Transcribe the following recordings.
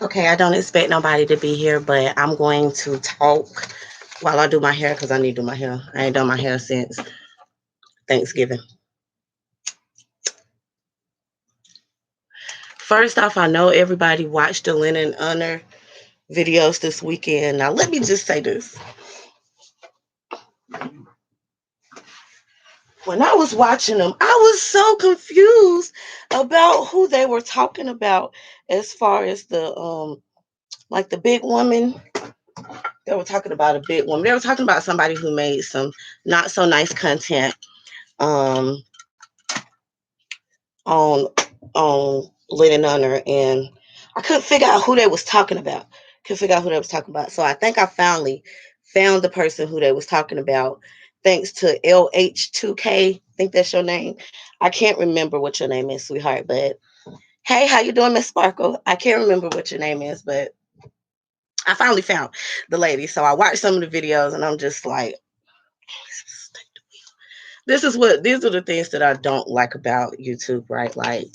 Okay, I don't expect nobody to be here, but I'm going to talk while I do my hair because I need to do my hair. I ain't done my hair since Thanksgiving. First off, I know everybody watched the Lennon Honor videos this weekend. Now, let me just say this. When I was watching them, I was so confused about who they were talking about as far as the like the big woman. They were talking about a big woman. They were talking about somebody who made some not so nice content um on Lennon Honor, and I couldn't figure out who they was talking about. Couldn't figure out who they was talking about. So I think I finally found the person who they was talking about, thanks to LH2K. I think that's your name. I can't remember what your name is, sweetheart. But hey, how you doing, Miss Sparkle? I can't remember what your name is, but I finally found the lady. So I watched some of the videos, and I'm just like, these are the things that I don't like about YouTube, right? Like,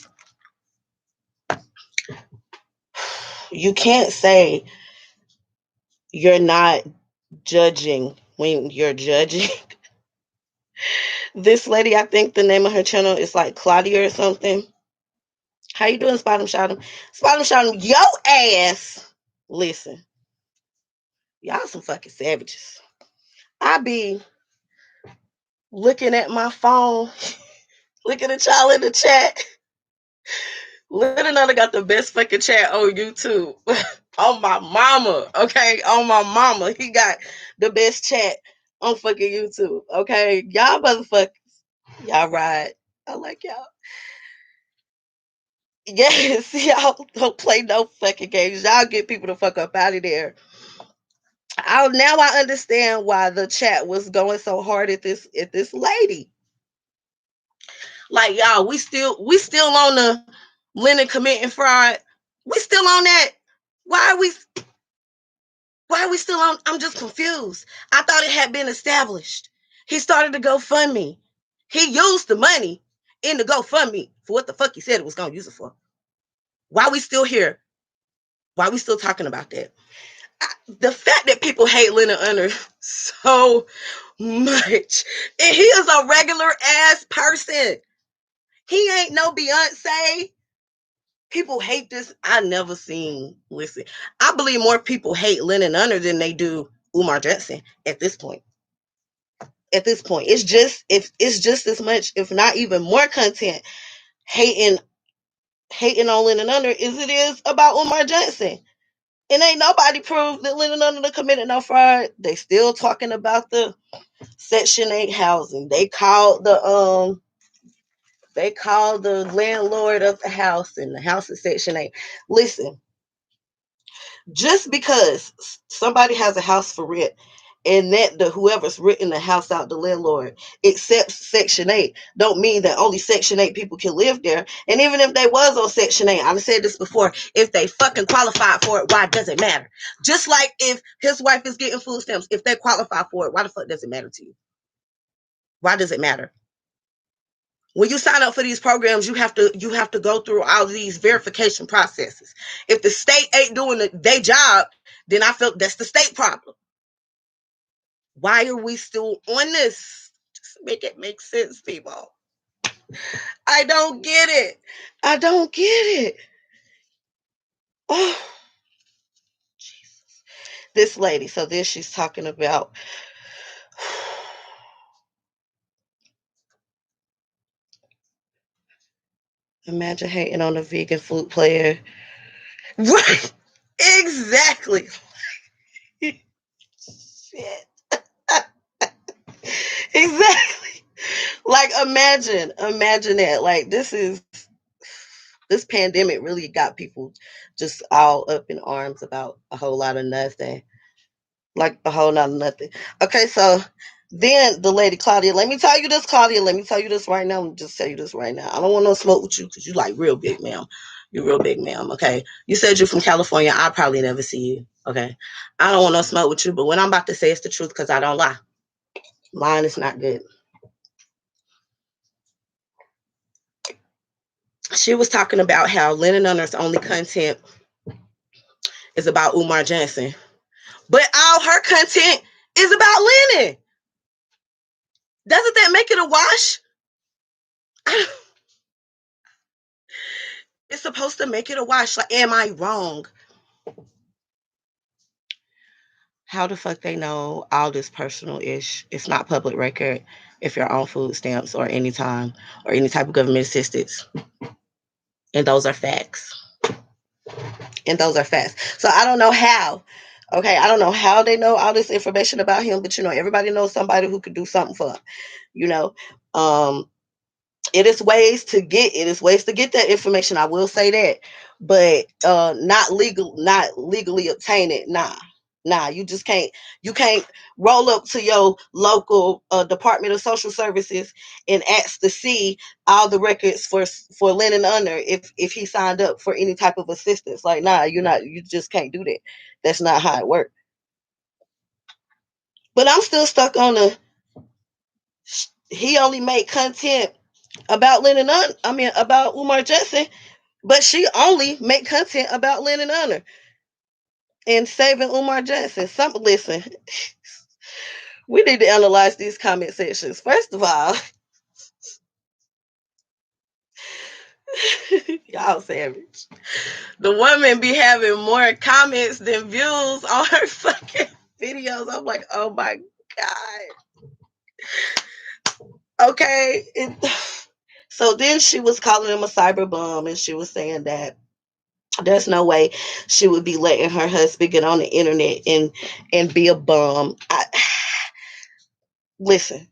you can't say you're not judging when you're judging. This lady, I think the name of her channel is like Claudia or something. How you doing, Spottum Shottum? Spottum Shottum, yo ass. Listen, y'all some fucking savages. I be looking at my phone, looking at y'all in the chat. Little Nana got the best fucking chat on YouTube. On my mama, okay? On my mama. He got the best chat on fucking YouTube, okay? Y'all motherfuckers, y'all ride. I like y'all. Yes, y'all don't play no fucking games. Y'all get people the fuck up out of there. Now I understand why the chat was going so hard at this lady. Like, y'all, we still on the Lennon committing fraud. We still on that. Why are we still on? I'm just confused. I thought it had been established. He started to GoFundMe. He used the money in the GoFundMe for what the fuck he said it was gonna use it for. Why we still here? Why we still talking about that? The fact that people hate Lennon Honor so much, and he is a regular ass person. He ain't no Beyonce. People hate this. I never seen. Listen, I believe more people hate Lennon Honor than they do Umar Johnson at this point. At this point, it's just as much, if not even more, content hating on Lennon Honor as it is about Umar Johnson. And ain't nobody proved that Lennon Honor committed no fraud. They still talking about the Section 8 housing. They called the landlord of the house, and the house is Section 8. Listen, just because somebody has a house for rent and that the whoever's renting the house out, the landlord, accepts Section 8, don't mean that only Section 8 people can live there. And even if they was on Section 8, I've said this before, if they fucking qualified for it, why does it matter? Just like if his wife is getting food stamps, if they qualify for it, why the fuck does it matter to you? Why does it matter? When you sign up for these programs, you have to go through all these verification processes. If the state ain't doing their job, then I feel that's the state problem. Why are we still on this? Just make it make sense, people. I don't get it. I don't get it. Oh, Jesus. This lady. So this she's talking about. Imagine hating on a vegan flute player. Right. Exactly. Shit. Exactly. Like, imagine that. Like, this pandemic really got people just all up in arms about a whole lot of nothing. Like a whole lot of nothing. Okay, so then the lady Claudia, let me tell you this, Claudia. Let me tell you this right now. Let me just tell you this right now. I don't want no smoke with you because you like real big, ma'am. You're real big, ma'am. Okay. You said you're from California. I'll probably never see you. Okay. I don't want no smoke with you, but what I'm about to say is the truth because I don't lie. Lying is not good. She was talking about how Lennon Honor's only content is about Umar Johnson. But all her content is about Lennon. Doesn't that make it a wash? It's supposed to make it a wash. Like, am I wrong? How the fuck they know all this personal ish? It's not public record if you're on food stamps or any time or any type of government assistance. And those are facts. And those are facts. So I don't know how. Okay, I don't know how they know all this information about him, but everybody knows somebody who could do something for him. You know, um, it is ways to get that information. I will say that, but not legally obtain it. Nah, you can't roll up to your local Department of Social Services and ask to see all the records for Lennon Under if he signed up for any type of assistance. Like, nah, you just can't do that. That's not how it works. But I'm still stuck on he only made content about about Umar Johnson, but she only make content about Lennon Under and saving Umar Johnson. Listen, we need to analyze these comment sections. First of all, y'all savage. The woman be having more comments than views on her fucking videos. I'm like, oh my God. Okay. So then she was calling him a cyber bum, and she was saying that there's no way she would be letting her husband get on the internet and be a bum. Listen,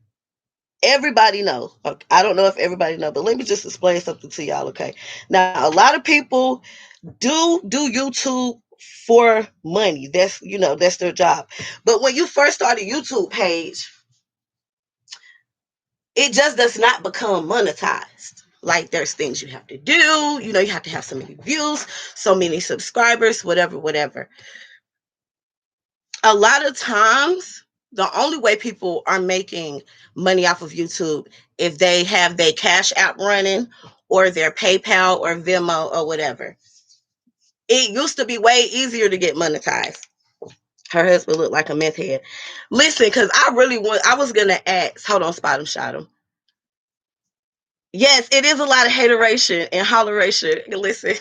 everybody know. Okay, I don't know if everybody know, but let me just explain something to y'all. Okay, now a lot of people do YouTube for money. That's their job. But when you first start a YouTube page, it just does not become monetized. Like, there's things you have to do. You have to have so many views, so many subscribers, whatever. A lot of times, the only way people are making money off of YouTube if they have their Cash App running or their PayPal or Venmo or whatever. It used to be way easier to get monetized. Her husband looked like a meth head. Listen, because I was going to ask. Hold on, Spot him, shot him. Yes, it is a lot of hateration and holleration. Listen.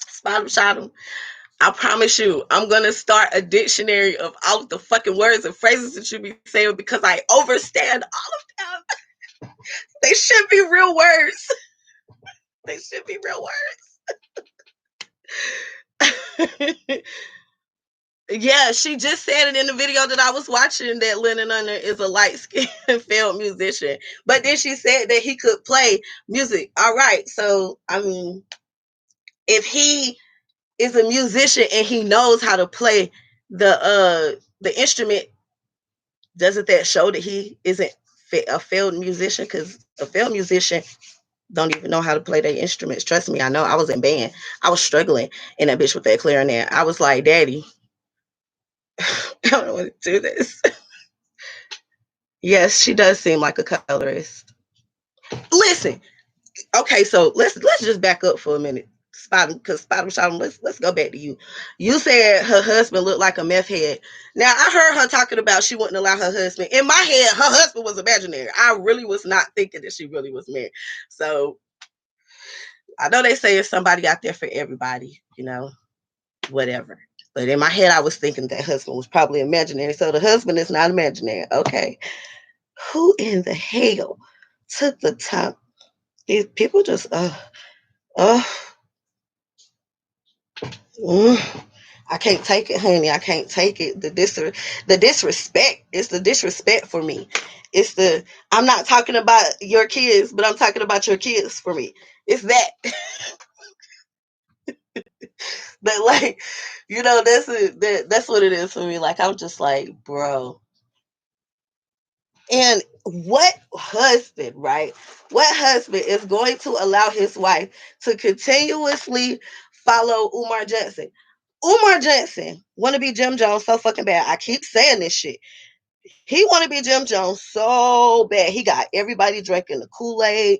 Spot him, shot him. I promise you, I'm going to start a dictionary of all of the fucking words and phrases that you be saying because I understand all of them. They should be real words. They should be real words. Yeah, she just said it in the video that I was watching that Lennon Under is a light-skinned failed musician. But then she said that he could play music. All right. So, I mean, if he is a musician and he knows how to play the instrument, doesn't that show that he isn't a failed musician? Because a failed musician don't even know how to play their instruments. Trust me, I know. I was in band. I was struggling in that bitch with that clarinet. I was like, Daddy, I don't want to do this. Yes, she does seem like a colorist. Listen, okay, so let's just back up for a minute. Spot him. Let's go back to you. You said her husband looked like a meth head. Now I heard her talking about she wouldn't allow her husband. In my head, her husband was imaginary. I really was not thinking that she really was married. So I know they say there's somebody out there for everybody, whatever. But in my head, I was thinking that husband was probably imaginary. So the husband is not imaginary. Okay. Who in the hell took the time? These people just, uh, I can't take it, honey. I can't take it. The disrespect. It's the disrespect for me. I'm not talking about your kids, but I'm talking about your kids for me. It's that. But like, that's what it is for me. Like, I'm just like, bro. And what husband, right? What husband is going to allow his wife to continuously follow Umar Johnson? Umar Johnson want to be Jim Jones so fucking bad. I keep saying this shit. He want to be Jim Jones so bad. He got everybody drinking the Kool-Aid.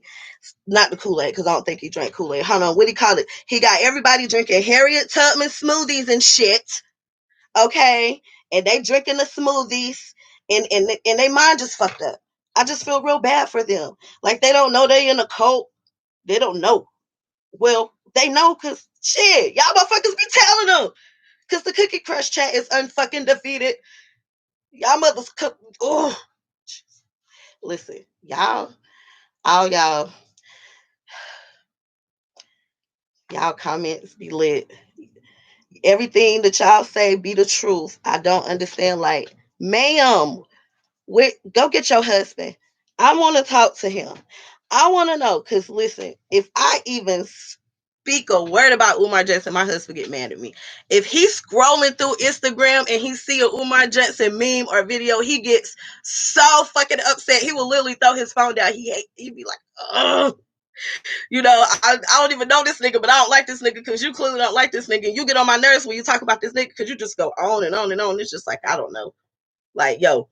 Not the Kool-Aid, because I don't think he drank Kool-Aid. Hold on, what do you call it? He got everybody drinking Harriet Tubman smoothies and shit. Okay? And they drinking the smoothies, and they mind just fucked up. I just feel real bad for them. Like they don't know they in a cult. They don't know. Well, they know because shit, y'all motherfuckers be telling them. Because the Cookie Crush chat is unfucking defeated. Y'all mothers cook. Oh, listen, all y'all comments be lit. Everything that y'all say be the truth. I don't understand. Like, ma'am, go get your husband. I want to talk to him. I want to know. Because listen, if I even speak a word about Umar Johnson, my husband get mad at me. If he's scrolling through Instagram and he see a Umar Johnson meme or video, he gets so fucking upset. He will literally throw his phone down. He'd be like, ugh. I don't even know this nigga, but I don't like this nigga because you clearly don't like this nigga. And you get on my nerves when you talk about this nigga because you just go on and on and on. It's just like, I don't know. Like, yo,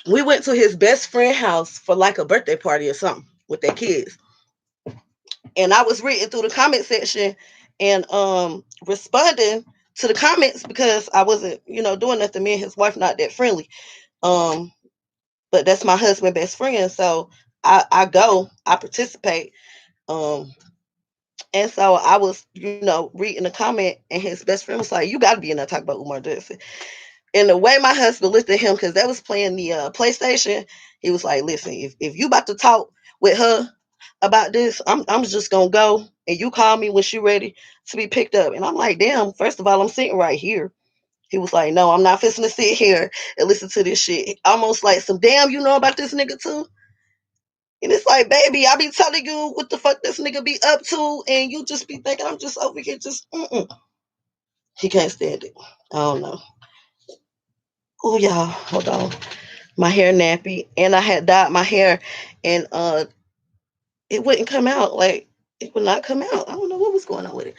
we went to his best friend house for like a birthday party or something with their kids. And I was reading through the comment section and responding to the comments because I wasn't, doing nothing. Me and his wife not that friendly. Um, but that's my husband best friend. So I participate. Um, And so I was, reading a comment, and his best friend was like, "You got to be in there talking about Umar Johnson." And the way my husband looked at him, because they was playing the PlayStation, he was like, "Listen, if you about to talk with her about this, I'm just gonna go, and you call me when she ready to be picked up." And I'm like, "Damn! First of all, I'm sitting right here." He was like, "No, I'm not fixing to sit here and listen to this shit." Almost like some damn, you know about this nigga too. And it's like, baby, I be telling you what the fuck this nigga be up to, and you just be thinking I'm just over here just, He can't stand it. I don't know. Oh, y'all, hold on. My hair nappy, and I had dyed my hair, and it wouldn't come out. Like, it would not come out. I don't know what was going on with it.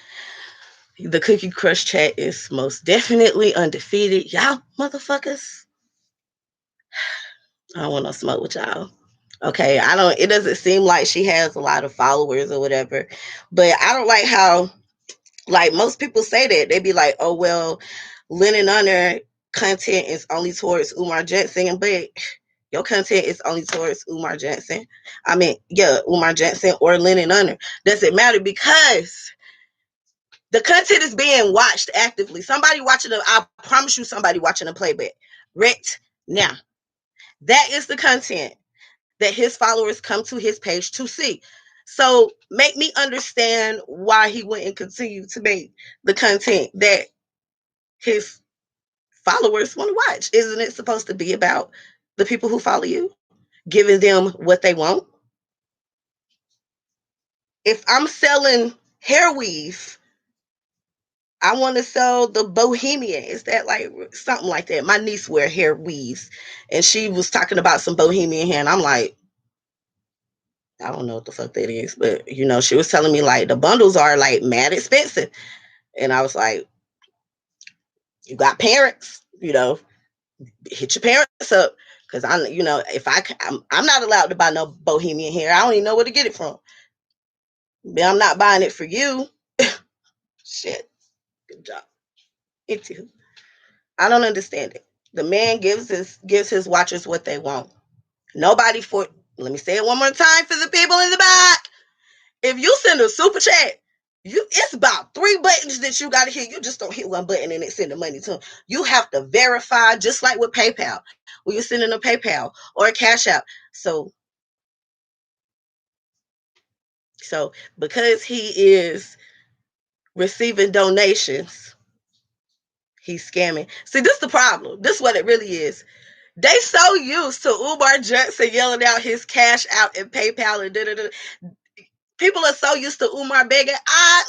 The Cookie Crush chat is most definitely undefeated. Y'all motherfuckers. I don't want no smoke with y'all. Okay, it doesn't seem like she has a lot of followers or whatever, but I don't like how, like, most people say that. They be like, oh, well, Lennon Honor content is only towards Umar Johnson, but your content is only towards Umar Johnson. I mean, yeah, Umar Johnson or Lennon Honor. Doesn't matter because the content is being watched actively. Somebody watching them, I promise you somebody watching a playback. Right now. That is the content that his followers come to his page to see. So make me understand why he wouldn't continue to make the content that his followers want to watch. Isn't it supposed to be about the people who follow you, giving them what they want? If I'm selling hair weave, I want to sell the bohemian. Is that like something like that? My niece wear hair weaves, and she was talking about some bohemian hair, and I'm like, I don't know what the fuck that is, but she was telling me like the bundles are like mad expensive, and I was like, you got parents, hit your parents up, because if I'm not allowed to buy no bohemian hair. I don't even know where to get it from. But I'm not buying it for you. Shit, good job. Anywho, I don't understand it. The man gives his watchers what they want. Nobody for Let me say it one more time for the people in the back. If you send a super chat, it's about 3 buttons that you got to hit. You just don't hit one button and it send the money to them. You have to verify, just like with PayPal. When you're sending a PayPal or a Cash App. So because he is receiving donations, he's scamming. See, this is the problem. This is what it really is. They so used to Umar Johnson yelling out his Cash App and PayPal and da-da-da. People are so used to Umar begging.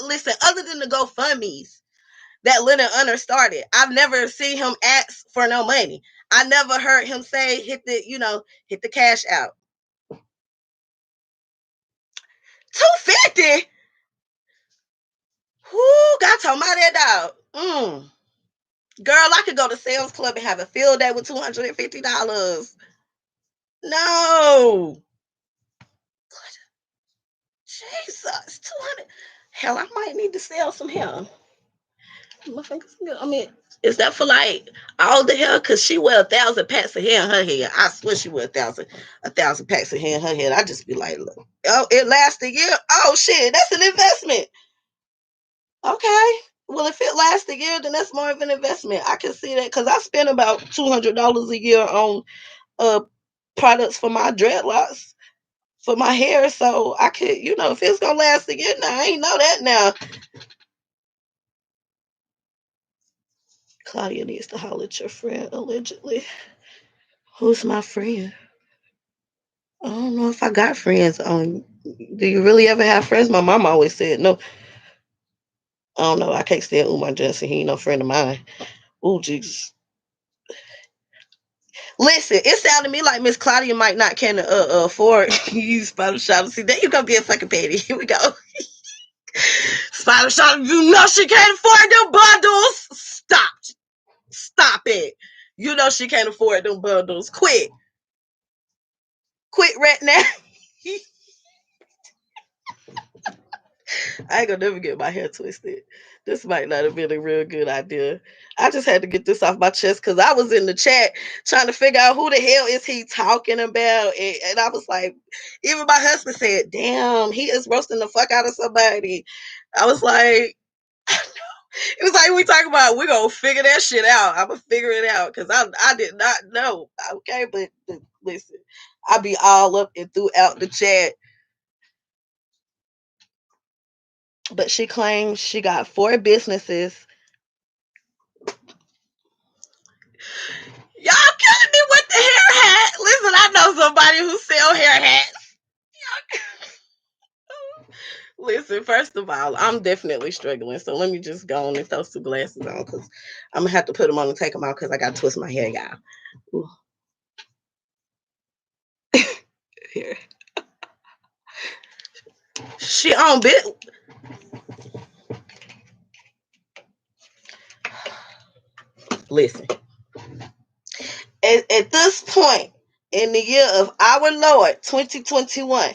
Listen, other than the GoFundMe's that Lennon Unner started, I've never seen him ask for no money. I never heard him say, hit the cash out. 250. Whoo, got to my that dog. Girl, I could go to Sam's Club and have a field day with $250. No. Jesus, 200. Hell, I might need to sell some hair. My fingers good. I mean, is that for like all the hair? Cause she wear 1,000 packs of hair in her head. I swear she wear a thousand packs of hair in her head. I just be like, look, oh, it lasts a year. Oh shit, that's an investment. Okay. Well, if it lasts a year, then that's more of an investment. I can see that because I spend about $200 a year on uh products for my dreadlocks for my hair. So I could, if it's gonna last a year, now I ain't know that now. Claudia needs to holler at your friend, allegedly. Who's my friend? I don't know if I got friends on. Do you really ever have friends? My mom always said no. I don't know. I can't stand Umar Johnson. He ain't no friend of mine. Oh, Jesus. Listen, it sounded to me like Miss Claudia might not can afford use Spider Shop. See, there you gonna be a fucking petty. Here we go. Spider Shop, you know she can't afford them bundles. Stop it. You know she can't afford them bundles. Quit right now. I ain't gonna never get my hair twisted. This might not have been a real good idea. I just had to get this off my chest because I was in the chat trying to figure out who the hell is he talking about. And I was like, even my husband said, damn, he is roasting the fuck out of somebody. I was like, it was like we talking about we're gonna figure that shit out. I'm gonna figure it out because I did not know. Okay, but listen, I be all up and throughout the chat. But she claims she got 4 businesses. Y'all killing me with the hair hat. Listen, I know somebody who sell hair hats. Listen, first of all, I'm definitely struggling. So let me just go on and throw some glasses on because I'm gonna have to put them on and take them out because I gotta twist my hair, y'all. Ooh. Here. She on bit. Listen, at this point in the year of our Lord 2021,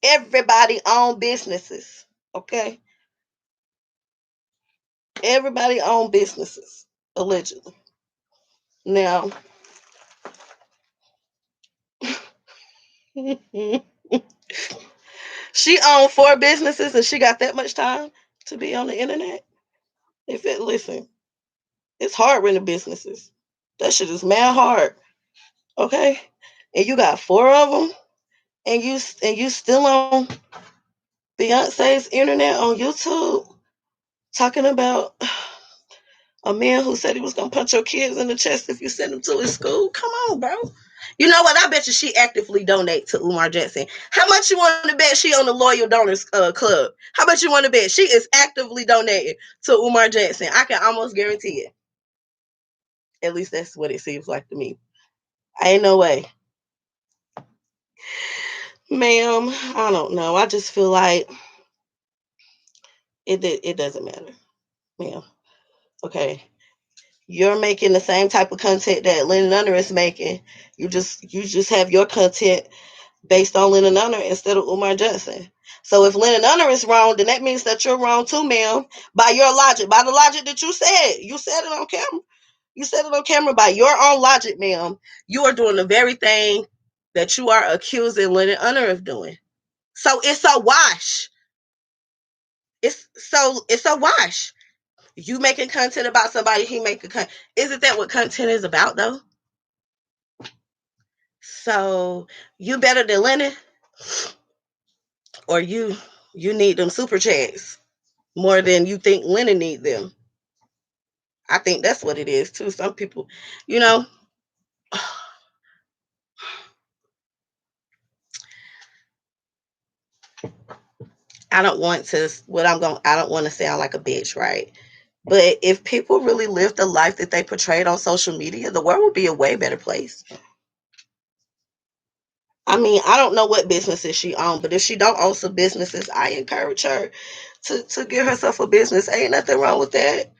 everybody own businesses. Okay, everybody own businesses allegedly. Now, she owned 4 businesses and she got that much time to be on the internet. If it listen, it's hard running businesses. That shit is mad hard. Okay, and you got 4 of them, and you still on Beyonce's internet on YouTube talking about a man who said he was gonna punch your kids in the chest if you send them to his school. Come on, bro. You know what? I bet you she actively donate to Umar Johnson. How much you want to bet she on the Loyal Donors Club? How much you want to bet she is actively donating to Umar Johnson? I can almost guarantee it. At least that's what it seems like to me. Ain't no way. Ma'am, I don't know. I just feel like it doesn't matter. Ma'am. Okay. You're making the same type of content that Lennon Under is making. You just have your content based on Lennon Under instead of Umar Johnson. So if Lennon Under is wrong, then that means that you're wrong too, ma'am. By your logic, by the logic that you said. You said it on camera. You said it on camera by your own logic, ma'am. You are doing the very thing that you are accusing Lennon Under of doing. So it's a wash. It's a wash. You making content about somebody, he making content. Isn't that what content is about though? So you better than Lennon, or you need them super chats more than you think Lennon need them. I think that's what it is too. Some people, you know, I don't want to I don't want to sound like a bitch, right? But if people really lived the life that they portrayed on social media, the world would be a way better place. I mean, I don't know what businesses she owns, but if she don't own some businesses, I encourage her to get herself a business. Ain't nothing wrong with that.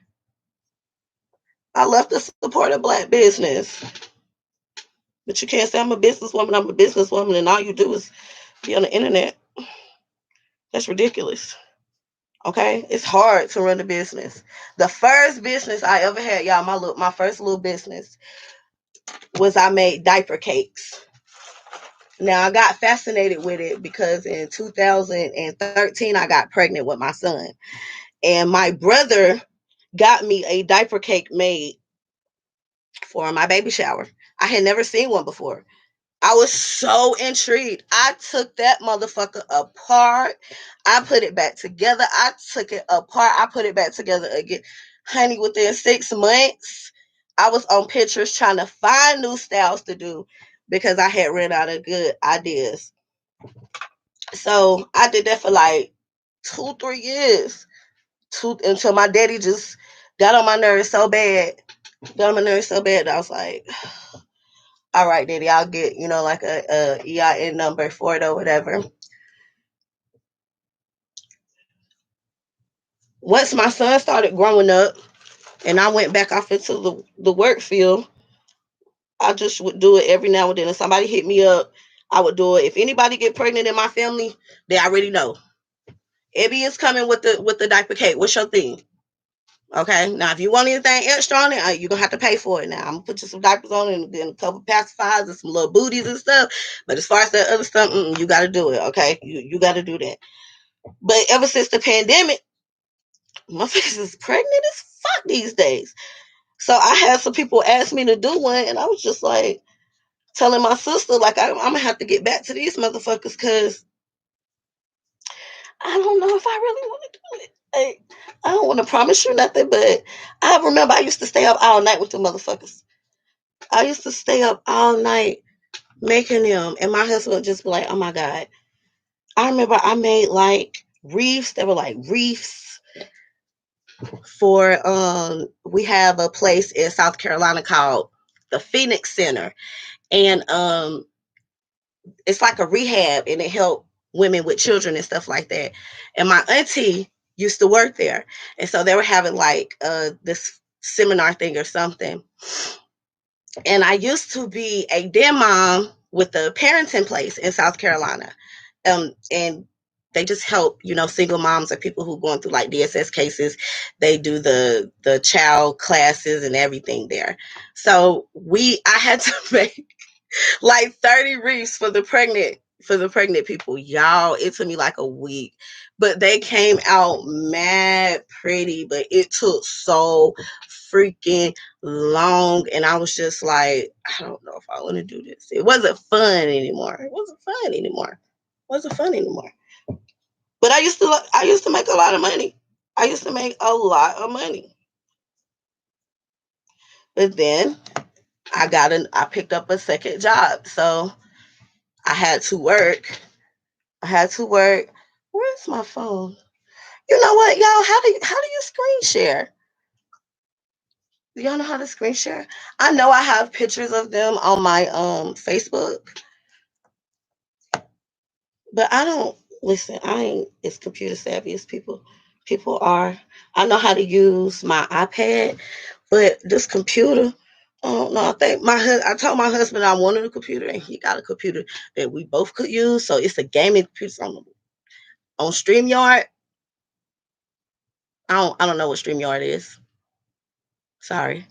I love to support a Black business. But you can't say I'm a businesswoman. I'm a businesswoman, and all you do is be on the internet. That's ridiculous. Okay, it's hard to run a business. The first business I ever had, y'all, my first little business was I made diaper cakes. Now I got fascinated with it because in 2013 I got pregnant with my son, and my brother got me a diaper cake made for my baby shower. I had never seen one before. I was so intrigued. I took that motherfucker apart. I put it back together. I took it apart. I put it back together again. Honey, within 6 months, I was on Pinterest trying to find new styles to do because I had ran out of good ideas. So I did that for like 2, 3 years. Until my daddy just got on my nerves so bad. Got on my nerves so bad that I was like, all right, daddy, I'll get, like a EIN number for it or whatever. Once my son started growing up and I went back off into the work field, I just would do it every now and then. If somebody hit me up, I would do it. If anybody get pregnant in my family, they already know. Ebby is coming with the diaper cake. What's your thing? Okay. Now, if you want anything extra on it, you're gonna have to pay for it. Now, I'm gonna put you some diapers on it and then a couple pacifiers and some little booties and stuff. But as far as that other stuff, you got to do it. Okay, you got to do that. But ever since the pandemic, my face is pregnant as fuck these days. So I had some people ask me to do one, and I was just like telling my sister, like, I'm gonna have to get back to these motherfuckers because I don't know if I really want to do it. Like, I don't want to promise you nothing, but I remember I used to stay up all night with the motherfuckers. I used to stay up all night making them, and my husband would just be like, "Oh my god!" I remember I made like wreaths. They were like wreaths for we have a place in South Carolina called the Phoenix Center, and it's like a rehab, and it helped women with children and stuff like that. And my auntie used to work there, and so they were having like this seminar thing or something. And I used to be a den mom with the parenting place in South Carolina, and they just help single moms or people who are going through like DSS cases. They do the child classes and everything there. So I had to make like 30 wreaths for the pregnant people. Y'all, it took me like a week. But they came out mad pretty, but it took so freaking long. And I was just like, I don't know if I want to do this. It wasn't fun anymore. It wasn't fun anymore. It wasn't fun anymore. But I used to make a lot of money. I used to make a lot of money. But then I picked up a second job. So I had to work. I had to work. Where's my phone? You know what, y'all? How do you screen share? Do y'all know how to screen share? I know I have pictures of them on my Facebook, but I don't listen. I ain't as computer savvy as people are. I know how to use my iPad, but this computer, I don't know. I think I told my husband I wanted a computer, and he got a computer that we both could use. So it's a gaming computer on StreamYard. I don't know what StreamYard is. Sorry.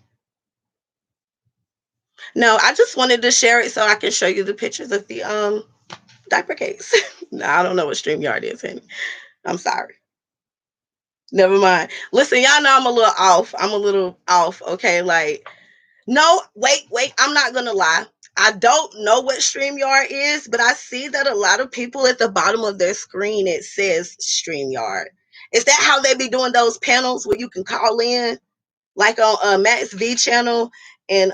No, I just wanted to share it so I can show you the pictures of the diaper case. No, I don't know what StreamYard is, honey. I'm sorry. Never mind. Listen, y'all know I'm a little off. I'm a little off. Okay, like no, wait. I'm not gonna lie. I don't know what StreamYard is, but I see that a lot of people at the bottom of their screen it says StreamYard. Is that how they be doing those panels where you can call in, like on Max V channel and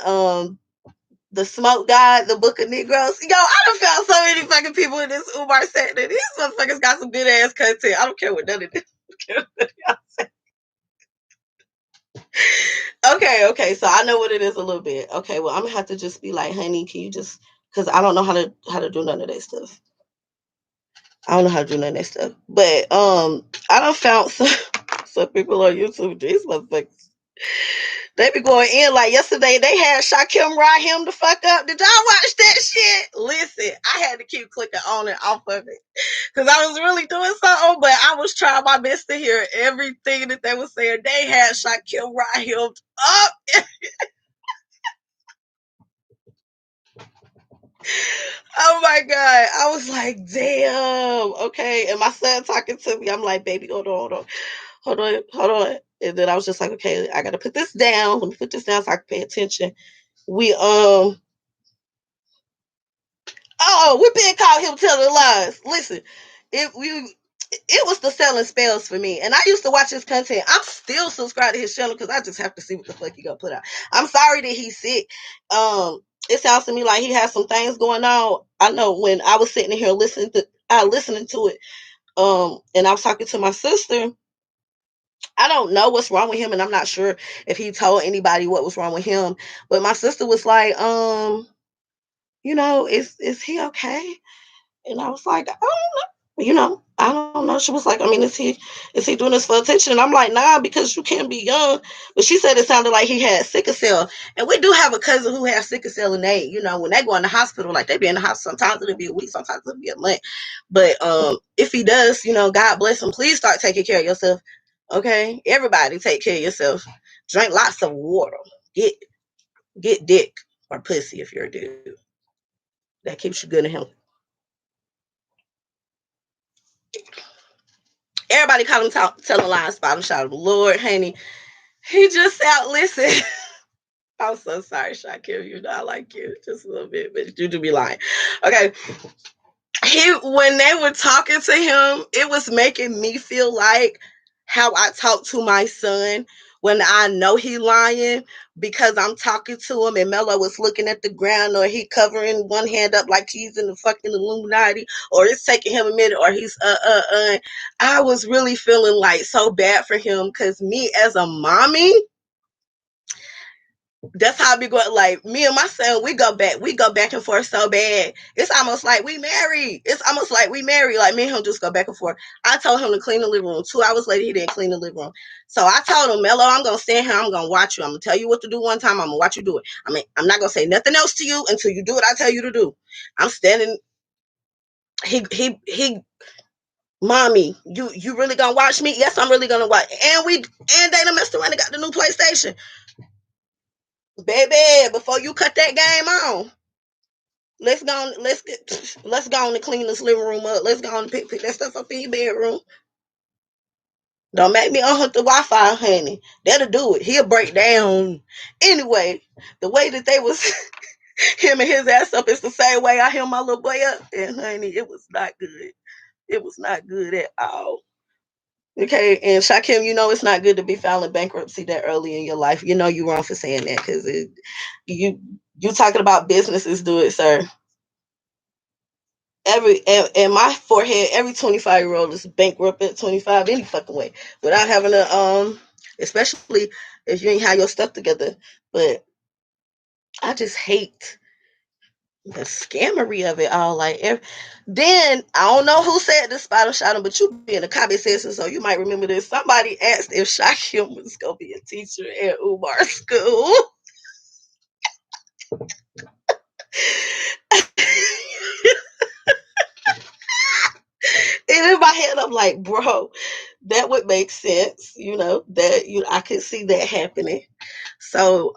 the Smoke God, the Book of Negroes? Yo, I done found so many fucking people in this Umar sector. These motherfuckers got some good ass content. I don't care what none of this. Okay. So I know what it is a little bit. Okay, well I'm gonna have to just be like, honey, can you just because I don't know how to do none of that stuff. I don't know how to do none of that stuff. But I don't found some people on YouTube. These motherfuckers. They be going in like yesterday. They had Shakim ride him the fuck up. Did y'all watch that shit? Listen, I had to keep clicking on and off of it because I was really doing something, but I was trying my best to hear everything that they were saying. They had Shakim ride him up. Oh my God. I was like, damn. Okay. And my son talking to me. I'm like, baby, hold on. And then I was just like, okay, I gotta put this down. Let me put this down so I can pay attention. We we been caught him telling lies. Listen, it was the selling spells for me. And I used to watch his content. I'm still subscribed to his channel because I just have to see what the fuck he gonna put out. I'm sorry that he's sick. It sounds to me like he has some things going on. I know when I was sitting here listening to it, and I was talking to my sister. I don't know what's wrong with him, and I'm not sure if he told anybody what was wrong with him. But my sister was like, is he okay? And I was like, I don't know. I don't know. She was like, I mean, is he doing this for attention? And I'm like, nah, because you can't be young. But she said it sounded like he had sickle cell. And we do have a cousin who has sickle cell, and when they go in the hospital, like they be in the hospital, sometimes it'll be a week, sometimes it'll be a month. But if he does, God bless him. Please start taking care of yourself. Okay? Everybody take care of yourself. Drink lots of water. Get dick or pussy if you're a dude. That keeps you good and healthy. Everybody call him telling lies about him. Shout out, Lord, honey. He just out listen. I'm so sorry, Shakim. I like you just a little bit, but you do be lying. Okay. When they were talking to him, it was making me feel like how I talk to my son when I know he lying because I'm talking to him and Mello was looking at the ground or he covering one hand up like he's in the fucking Illuminati or it's taking him a minute or he's I was really feeling like so bad for him because me as a mommy, that's how I be going. Like me and my son, we go back and forth so bad. It's almost like we married. Like me and him just go back and forth. I told him to clean the living room. 2 hours later, he didn't clean the living room. So I told him, Mello, I'm gonna stand here. I'm gonna watch you. I'm gonna tell you what to do one time. I'm gonna watch you do it. I mean, I'm not gonna say nothing else to you until you do what I tell you to do. I'm standing. He. Mommy, you really gonna watch me? Yes, I'm really gonna watch. And they done messed around and got the new PlayStation. Baby, before you cut that game on, let's go on and clean this living room up. Let's go on and pick that stuff up in your bedroom. Don't make me unhook the Wi-Fi, honey. That'll do it. He'll break down. Anyway, the way that they was him and his ass up is the same way I hear my little boy up. And honey, it was not good. It was not good at all. Okay, and Shakim, it's not good to be filing bankruptcy that early in your life. You're wrong for saying that because you talking about businesses do it, sir. In my forehead, every 25-year-old is bankrupt at 25 any fucking way without having especially if you ain't have your stuff together. But I just hate the scammery of it all. Like, then I don't know who said this spot of shot him, but you be in the comment section, so you might remember this. Somebody asked if Shakim was gonna be a teacher at Umar school. And in my head, I'm like, bro, that would make sense. I could see that happening. So,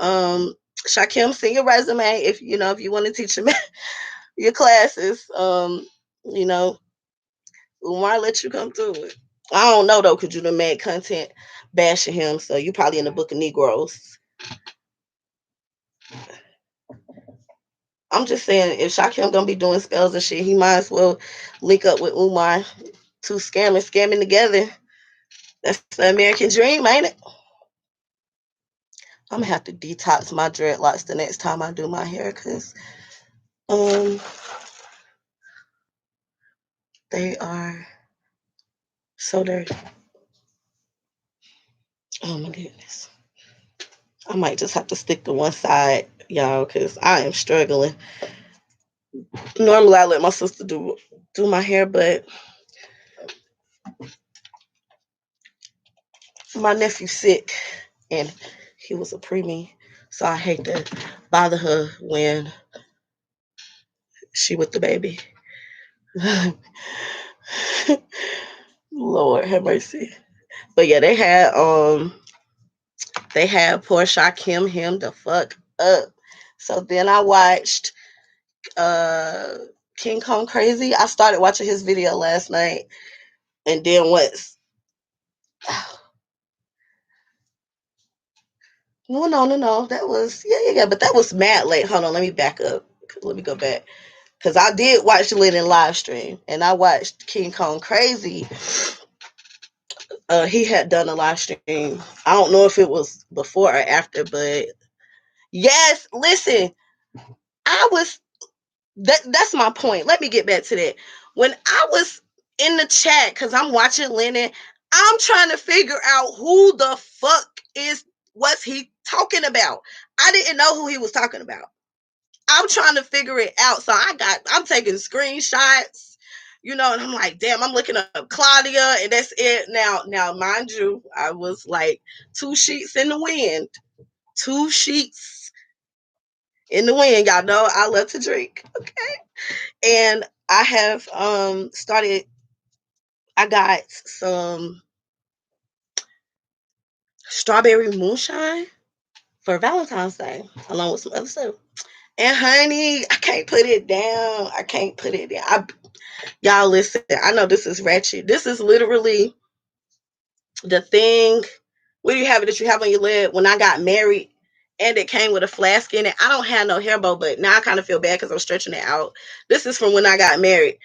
Shakim, send your resume if you want to teach your classes. Umar let you come through it. I don't know though, because you done made content bashing him, so you probably in the book of Negroes. I'm just saying, if Shakim gonna be doing spells and shit, he might as well link up with Umar. Two scamming together. That's the American dream, ain't it? I'm gonna have to detox my dreadlocks the next time I do my hair because they are so dirty. Oh my goodness. I might just have to stick to one side, y'all, because I am struggling. Normally I let my sister do my hair, but my nephew's sick and he was a preemie. So I hate to bother her when she with the baby. Lord have mercy. But yeah, they had Portia Kim him the fuck up. So then I watched uh King Kong Crazy. I started watching his video last night, and then no. That was yeah. But that was mad late. Hold on, let me back up. Let me go back. Because I did watch Lynn in live stream, and I watched King Kong Crazy. He had done a live stream. I don't know if it was before or after, but yes, listen, I was that's my point. Let me get back to that. When I was in the chat, because I'm watching Lennon, I'm trying to figure out who the fuck was he talking about. I didn't know who he was talking about. I'm trying to figure it out. So I'm taking screenshots, and I'm like, damn, I'm looking up Claudia, and that's it. Now, mind you, I was like 2 sheets in the wind. 2 sheets in the wind. Y'all know I love to drink. Okay. And I have started, I got some strawberry moonshine for Valentine's Day, along with some other stuff. And honey, I can't put it down. I can't put it down. Y'all listen, I know this is ratchet. This is literally the thing. Where do you have it that you have on your lid? When I got married, and it came with a flask in it. I don't have no hair bow, but now I kind of feel bad because I'm stretching it out. This is from when I got married.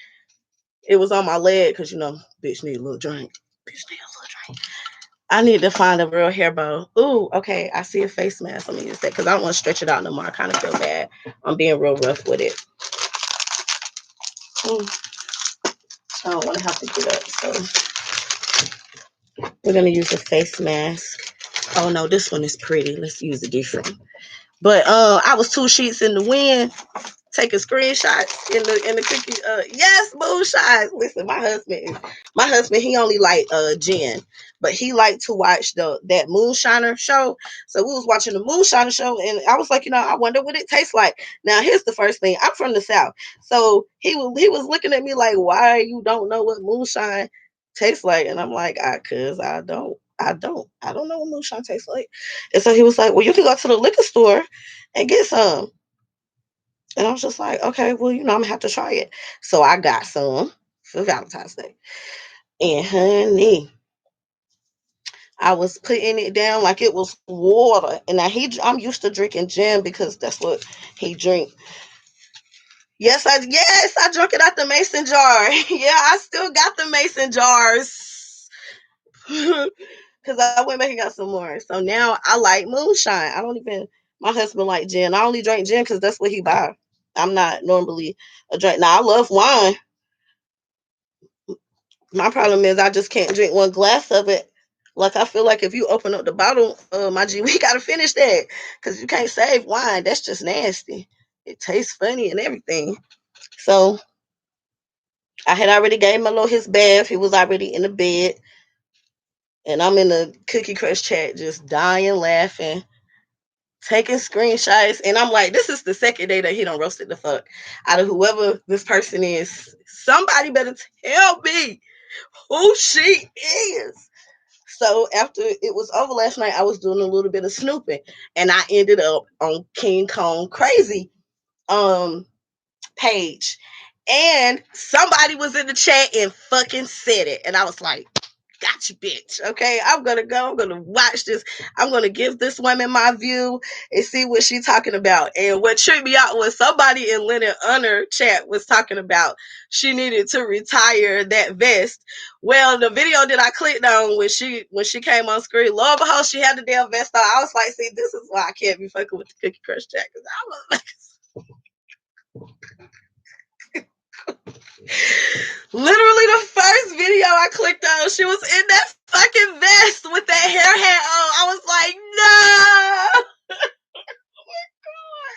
It was on my leg because, bitch need a little drink. Bitch need a little drink. I need to find a real hair bow. Ooh, okay. I see a face mask. Let me use that because I don't want to stretch it out no more. I kind of feel bad. I'm being real rough with it. I don't want to have to get up. So we're going to use a face mask. Oh, no, this one is pretty. Let's use a different. But I was 2 sheets in the wind, taking screenshots in the cookie. Yes, moonshine. Listen, my husband, he only like gin, but he liked to watch that Moonshiner show. So we was watching the Moonshiner show, and I was like, I wonder what it tastes like. Now here's the first thing. I'm from the South, so he was looking at me like, why you don't know what moonshine tastes like? And I'm like, cause I don't. I don't know what moonshine tastes like. And so he was like, well, you can go to the liquor store and get some. And I was just like, okay, well, I'm gonna have to try it. So I got some for Valentine's Day. And honey, I was putting it down like it was water. And now I'm used to drinking gin because that's what he drink. Yes, I drank it out the mason jar. Yeah, I still got the mason jars. Because I went back and got some more. So now I like moonshine. My husband like gin. I only drink gin because that's what he buy. I'm not normally a drink. Now I love wine. My problem is I just can't drink one glass of it. Like I feel like if you open up the bottle, my G, we gotta finish that because you can't save wine. That's just nasty. It tastes funny and everything. So I had already gave my little his bath. He was already in the bed, and I'm in the Cookie Crush chat just dying laughing, taking screenshots, and I'm like, this is the second day that he done roasted the fuck out of whoever this person is. Somebody better tell me who she is. So after it was over last night, I was doing a little bit of snooping, and I ended up on King Kong Crazy page, and somebody was in the chat and fucking said it, and I was like, gotcha, bitch. Okay, I'm gonna watch this. I'm gonna give this woman my view and see what she's talking about. And what tripped me out was somebody in Lennon Honor chat was talking about she needed to retire that vest. Well, the video that I clicked on when she came on screen, lo and behold, she had the damn vest on. I was like, see, this is why I can't be fucking with the Cookie Crush chat, because I was like, literally the first video I clicked on, she was in that fucking vest with that hair hat on. I was like, no. Oh my God.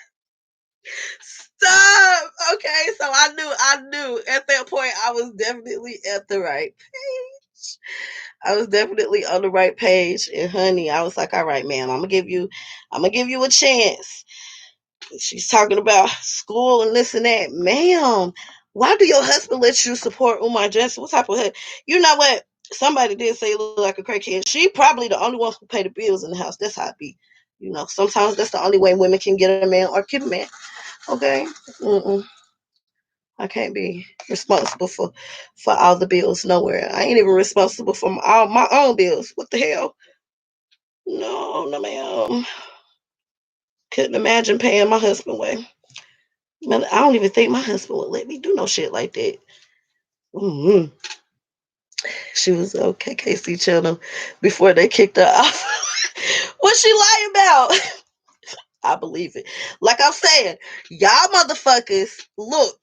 Stop. Okay, so I knew at that point I was definitely at the right page. I was definitely on the right page. And honey, I was like, all right, ma'am, I'm gonna give you a chance. She's talking about school and this and that. Ma'am, why do your husband let you support Umar Johnson? What type of head? You know what? Somebody did say you look like a crackhead. She probably the only one who pay the bills in the house. That's how it be. You know, sometimes that's the only way women can get a man or keep a man. Okay? Mm-mm. I can't be responsible for all the bills nowhere. I ain't even responsible for all my own bills. What the hell? No, no, ma'am. Couldn't imagine paying my husband way. Man, I don't even think my husband would let me do no shit like that. Mm-hmm. She was on KKC channel before they kicked her off. What's she lying about? I believe it. Like I'm saying, y'all motherfuckers, look,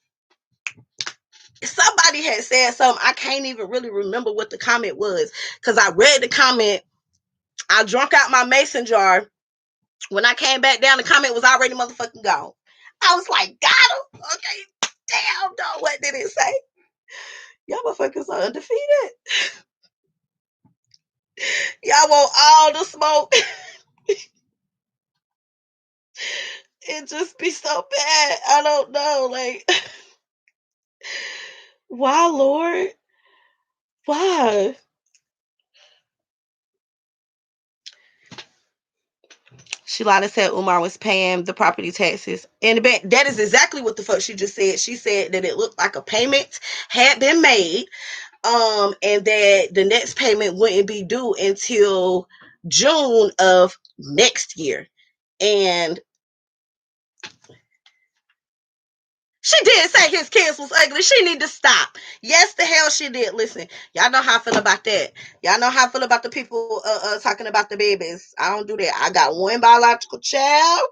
somebody had said something. I can't even really remember what the comment was because I read the comment. I drunk out my mason jar. When I came back down, the comment was already motherfucking gone. I was like, got him. Okay, damn, dog. What did it say? Y'all motherfuckers are undefeated. Y'all want all the smoke. It just be so bad. I don't know. Like, why, Lord? Why? Shalana said Umar was paying the property taxes. And that is exactly what the fuck she just said. She said that it looked like a payment had been made, and that the next payment wouldn't be due until June of next year. And she did say his kids was ugly. She need to stop. Yes, the hell she did. Listen, y'all know how I feel about that. Y'all know how I feel about the people talking about the babies. I don't do that. I got one biological child.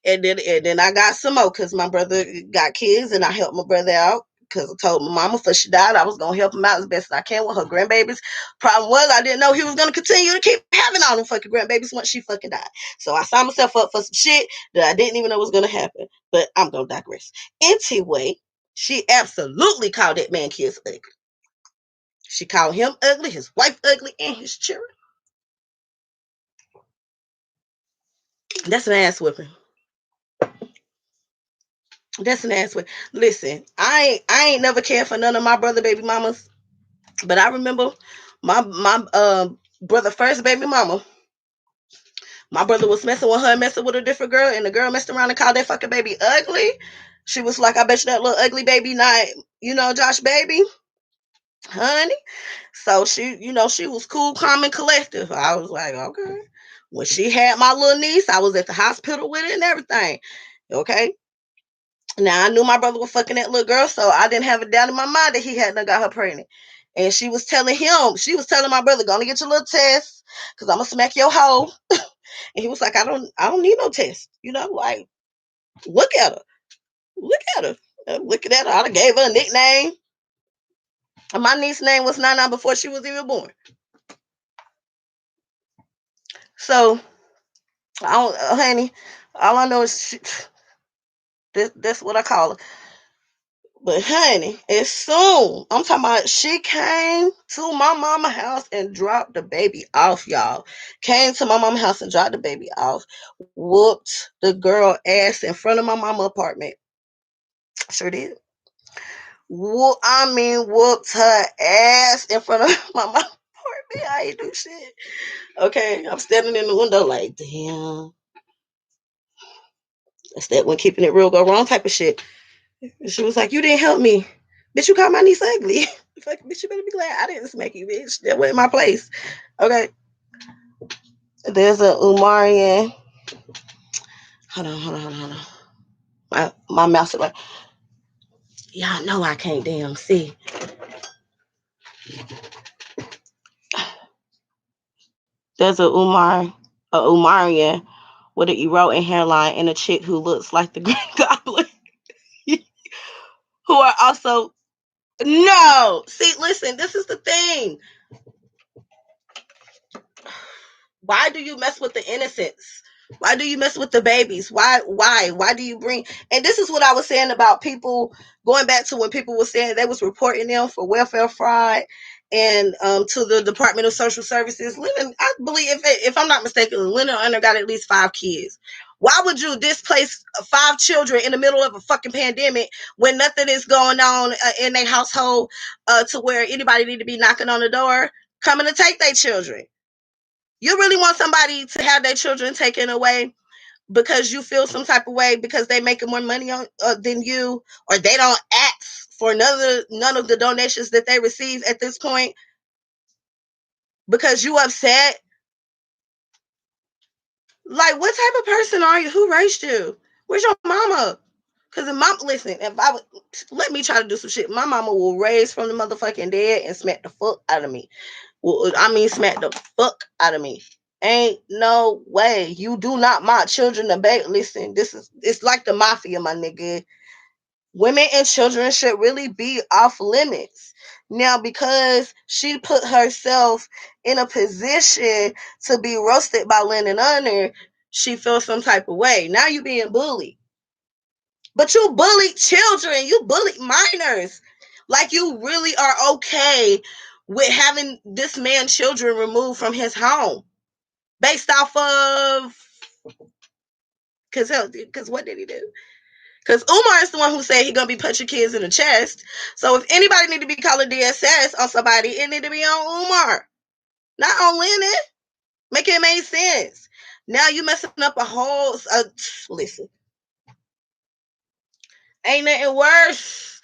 And then I got some more because my brother got kids and I helped my brother out because I told my mama before she died I was going to help him out as best as I can with her grandbabies. Problem was I didn't know he was going to continue to keep having all them fucking grandbabies once she fucking died. So I signed myself up for some shit that I didn't even know was going to happen. But I'm going to digress. Anyway, she absolutely called that man kids ugly. She called him ugly, his wife ugly, and his children. That's an ass whipping. That's an ass whipping. Listen, I ain't never cared for none of my brother baby mamas. But I remember my brother first baby mama. My brother was messing with her and messing with a different girl, and the girl messed around and called that fucking baby ugly. She was like, I bet you that little ugly baby not, Josh baby, honey. So she was cool, calm, and collective. I was like, okay. When she had my little niece, I was at the hospital with it and everything. Okay. Now I knew my brother was fucking that little girl, so I didn't have a doubt in my mind that he hadn't got her pregnant. And she was telling my brother, gonna get your little test, cause I'm gonna smack your hoe. And he was like, I don't need no test. Like, look at her. Look at her. Looking at her. I gave her a nickname. And my niece's name was Nana before she was even born. So I don't, honey, all I know is that's what I call her. But honey, as soon I'm talking about, she came to my mama house and dropped the baby off, y'all. Came to my mama house and dropped the baby off. Whooped the girl ass in front of my mama apartment. Sure did. Whooped her ass in front of my mama apartment. I ain't do shit. Okay, I'm standing in the window like, damn. That's that when keeping it real go wrong type of shit. And she was like, you didn't help me. Bitch, you called my niece ugly. Fuck, bitch, you better be glad I didn't smack you, bitch. That wasn't my place. Okay. There's a Umarian. Hold on. My mouse is like, y'all know I can't damn see. There's a Umarian with an eroding hairline and a chick who looks like the Green Goblin. Who are also no. See, listen, this is the thing. Why do you mess with the innocents? Why do you mess with the babies? Why do you bring? And this is what I was saying about people, going back to when people were saying they was reporting them for welfare fraud and to the Department of Social Services. Lennon, I believe, if I'm not mistaken, Lennon Under got at least 5 kids. Why would you displace 5 children in the middle of a fucking pandemic when nothing is going on in their household to where anybody need to be knocking on the door coming to take their children? You really want somebody to have their children taken away because you feel some type of way because they making more money on than you, or they don't ask for none of the donations that they receive at this point because you upset? Like, what type of person are you? Who raised you? Where's your mama? Because if mom, listen, if I would let me try to do some shit, my mama will raise from the motherfucking dead and smack the fuck out of me. Well, I mean, smack the fuck out of me. Ain't no way. You do not want children to beg. Listen, it's like the mafia, my nigga. Women and children should really be off limits. Now, because she put herself in a position to be roasted by Lennon Under, she feels some type of way. Now you being bullied. But you bullied children. You bullied minors. Like, you really are okay with having this man's children removed from his home based off of, because what did he do? Because Umar is the one who said he gonna be punching kids in the chest. So if anybody need to be calling DSS on somebody, it need to be on Umar, not on Lennon. Make it make sense. Now you messing up a whole. Listen, ain't nothing worse.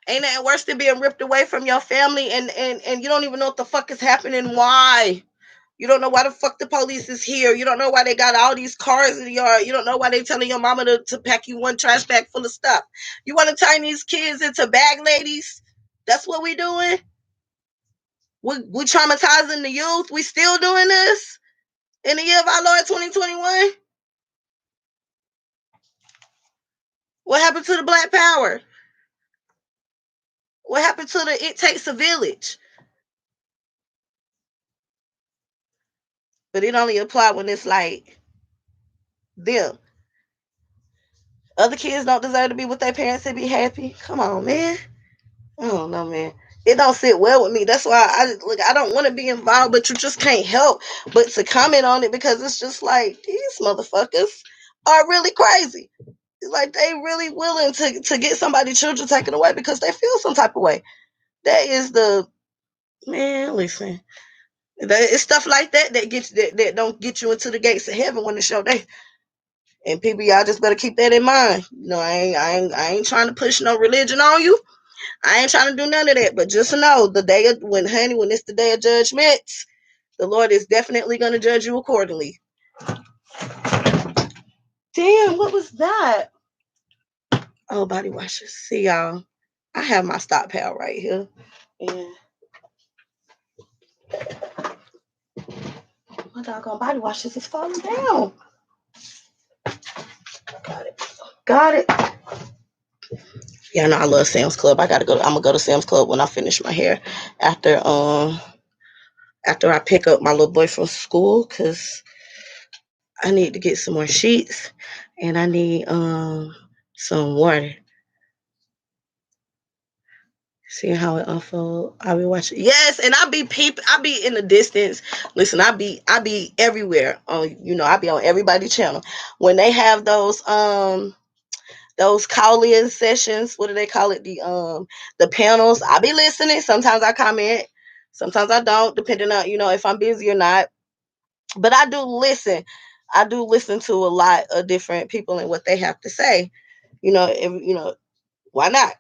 Ain't nothing worse than being ripped away from your family and you don't even know what the fuck is happening. Why? You don't know why the fuck the police is here. You don't know why they got all these cars in the yard. You don't know why they telling your mama to pack you one trash bag full of stuff. You want to turn these kids into bag ladies? That's what we doing? We traumatizing the youth? We still doing this? In the year of our Lord 2021? What happened to the Black Power? What happened to the it takes a village? But it only apply when it's like them. Other kids don't deserve to be with their parents and be happy. Come on, man. I don't know, man. It don't sit well with me. That's why I don't want to be involved, but you just can't help but to comment on it because it's just like these motherfuckers are really crazy. It's like they really willing to get somebody's children taken away because they feel some type of way. That is the man. Listen, it's stuff like that gets that don't get you into the gates of heaven when it's your day. And people, y'all just better keep that in mind. You know, I ain't trying to push no religion on you. I ain't trying to do none of that, but just know the day of, when it's the day of judgment, the Lord is definitely going to judge you accordingly. Damn, what was that? Oh, body washes. See, y'all, I have my stock pal right here. And my doggone body washes is falling down. Got it. Got it. Yeah, no, I love Sam's Club. I'm gonna go to Sam's Club when I finish my hair after I pick up my little boy from school, because I need to get some more sheets and I need some water. See how it unfold. I be watching. Yes, and I be I be in the distance. Listen, I be everywhere. I be on everybody's channel when they have those call-in sessions. What do they call it? The panels. I be listening. Sometimes I comment. Sometimes I don't, depending on if I'm busy or not. But I do listen. I do listen to a lot of different people and what they have to say. Why not?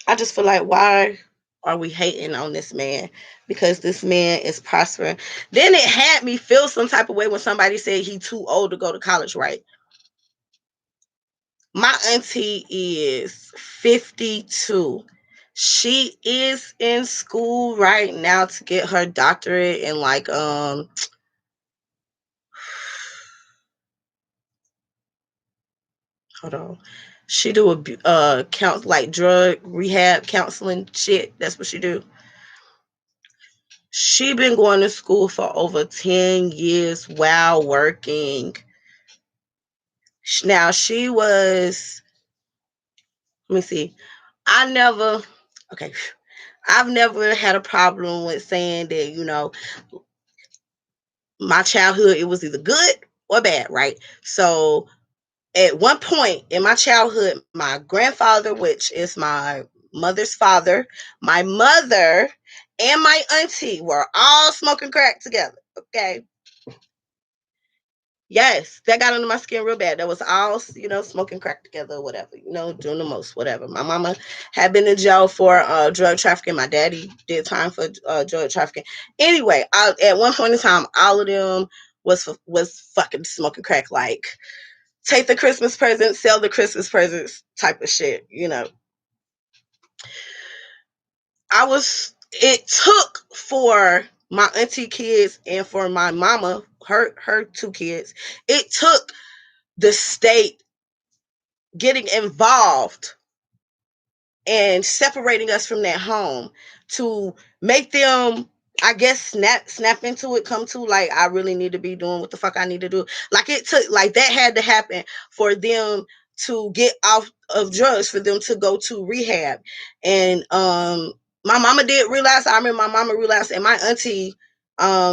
I just feel like, why are we hating on this man? Because this man is prospering. Then it had me feel some type of way when somebody said he too old to go to college, right? My auntie is 52. She is in school right now to get her doctorate in hold on. She do a drug rehab counseling shit. That's what she do. She been going to school for over 10 years while working. Now she was, let me see. I never, okay, I've never had a problem with saying that, my childhood, it was either good or bad, right? So at one point in my childhood, my grandfather, which is my mother's father, my mother, and my auntie were all smoking crack together. Okay. Yes, that got under my skin real bad. That was all, smoking crack together or whatever, doing the most, whatever. My mama had been in jail for drug trafficking. My daddy did time for drug trafficking. Anyway, at one point in time, all of them was fucking smoking crack, like take the Christmas presents, sell the Christmas presents type of shit, it took for my auntie kids and for my mama, her two kids, it took the state getting involved and separating us from that home to make them, I guess, snap into it, come to like, I really need to be doing what the fuck I need to do. Like it took, like that had to happen for them to get off of drugs, for them to go to rehab. And my mama did relapse. I remember my mama relapsed, and my auntie,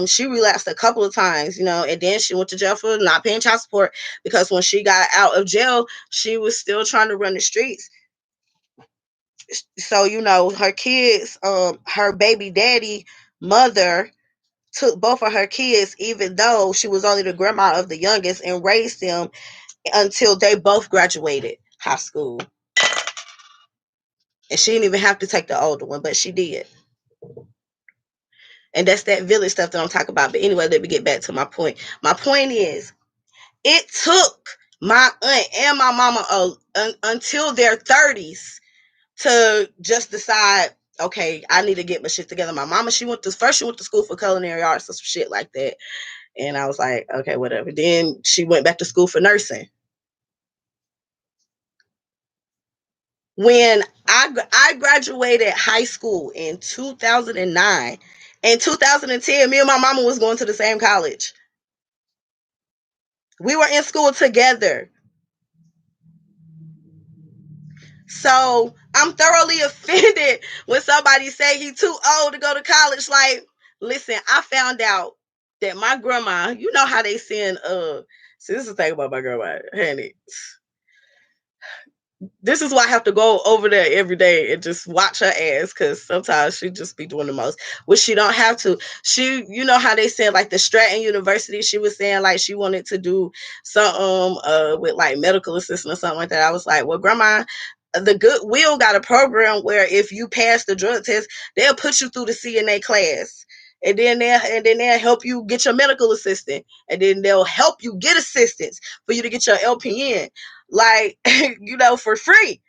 she relapsed a couple of times, and then she went to jail for not paying child support, because when she got out of jail, she was still trying to run the streets. So her kids, her baby daddy mother took both of her kids, even though she was only the grandma of the youngest, and raised them until they both graduated high school. And she didn't even have to take the older one, but she did. And that's that village stuff that I'm talking about. But anyway, let me get back to my point. My point is, it took my aunt and my mama until their 30s to just decide, okay, I need to get my shit together. My mama, she went to school for culinary arts or some shit like that. And I was like, okay, whatever. Then she went back to school for nursing. When I graduated high school in 2009, in 2010, me and my mama was going to the same college. We were in school together. So I'm thoroughly offended when somebody say he too old to go to college. Like, listen, I found out that my grandma, you know how they send see, this is the thing about my grandma, honey. This is why I have to go over there every day and just watch her ass, because sometimes she just be doing the most, which she don't have to. She, you know how they said like the Stratton University, she was saying like she wanted to do something with like medical assistant or something like that. I was like, well, grandma, the Goodwill got a program where if you pass the drug test, they'll put you through the CNA class. And then they'll help you get your medical assistant, and then they'll help you get assistance for you to get your LPN, like for free.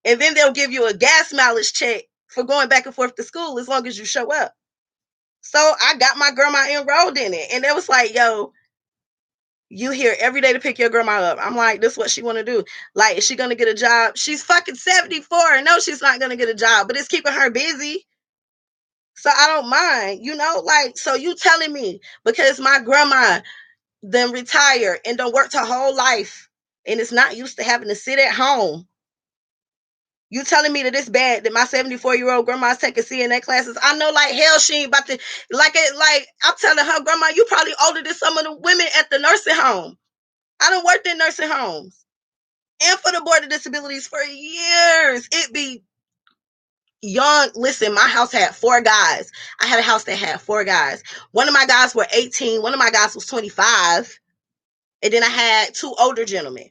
And then they'll give you a gas mileage check for going back and forth to school as long as you show up. So I got my grandma enrolled in it, and it was like, yo, you here every day to pick your grandma up. I'm like, this is what she want to do. Like, is she gonna get a job? She's fucking 74. No, she's not gonna get a job, but it's keeping her busy. So I don't mind, like, so you telling me because my grandma then retired and don't work her whole life and is not used to having to sit at home. You telling me that it's bad that my 74-year-old grandma's taking CNA classes? I know like hell she ain't about to, like I'm telling her, grandma, you probably older than some of the women at the nursing home. I done worked in nursing homes and for the Board of Disabilities for years. It be young. Listen, my house had 4 guys. I had a house that had 4 guys. One of my guys were 18. One of my guys was 25. And then I had 2 older gentlemen.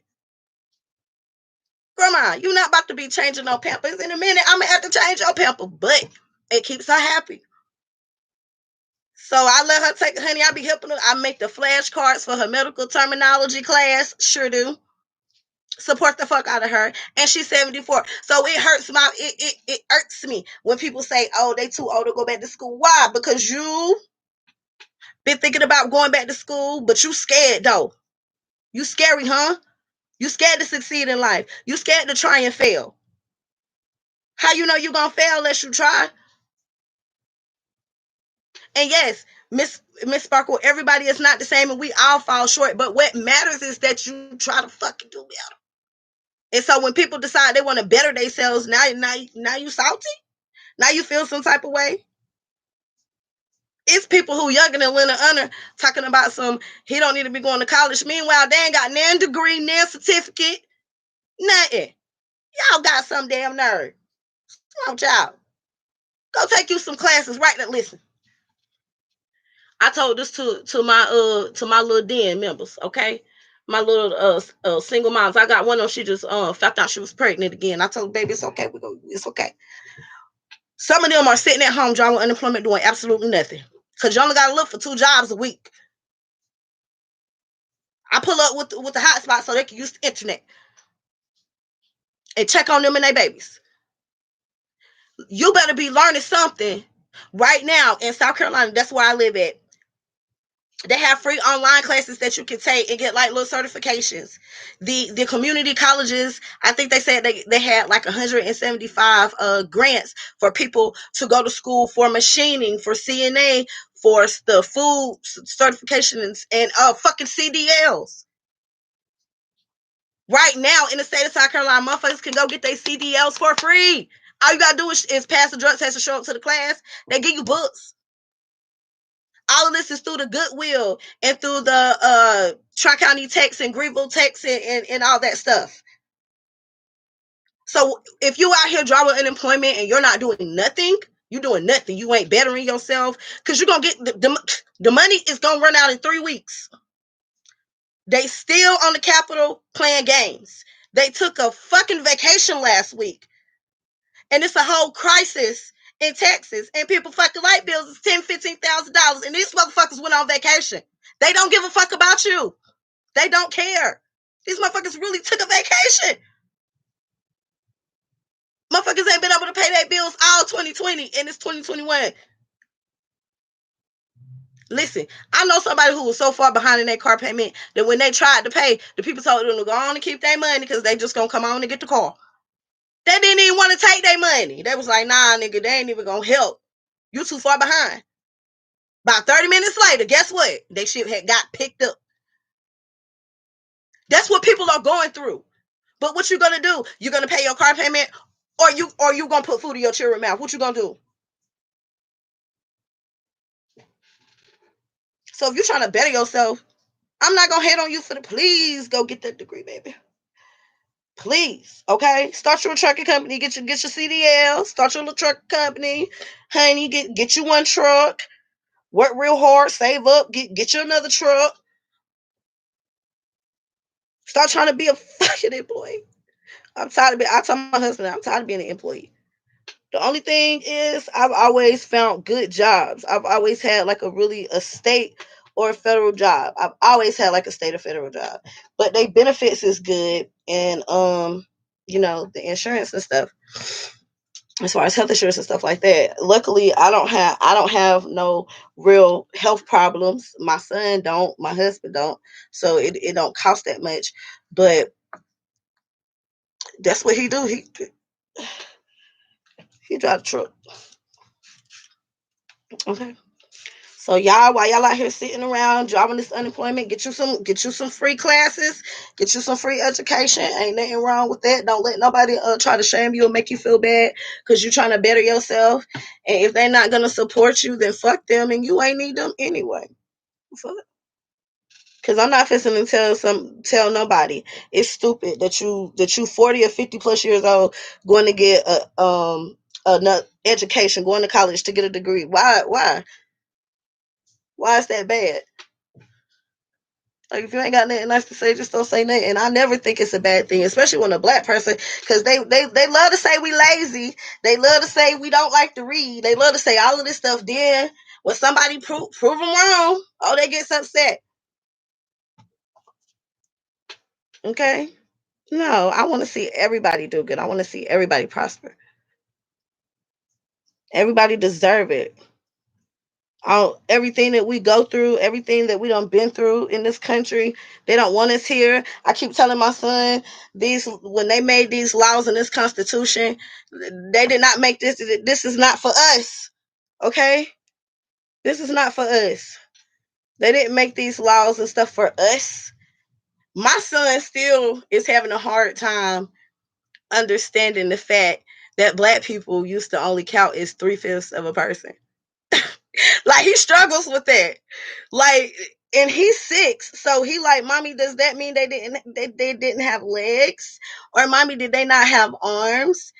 Grandma, you not about to be changing no Pampers. In a minute, I'm going to have to change your pamper. But it keeps her happy. So I let her take, honey, I be helping her. I make the flashcards for her medical terminology class. Sure do. Support the fuck out of her. And she's 74. So it hurts it irks me when people say, oh, they too old to go back to school. Why? Because you been thinking about going back to school, but you scared though. You scary, huh? You scared to succeed in life. You scared to try and fail. How you know you gonna fail unless you try? And yes, Miss Sparkle, everybody is not the same and we all fall short. But what matters is that you try to fucking do better. And so when people decide they want to better themselves, now you salty? Now you feel some type of way? It's people who younger than Leonard Hunter talking about he don't need to be going to college. Meanwhile, they ain't got nan degree, nan certificate, nothing. Y'all got some damn nerve. What's wrong with y'all? Go take you some classes right now. Listen, I told this to my little den members, okay? My little single moms. I got one of them, she just found out she was pregnant again. I told her, baby, it's okay. It's okay. Some of them are sitting at home drawing unemployment doing absolutely nothing. Because you only got to look for 2 jobs a week. I pull up with the hotspot so they can use the internet and check on them and their babies. You better be learning something right now in South Carolina. That's where I live at. They have free online classes that you can take and get like little certifications. The community colleges, I think they said they had like 175 grants for people to go to school for machining, for CNA, for the food certifications, and fucking CDLs. Right now in the state of South Carolina, motherfuckers can go get their CDLs for free. All you gotta do is pass the drug test and show up to the class. They give you books. All of this is through the Goodwill and through the Tri-County Techs and Greenville Techs and all that stuff. So if you out here drawing unemployment and you're not doing nothing, you're doing nothing. You ain't bettering yourself because you're going to get the money is going to run out in 3 weeks. They still on the Capitol playing games. They took a fucking vacation last week. And it's a whole crisis in Texas. And people fucking light bills is $10,000, $15,000. And these motherfuckers went on vacation. They don't give a fuck about you. They don't care. These motherfuckers really took a vacation. Motherfuckers ain't been able to pay their bills all 2020 and it's 2021. Listen, I know somebody who was so far behind in their car payment that when they tried to pay, the people told them to go on and keep their money because they just gonna come on and get the car. They didn't even want to take their money. They was like, nah, nigga, they ain't even gonna help. You too far behind. About 30 minutes later, guess what? They shit had got picked up. That's what people are going through. But what you gonna do? You gonna pay your car payment, or you gonna put food in your children's mouth? What you gonna do? So if you're trying to better yourself, I'm not gonna hate on you for the. Please go get that degree, baby. Please, okay. Start your trucking company. Get your CDL. Start your little truck company, honey. Get you one truck. Work real hard. Save up. Get you another truck. Start trying to be a fucking employee. I'm tired of being. I told my husband I'm tired of being an employee. The only thing is I've always found good jobs. I've always had like a state or a federal job. I've always had like a state or federal job. But they benefits is good and the insurance and stuff. As far as health insurance and stuff like that. Luckily I don't have no real health problems. My son don't, my husband don't. So it don't cost that much. But that's what he do. He drive a truck. Okay. So y'all, while y'all out here sitting around driving this unemployment, get you some free classes, get you some free education. Ain't nothing wrong with that. Don't let nobody try to shame you or make you feel bad because you're trying to better yourself. And if they're not gonna support you, then fuck them, and you ain't need them anyway. Fuck. Cause I'm not fixing to tell nobody it's stupid that you 40 or 50 plus years old going to get another education, going to college to get a degree. Why is that bad? Like if you ain't got nothing nice to say, just don't say nothing. And I never think it's a bad thing, especially when a black person, because they love to say we lazy. They love to say we don't like to read. They love to say all of this stuff. Then when somebody prove them wrong, oh, they get upset. Okay. No, I want to see everybody do good. I want to see everybody prosper. Everybody deserve it. Everything that we go through, everything that we done been through in this country, they don't want us here. I keep telling my son, when they made these laws in this constitution, they did not make this. This is not for us. Okay? This is not for us. They didn't make these laws and stuff for us. My son still is having a hard time understanding the fact that Black people used to only count as 3/5 of a person. Like, he struggles with that. Like, and he's 6, so he like, mommy, does that mean they didn't have legs, or mommy, did they not have arms,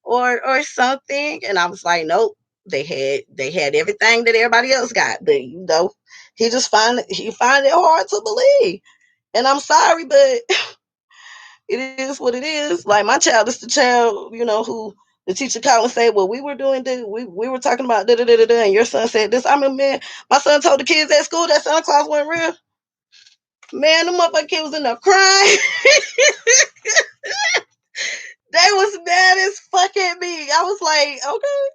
or something? And I was like, nope, they had everything that everybody else got, but he find it hard to believe. And I'm sorry, but it is what it is. Like, my child is the child, who the teacher called and say, well, we were doing this, we were talking about da da da da, and your son said this. I mean, man, my son told the kids at school that Santa Claus wasn't real. Man, the motherfucking kid was in there crying. They was mad as fuck at me. I was like, okay.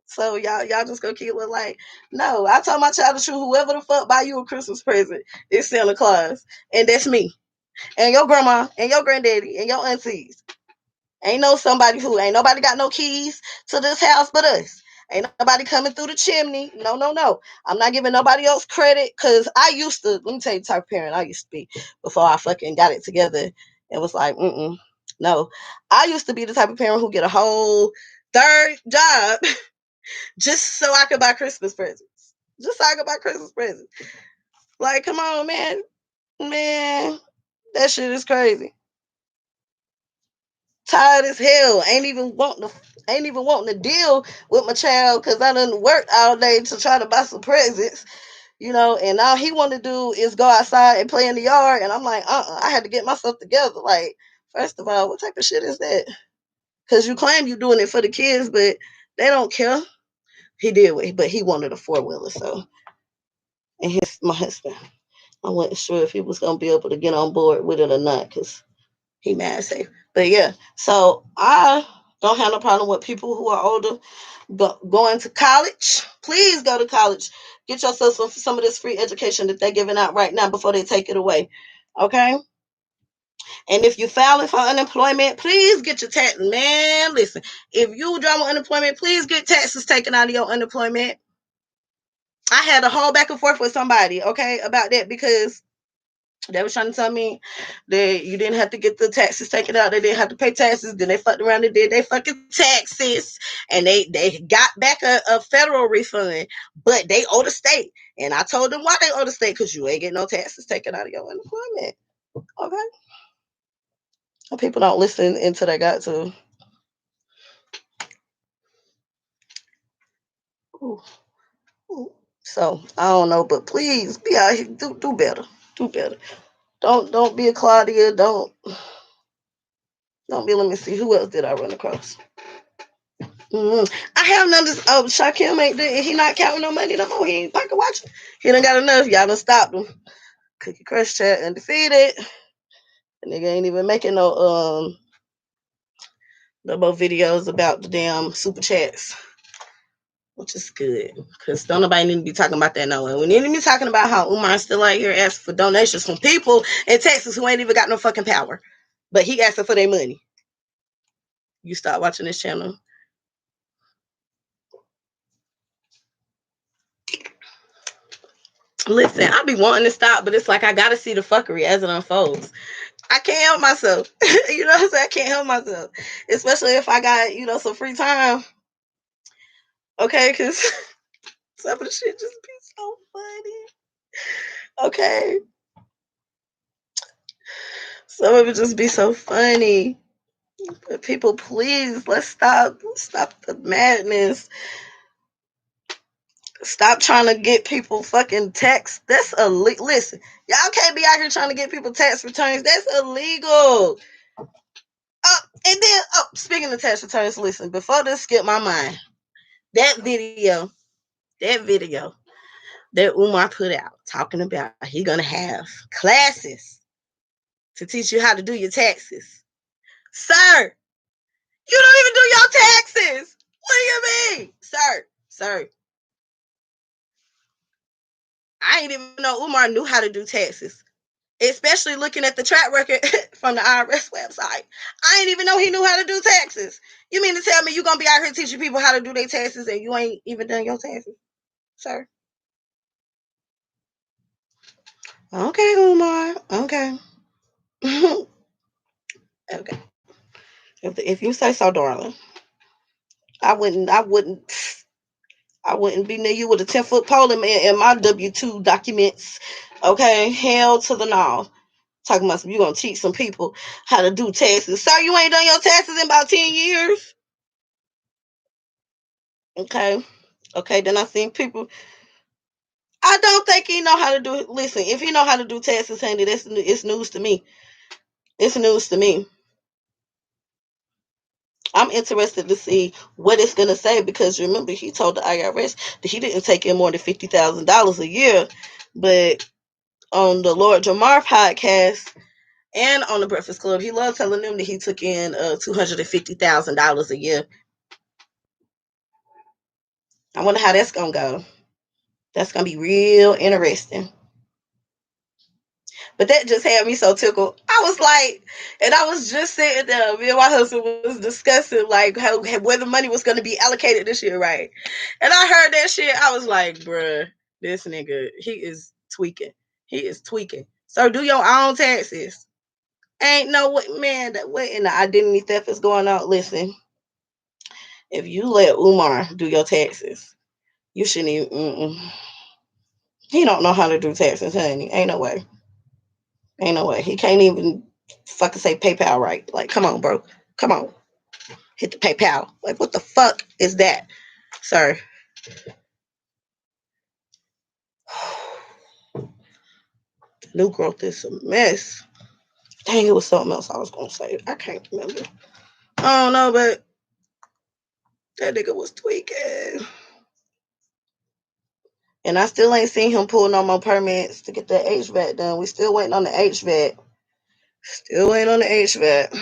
So y'all just gonna keep it like, no. I told my child the truth. Whoever the fuck buy you a Christmas present, it's Santa Claus, and that's me, and your grandma, and your granddaddy, and your aunties. Ain't nobody got no keys to this house but us. Ain't nobody coming through the chimney. No, no, no. I'm not giving nobody else credit, because let me tell you the type of parent I used to be before I fucking got it together and was like, no. I used to be the type of parent who get a whole third job just so I could buy Christmas presents. Just so I could buy Christmas presents. Like, come on, man. Man, that shit is crazy. Tired as hell. Ain't even wanting to deal with my child, because I done worked all day to try to buy some presents, and all he want to do is go outside and play in the yard. And I'm like, I had to get myself together. Like, first of all, what type of shit is that? Because you claim you're doing it for the kids, but they don't care. He did, but he wanted a 4-wheeler, so. And my husband, I wasn't sure if he was going to be able to get on board with it or not, because he mad safe. But yeah, so I don't have no problem with people who are older going to college. Please go to college. Get yourself some of this free education that they're giving out right now before they take it away. Okay? And if you're filing for unemployment, please get your tax. Man, listen, if you drop on unemployment, please get taxes taken out of your unemployment. I had a whole back and forth with somebody, okay, about that, because they was trying to tell me that you didn't have to get the taxes taken out. They didn't have to pay taxes. Then they fucked around and did they fucking taxes. And they got back a federal refund, but they owe the state. And I told them why they owe the state, because you ain't getting no taxes taken out of your unemployment. Okay? People don't listen until they got to. Ooh. Ooh. So, I don't know, but please be out here. Do better. Do better. Don't be a Claudia. Don't be. Let me see. Who else did I run across? I have noticed. Shaquille he not counting no money no more. He ain't pocket watching. He done got enough. Y'all done stopped him. Cookie Crush Chat undefeated. The nigga ain't even making no more videos about the damn super chats, which is good, because don't nobody need to be talking about that no way. We need to be talking about how Umar's still out here asking for donations from people in Texas who ain't even got no fucking power, but he asking for their money. You start watching this channel. Listen, I be wanting to stop, but it's like I gotta see the fuckery as it unfolds. I can't help myself. You know what I'm saying? I can't help myself. Especially if I got, some free time. Okay, because some of the shit just be so funny. Okay. Some of it just be so funny. But people, please, let's stop the madness. Stop trying to get people fucking tax. That's illegal. Listen, y'all can't be out here trying to get people tax returns. That's illegal. And then, speaking of tax returns, listen, before this skip my mind, that video that Umar put out talking about he gonna have classes to teach you how to do your taxes. Sir, you don't even do your taxes. What do you mean? Sir. I didn't even know Umar knew how to do taxes. Especially looking at the track record from the IRS website. I didn't even know he knew how to do taxes. You mean to tell me you're going to be out here teaching people how to do their taxes and you ain't even done your taxes? Sir. Okay, Umar. Okay. Okay. If you say so, darling. I wouldn't be near you with a 10-foot pole in my W-2 documents. Okay, hell to the no. Talking about you gonna teach some people how to do taxes. Sir, you ain't done your taxes in about 10 years. Okay. Okay, then I seen people. I don't think he know how to do it. Listen, if he know how to do taxes, honey, it's news to me. It's news to me. I'm interested to see what it's gonna say because remember he told the IRS that he didn't take in more than $50,000 a year, but on the Lord Jamar podcast and on the Breakfast Club, he loved telling them that he took in $250,000 a year. I wonder how that's gonna go. That's gonna be real interesting. But that just had me so tickled. I was like, and I was just sitting there. Me and my husband was discussing like how where the money was going to be allocated this year, right? And I heard that shit. I was like, bruh, this nigga, he is tweaking. He is tweaking. So do your own taxes. Ain't no what man that what in the identity theft is going on. Listen, if you let Umar do your taxes, you shouldn't even. He don't know how to do taxes, honey. Ain't no way. Ain't no way. He can't even fucking say PayPal right. Like, come on, bro. Come on. Hit the PayPal. Like, what the fuck is that? Sir. New growth is a mess. Dang, it was something else I was gonna say. I can't remember. I don't know, but that nigga was tweaking. And I still ain't seen him pull no more permits to get that HVAC done. We still waiting on the HVAC. Still waiting on the HVAC.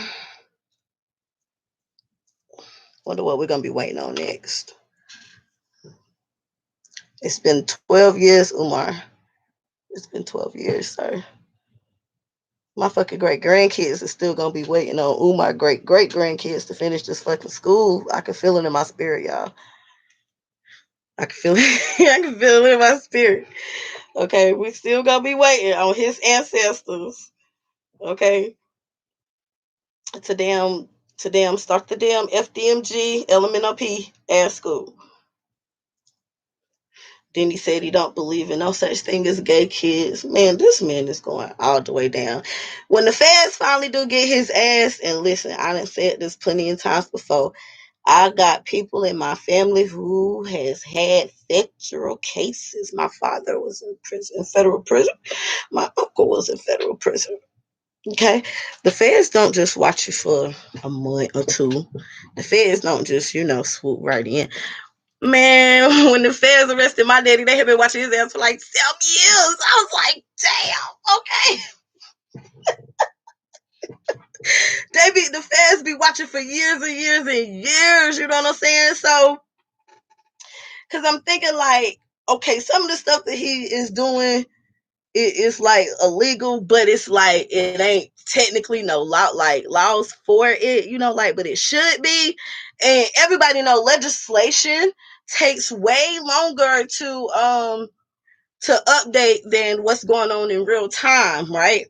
Wonder what we're gonna be waiting on next. It's been 12 years, Umar. It's been 12 years, sir. My fucking great grandkids is still gonna be waiting on my great great grandkids to finish this fucking school. I can feel it in my spirit, y'all. I can feel it. I can feel it in my spirit. Okay, we still gonna be waiting on his ancestors. Okay, to damn start the damn FDMG LMNOP ass school. Then he said he don't believe in no such thing as gay kids. Man, this man is going all the way down. When the feds finally do get his ass, and listen, I done said this plenty of times before. I got people in my family who has had federal cases. My father was in prison, federal prison. My uncle was in federal prison. Okay, the feds don't just watch you for a month or two. The feds don't just swoop right in. Man, when the feds arrested my daddy, they had been watching his ass for like 7 years. I was like, damn, okay. The feds be watching for years and years and years, you know what I'm saying? So, because I'm thinking like, okay, some of the stuff that he is doing, it's like illegal, but it's like, it ain't technically no law, like laws for it, like, but it should be. And everybody know legislation takes way longer to update than what's going on in real time, right?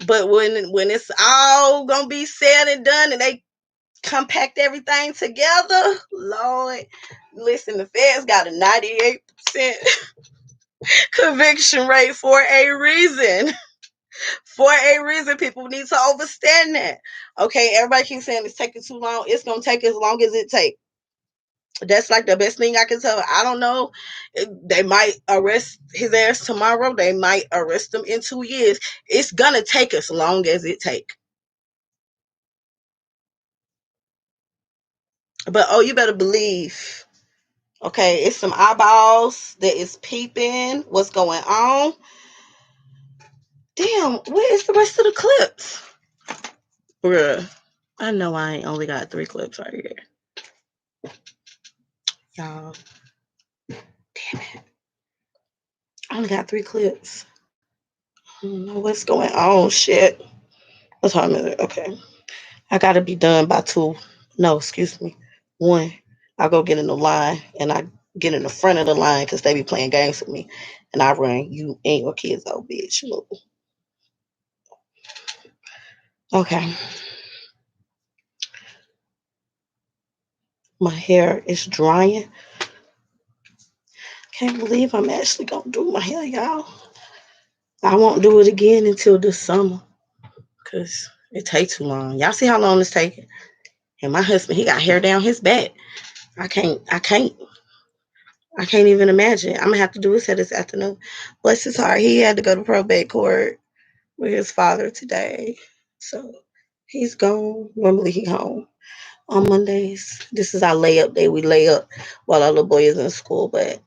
But when it's all gonna be said and done and they compact everything together, Lord, listen, the feds got a 98% conviction rate for a reason. For a reason, people need to understand that. Okay, everybody keeps saying it's taking too long. It's gonna take as long as it takes. That's like the best thing I can tell. I don't know. They might arrest his ass tomorrow. They might arrest him in 2 years. It's gonna take as long as it take. But you better believe. Okay, it's some eyeballs that is peeping what's going on. Damn, where is the rest of the clips? Bruh, I know I ain't only got 3 clips right here. Y'all, damn it. I only got 3 clips. I don't know what's going on. Shit. What time is it? Okay. I gotta be done by 2. No, excuse me. 1. I go get in the line and I get in the front of the line because they be playing games with me. And I run, you ain't your kids, old bitch. Okay. My hair is drying. Can't believe I'm actually gonna do my hair, y'all. I won't do it again until this summer because it takes too long. Y'all see how long it's taking? And my husband, he got hair down his back. I can't even imagine. I'm gonna have to do his hair this afternoon. Bless his heart. He had to go to probate court with his father today. So he's gone. Normally he home on Mondays. This is our layup day. We lay up while our little boy is in school, but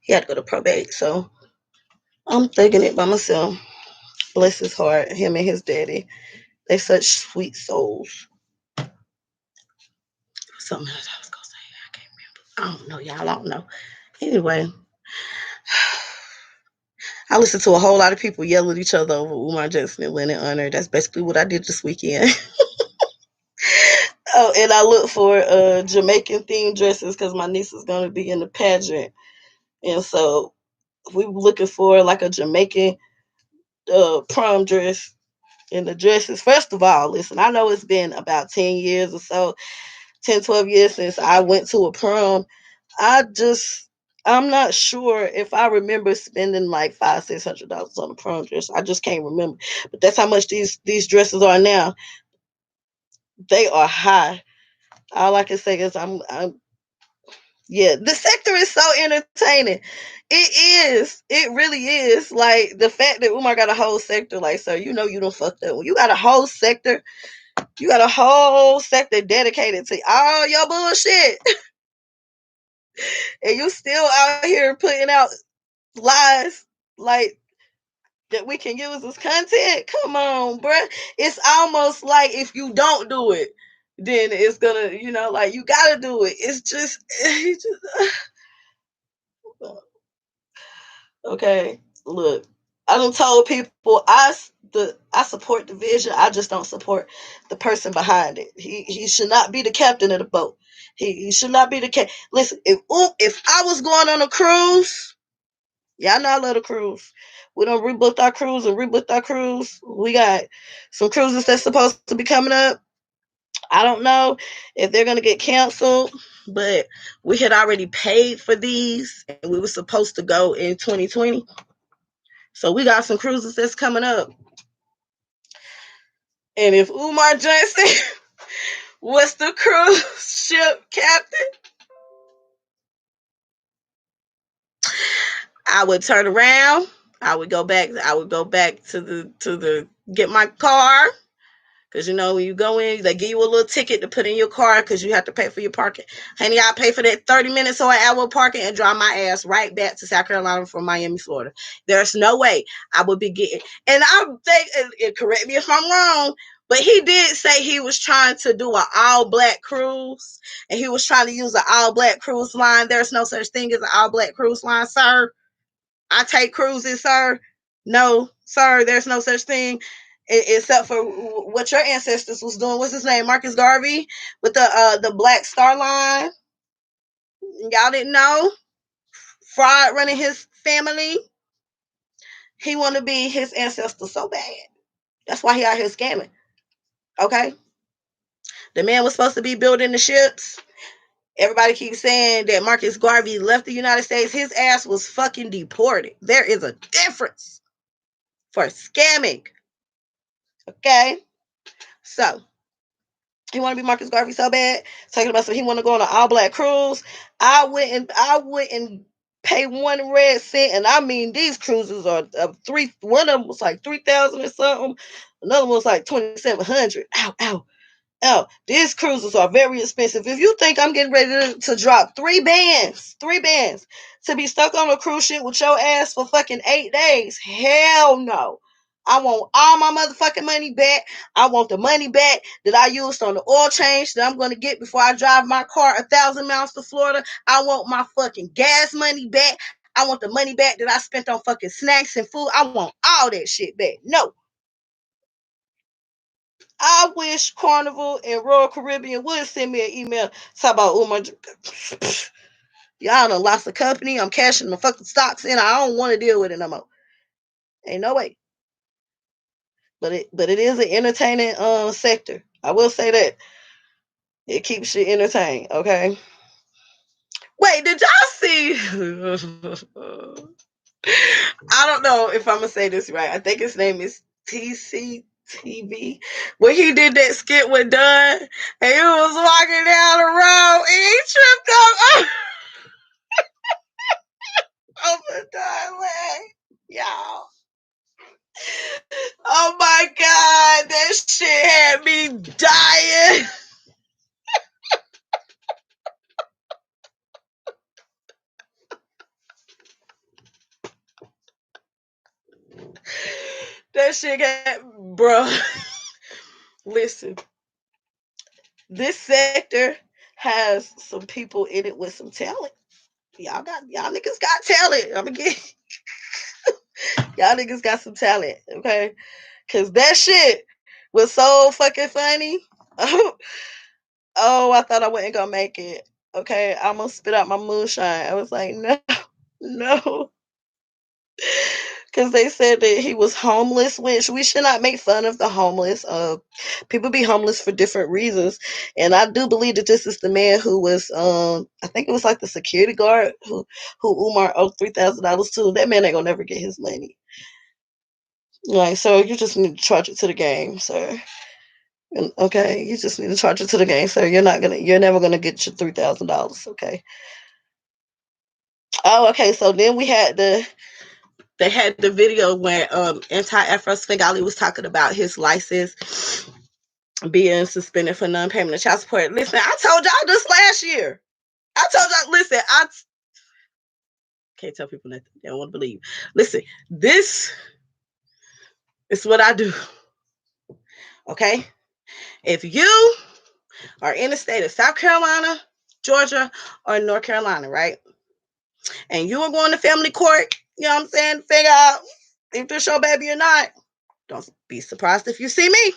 he had to go to probate. So I'm thinking it by myself. Bless his heart, him and his daddy. They such sweet souls. Something else I was gonna say. I can't remember. I don't know, y'all. I don't know. Anyway, I listened to a whole lot of people yell at each other over Umar Johnson and Lennon Honor. That's basically what I did this weekend. Oh, and I look for Jamaican themed dresses because my niece is gonna be in the pageant, and so we were looking for like a Jamaican prom dress. And the dresses, first of all, listen, I know it's been about 10 years or so, 10, 12 years since I went to a prom. I'm not sure if I remember spending like $500-$600 on a prom dress. I just can't remember. But that's how much these dresses are now. They are high. All I can say is I'm yeah, the sector is so entertaining. It is. It really is. Like the fact that Umar got a whole sector, like, sir, you know you don't fucked up. When you got a whole sector, you got a whole sector dedicated to all your bullshit. And you still out here putting out lies like that we can use as content. Come on, bruh. It's almost like if you don't do it, then it's gonna, like you gotta do it. It's just okay. Look, I done told people I support the vision. I just don't support the person behind it. He should not be the captain of the boat. He should not be the captain. Listen, if I was going on a cruise, y'all know I love the cruise. We don't rebooked our cruise and rebooked our cruise. We got some cruises that's supposed to be coming up. I don't know if they're gonna get canceled, but we had already paid for these, and we were supposed to go in 2020. So we got some cruises that's coming up. And if Umar Johnson was the cruise ship captain, I would turn around. I would go back. I would go back to the get my car. Because, when you go in, they give you a little ticket to put in your car because you have to pay for your parking. Honey, I pay for that 30 minutes or an hour parking and drive my ass right back to South Carolina from Miami, Florida. There's no way I would be getting. And I think, and correct me if I'm wrong, but he did say he was trying to do an all-black cruise. And he was trying to use an all-black cruise line. There's no such thing as an all-black cruise line, sir. I take cruises, sir. No, sir, there's no such thing except for what your ancestors was doing. What's his name? Marcus Garvey with the Black Star Line. Y'all didn't know? Fraud running his family. He want to be his ancestor so bad. That's why he out here scamming. Okay? The man was supposed to be building the ships. Everybody keeps saying that Marcus Garvey left the United States. His ass was fucking deported. There is a difference for scamming. Okay? So, he want to be Marcus Garvey so bad. Talking about so he want to go on an all black cruise. I wouldn't pay 1 red cent, and I mean these cruises are three. One of them was like 3,000 or something. Another one was like 2,700. Ow, ow. Oh, these cruises are very expensive. If you think I'm getting ready to drop three bands to be stuck on a cruise ship with your ass for fucking 8 days, hell no. I want all my motherfucking money back. I want the money back that I used on the oil change that I'm going to get before I drive my car 1,000 miles to Florida. I want my fucking gas money back. I want the money back that I spent on fucking snacks and food. I want all that shit back. No. I wish Carnival and Royal Caribbean would send me an email talk about y'all done lost the company. I'm cashing the fucking stocks in. I don't want to deal with it no more. Ain't no way. But it is an entertaining sector. I will say that. It keeps you entertained, okay? Wait, did y'all see? I don't know if I'm gonna say this right. I think his name is TCTV. When he did that skit with Dunn, and he was walking down the road, and he tripped over Dunn leg. Y'all. Oh my god, that shit had me dying. That shit got, bro. Listen, this sector has some people in it with some talent. Y'all niggas got talent. I'm gonna get y'all niggas got some talent, okay? Cause that shit was so fucking funny. Oh, I thought I wasn't gonna make it. Okay, I almost spit out my moonshine. I was like, no, no. Because they said that he was homeless, which we should not make fun of the homeless. People be homeless for different reasons, and I do believe that this is the man who was, I think it was like the security guard who Umar owed $3,000 to. That man ain't gonna never get his money. Like, so you just need to charge it to the game, sir. Okay, you just need to charge it to the game, sir. You're never gonna get your $3,000. Okay. Oh, okay. So then they had the video where Anti-Afro Svengali was talking about his license being suspended for non-payment of child support. Listen, I told y'all this last year. I told y'all, listen, I can't tell people nothing. They don't want to believe. Listen, this is what I do. Okay? If you are in the state of South Carolina, Georgia, or North Carolina, right? And you are going to family court, you know what I'm saying? Figure out if this your baby or not. Don't be surprised if you see me,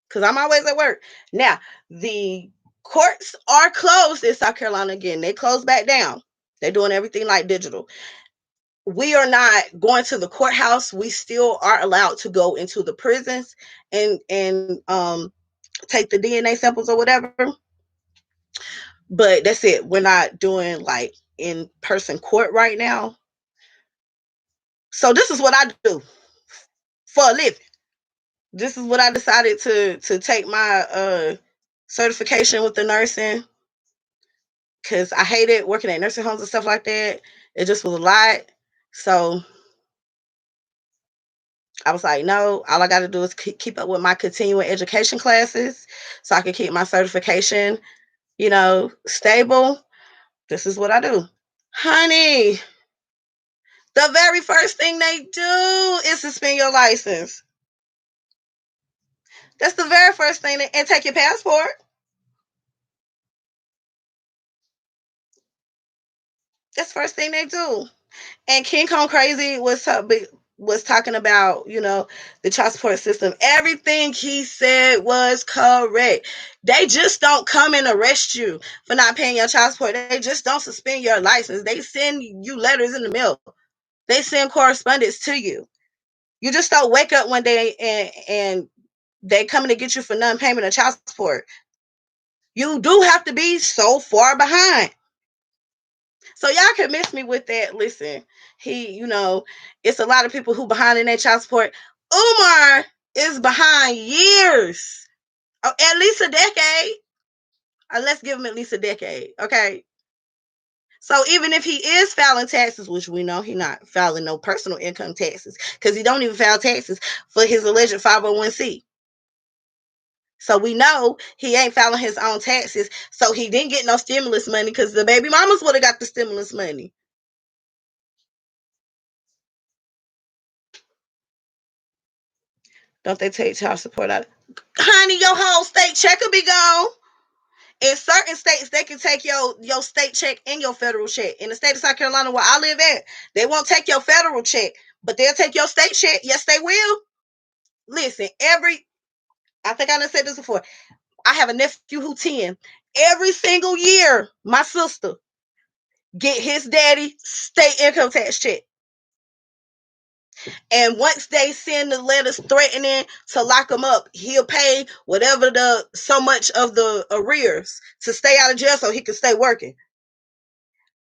because I'm always at work. Now, the courts are closed in South Carolina again. They closed back down. They're doing everything like digital. We are not going to the courthouse. We still are allowed to go into the prisons and take the DNA samples or whatever. But that's it. We're not doing like in-person court right now. So this is what I do for a living. This is what I decided to take my certification with the nursing, because I hated working at nursing homes and stuff like that. It just was a lot. So I was like, no, all I got to do is keep up with my continuing education classes so I can keep my certification, stable. This is what I do. Honey, the very first thing they do is suspend your license. That's the very first thing, and take your passport. That's the first thing they do. And King Kong Crazy was talking about, the child support system. Everything he said was correct. They just don't come and arrest you for not paying your child support. They just don't suspend your license. They send you letters in the mail. They send correspondence to you. You just don't wake up one day and they coming to get you for non-payment of child support. You do have to be so far behind. So y'all can miss me with that. Listen, it's a lot of people who behind in their child support. Umar is behind years, at least a decade. Let's give him at least a decade, okay? So even if he is filing taxes, which we know he's not filing no personal income taxes, because he don't even file taxes for his alleged 501c. So we know he ain't filing his own taxes. So he didn't get no stimulus money, because the baby mamas would have got the stimulus money. Don't they take child support out? Honey, your whole state check will be gone. In certain states, they can take your state check and your federal check. In the state of South Carolina, where I live at, they won't take your federal check, but they'll take your state check. Yes, they will. Listen, I think I done said this before. I have a nephew who 10. Every single year, my sister get his daddy state income tax check. And once they send the letters threatening to lock him up, he'll pay whatever the so much of the arrears to stay out of jail so he can stay working.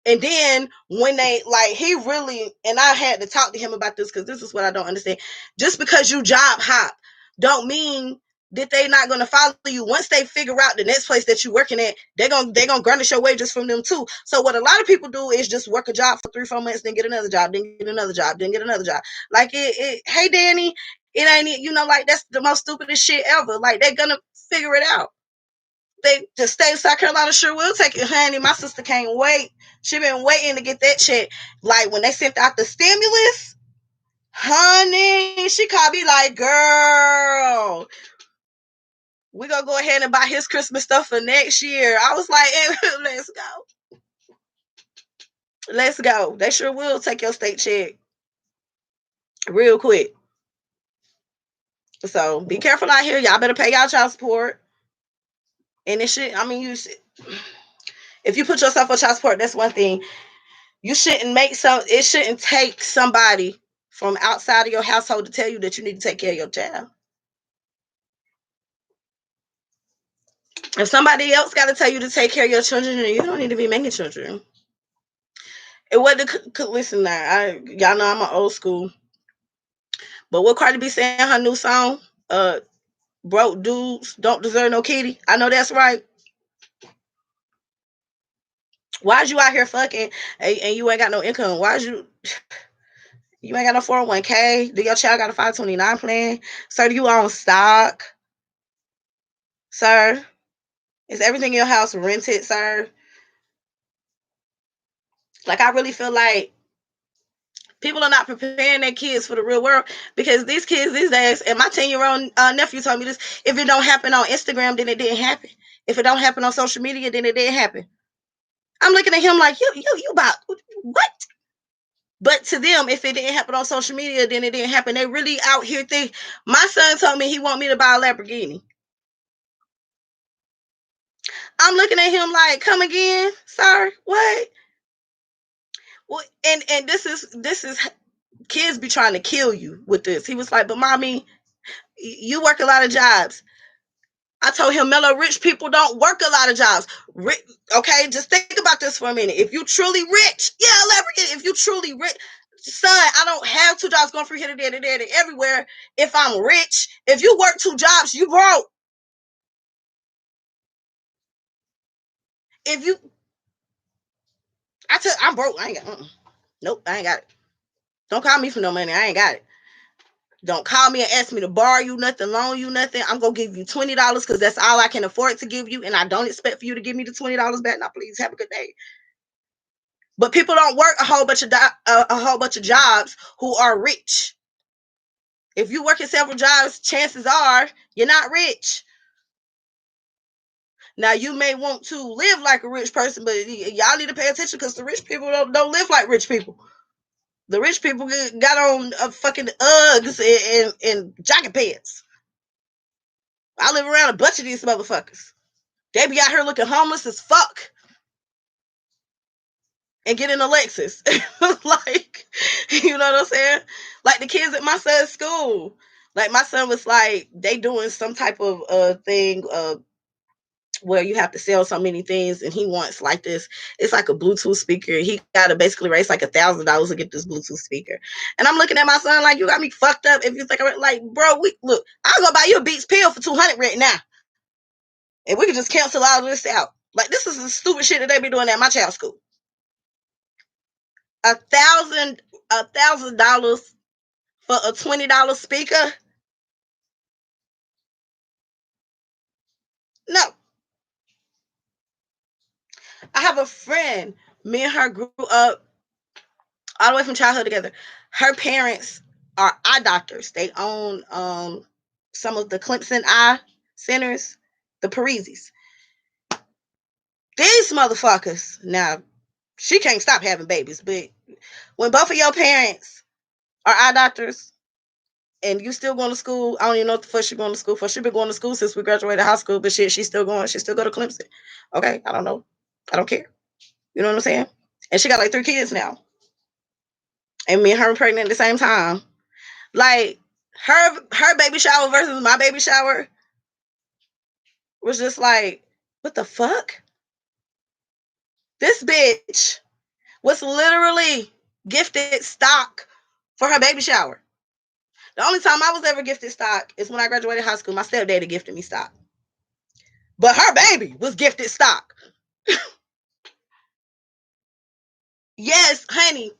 And then when they like, he really, and I had to talk to him about this because this is what I don't understand. Just because you job hop, don't mean that they not gonna follow you. Once they figure out the next place that you're working at, they're gonna garnish your wages from them too. So what a lot of people do is just work a job for 3-4 months, then get another job, then get another job, then get another job. Like hey Danny, it ain't, you know, like that's the most stupidest shit ever. Like they're gonna figure it out. The state of South Carolina sure will take it, honey. My sister can't wait. She been waiting to get that check. Like when they sent out the stimulus, honey, she called me like, girl, we gonna go ahead and buy his Christmas stuff for next year. I was like, hey, let's go. Let's go. They sure will take your state check real quick. So be careful out here. Y'all better pay y'all child support. And it should, I mean, if you put yourself on child support, that's one thing. You shouldn't it shouldn't take somebody from outside of your household to tell you that you need to take care of your child. If somebody else got to tell you to take care of your children, you don't need to be making children. It wasn't, listen now, y'all know I'm an old school. But what Cardi B saying her new song, broke dudes don't deserve no kitty. I know that's right. Why'd you out here fucking and you ain't got no income? Why'd you ain't got no 401k? Do your child got a 529 plan? Sir, do you own stock? Sir, is everything in your house rented, sir? Like, I really feel like people are not preparing their kids for the real world, because these kids these days, and my 10-year-old nephew told me this, if it don't happen on Instagram, then it didn't happen. If it don't happen on social media, then it didn't happen. I'm looking at him like, you about what? But to them, if it didn't happen on social media, then it didn't happen. They really out here think. My son told me he want me to buy a Lamborghini. I'm looking at him like, come again, sir? What? Well, and this is kids be trying to kill you with this. He was like, but mommy, you work a lot of jobs. I told him, Mello, rich people don't work a lot of jobs. Okay, just think about this for a minute. If you truly rich, yeah, Lamborghini. If you truly rich, son, I don't have 2 jobs going from here to there to there to everywhere. If I'm rich, if you work 2 jobs, you broke. If you, I'm broke. I ain't got. Nope, I ain't got it. Don't call me for no money. I ain't got it. Don't call me and ask me to borrow you nothing, loan you nothing. I'm gonna give you $20 because that's all I can afford to give you, and I don't expect for you to give me the $20 back. Now, please have a good day. But people don't work a whole bunch of jobs who are rich. If you work in several jobs, chances are you're not rich. Now, you may want to live like a rich person, but y'all need to pay attention, because the rich people don't live like rich people. The rich people got on fucking Uggs and jacket pants. I live around a bunch of these motherfuckers. They be out here looking homeless as fuck and getting a Lexus. Like, you know what I'm saying? Like the kids at my son's school. Like my son was like, they doing some type of thing where you have to sell so many things, and he wants like this. It's like a Bluetooth speaker. He got to basically raise like $1,000 to get this Bluetooth speaker. And I'm looking at my son like, you got me fucked up. If you think I'm like, bro, look, I'll go buy you a Beats pill for $200 right now, and we can just cancel all this out. Like, this is the stupid shit that they be doing at my child's school. $1,000 for a $20 speaker? No. I have a friend. Me and her grew up all the way from childhood together. Her parents are eye doctors. They own some of the Clemson eye centers, the Parisis. These motherfuckers. Now, she can't stop having babies, but when both of your parents are eye doctors and you still going to school, I don't even know what the fuck she's going to school for. She's been going to school since we graduated high school, but shit, she's still going. She still go to Clemson. Okay, I don't know. I don't care. You know what I'm saying? And she got like 3 kids now. And me and her were pregnant at the same time. Like her baby shower versus my baby shower was just like, what the fuck? This bitch was literally gifted stock for her baby shower. The only time I was ever gifted stock is when I graduated high school. My stepdaddy gifted me stock. But her baby was gifted stock. Yes, honey.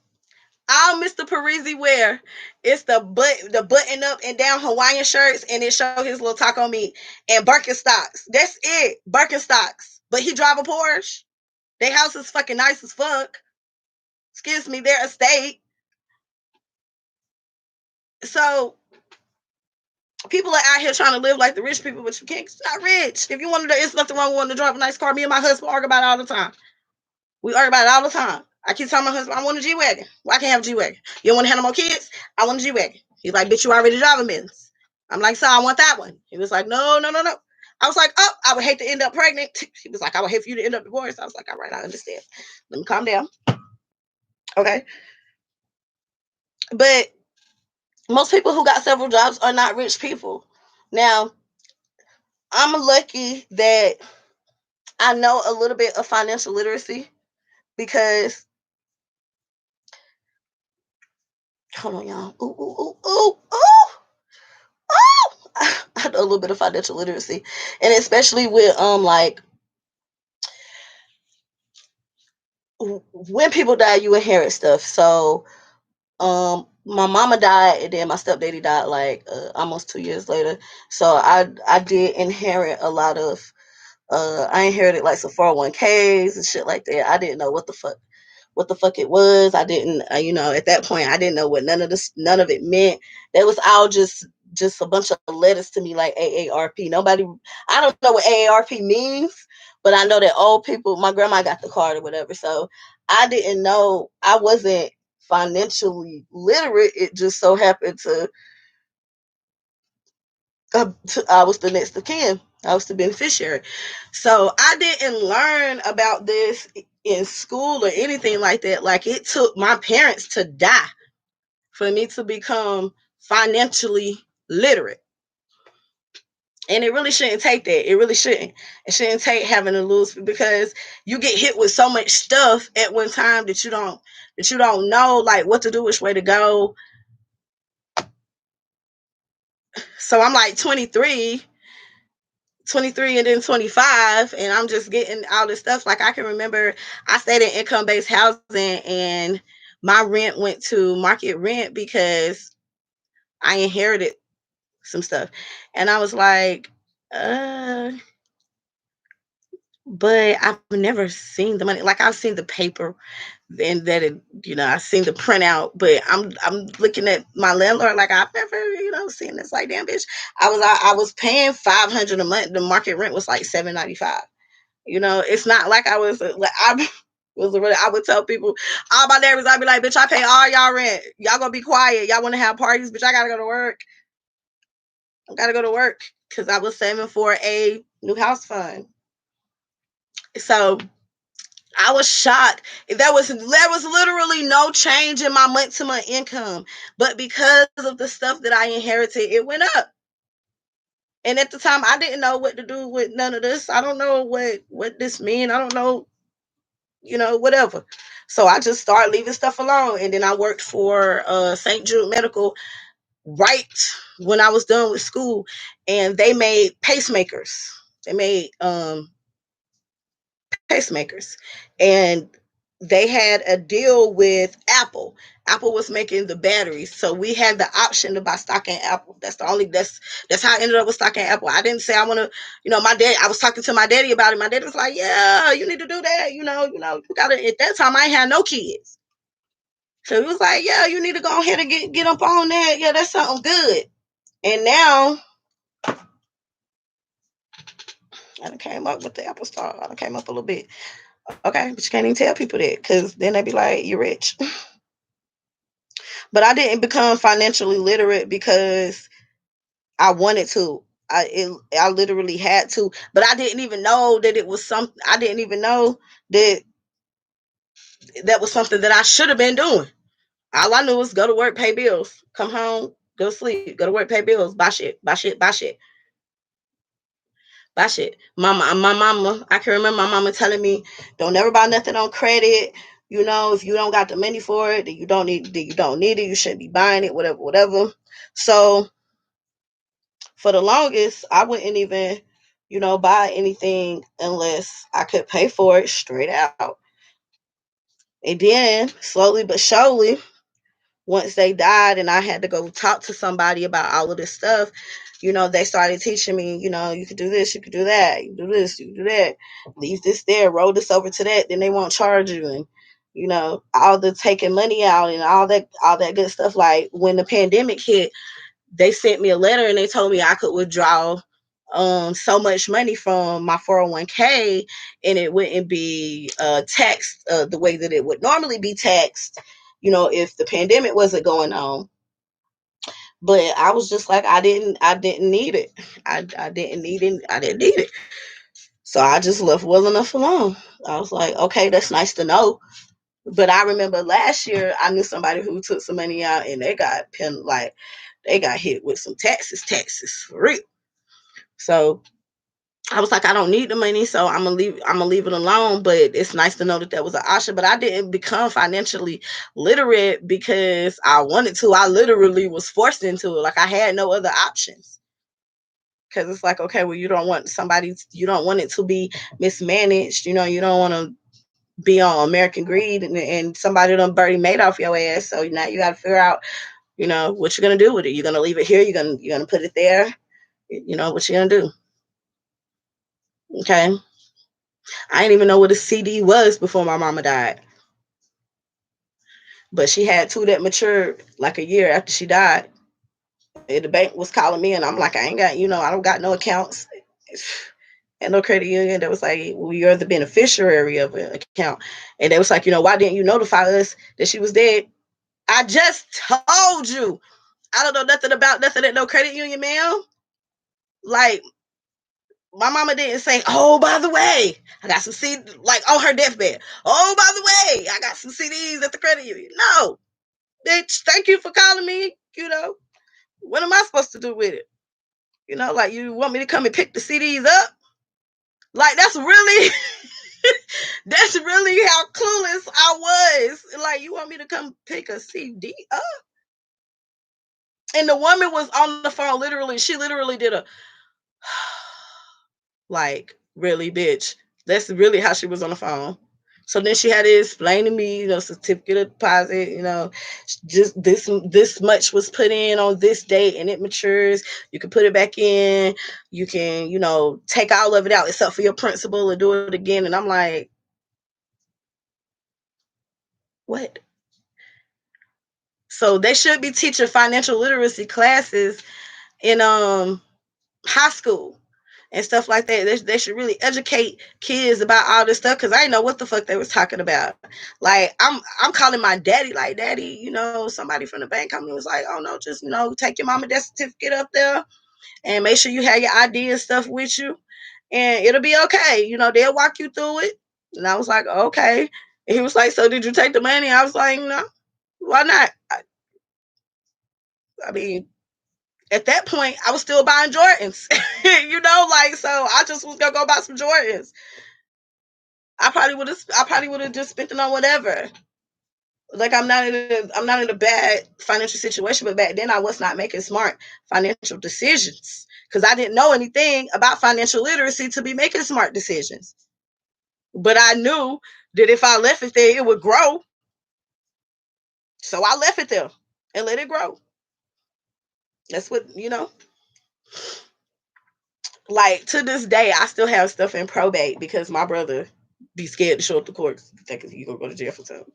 All Mr. Parisi wear is the button up and down Hawaiian shirts, and it show his little taco meat and Birkenstocks. That's it. Birkenstocks. But he drive a Porsche. Their house is fucking nice as fuck. Excuse me, their estate. So people are out here trying to live like the rich people, but you can't. It's not rich. If you want to, it's nothing wrong with wanting to drive a nice car. Me and my husband argue about it all the time. We argue about it all the time. I keep telling my husband, I want a G-Wagon. Why can't I have a G-Wagon? You don't want to have no more kids? I want a G-Wagon. He's like, bitch, you already drive a Benz. I'm like, so I want that one. He was like, no, no, no, no. I was like, oh, I would hate to end up pregnant. He was like, I would hate for you to end up divorced. I was like, all right, I understand. Let me calm down. Okay. But most people who got several jobs are not rich people. Now, I'm lucky that I know a little bit of financial literacy because, hold on, y'all. Ooh, ooh, ooh, ooh, ooh. I know a little bit of financial literacy, and especially with like when people die, you inherit stuff. So my mama died, and then my stepdaddy died like almost 2 years later. So I did inherit a lot of. I inherited like some 401ks and shit like that. I didn't know what the fuck it was. I didn't, at that point, I didn't know what none of it meant. It was all just a bunch of letters to me like AARP. Nobody, I don't know what AARP means, but I know that old people, my grandma got the card or whatever. So I didn't know, I wasn't financially literate. It just so happened I was the next of kin. I was the beneficiary. So I didn't learn about this in school or anything like that. Like it took my parents to die for me to become financially literate. And it really shouldn't take that. It really shouldn't. It shouldn't take having to lose because you get hit with so much stuff at one time that you don't know like what to do, which way to go. So I'm like 23 and then 25, and I'm just getting all this stuff. Like I can remember I stayed in income-based housing and my rent went to market rent because I inherited some stuff. And I was like, but I've never seen the money. Like I've seen the paper and that it, I've seen the printout, but I'm looking at my landlord like I've never, seen this. Like damn bitch. I was paying $500 a month. The market rent was like $795. It's not like I was like I was really. I would tell people, all my neighbors, I'd be like, bitch, I pay all y'all rent. Y'all gonna be quiet. Y'all want to have parties, bitch. I gotta go to work. I gotta go to work because I was saving for a new house fund. So I was shocked. There was literally no change in my month to month income, but because of the stuff that I inherited, it went up. And at the time, I didn't know what to do with none of this. I don't know what this mean. I don't know, whatever. So I just started leaving stuff alone. And then I worked for St. Jude Medical right when I was done with school, and they made pacemakers. They made pacemakers, and they had a deal with Apple. Apple was making the batteries, so we had the option to buy stock in Apple. That's how I ended up with stock in Apple. I didn't say I want to, my dad. I was talking to my daddy about it. My daddy was like, "Yeah, you need to do that. You gotta." At that time, I ain't had no kids, so he was like, "Yeah, you need to go ahead and get up on that. Yeah, that's something good." And now I done came up with the Apple Store. I done came up a little bit. Okay, but you can't even tell people that because then they be like, "You're rich." But I didn't become financially literate because I wanted to. I literally had to, but I didn't even know that it was something. I didn't even know that that was something that I should have been doing. All I knew was go to work, pay bills, come home, Go to sleep. Go to work, pay bills, buy shit, buy shit, buy shit, buy shit. My mama, I can remember my mama telling me, don't never buy nothing on credit. You know, if you don't got the money for it, then you don't need it. You shouldn't be buying it, whatever, whatever. So for the longest, I wouldn't even, buy anything unless I could pay for it straight out. And then slowly but surely, once they died and I had to go talk to somebody about all of this stuff, they started teaching me, you could do this, you could do that, you can do this, you can do that, leave this there, roll this over to that, then they won't charge you. And, all the taking money out and all that good stuff. Like when the pandemic hit, they sent me a letter and they told me I could withdraw so much money from my 401k and it wouldn't be taxed the way that it would normally be taxed, if the pandemic wasn't going on. But I was just like, I didn't need it. I didn't need it. So I just left well enough alone. I was like, okay, that's nice to know. But I remember last year I knew somebody who took some money out and they got they got hit with some taxes for real. So I was like, I don't need the money, so I'm gonna leave it alone. But it's nice to know that that was an option. But I didn't become financially literate because I wanted to. I literally was forced into it. Like I had no other options. Because it's like, okay, well, you don't want it to be mismanaged. You don't want to be on American Greed and somebody done Bernie Madoff your ass. So now you got to figure out, what you're gonna do with it. You're gonna leave it here. You're gonna put it there. What you're gonna do. Okay. I didn't even know what a CD was before my mama died. But she had two that matured like a year after she died. And the bank was calling me, and I'm like, I ain't got, I don't got no accounts and no credit union. That was like, well, you're the beneficiary of an account. And they was like, why didn't you notify us that she was dead? I just told you. I don't know nothing about nothing at no credit union, ma'am. Like, my mama didn't say, oh, by the way, I got some CDs, like on her deathbed. Oh, by the way, I got some CDs at the credit union. No, bitch, thank you for calling me. What am I supposed to do with it? Like you want me to come and pick the CDs up? Like that's really how clueless I was. Like you want me to come pick a CD up? And the woman was on the phone literally. She literally did a like, really, bitch. That's really how she was on the phone. So then she had to explain to me, certificate of deposit, just this much was put in on this date and it matures. You can put it back in. You can, take all of it out except for your principal and do it again. And I'm like, what? So they should be teaching financial literacy classes in high school and stuff like that. They should really educate kids about all this stuff because I didn't know what the fuck they was talking about. Like I'm calling my daddy, like, daddy, somebody from the bank company was like, oh no, just take your mama death certificate up there and make sure you have your ID and stuff with you, and it'll be okay. They'll walk you through it. And I was like, okay. And he was like, so did you take the money? I was like, no, why not? I mean, at that point, I was still buying Jordans, so I just was gonna go buy some Jordans. I probably would have just spent it on whatever. Like I'm not in a bad financial situation, but back then I was not making smart financial decisions because I didn't know anything about financial literacy to be making smart decisions. But I knew that if I left it there, it would grow. So I left it there and let it grow. That's what. Like to this day, I still have stuff in probate because my brother be scared to show up to court because he gonna go to jail for something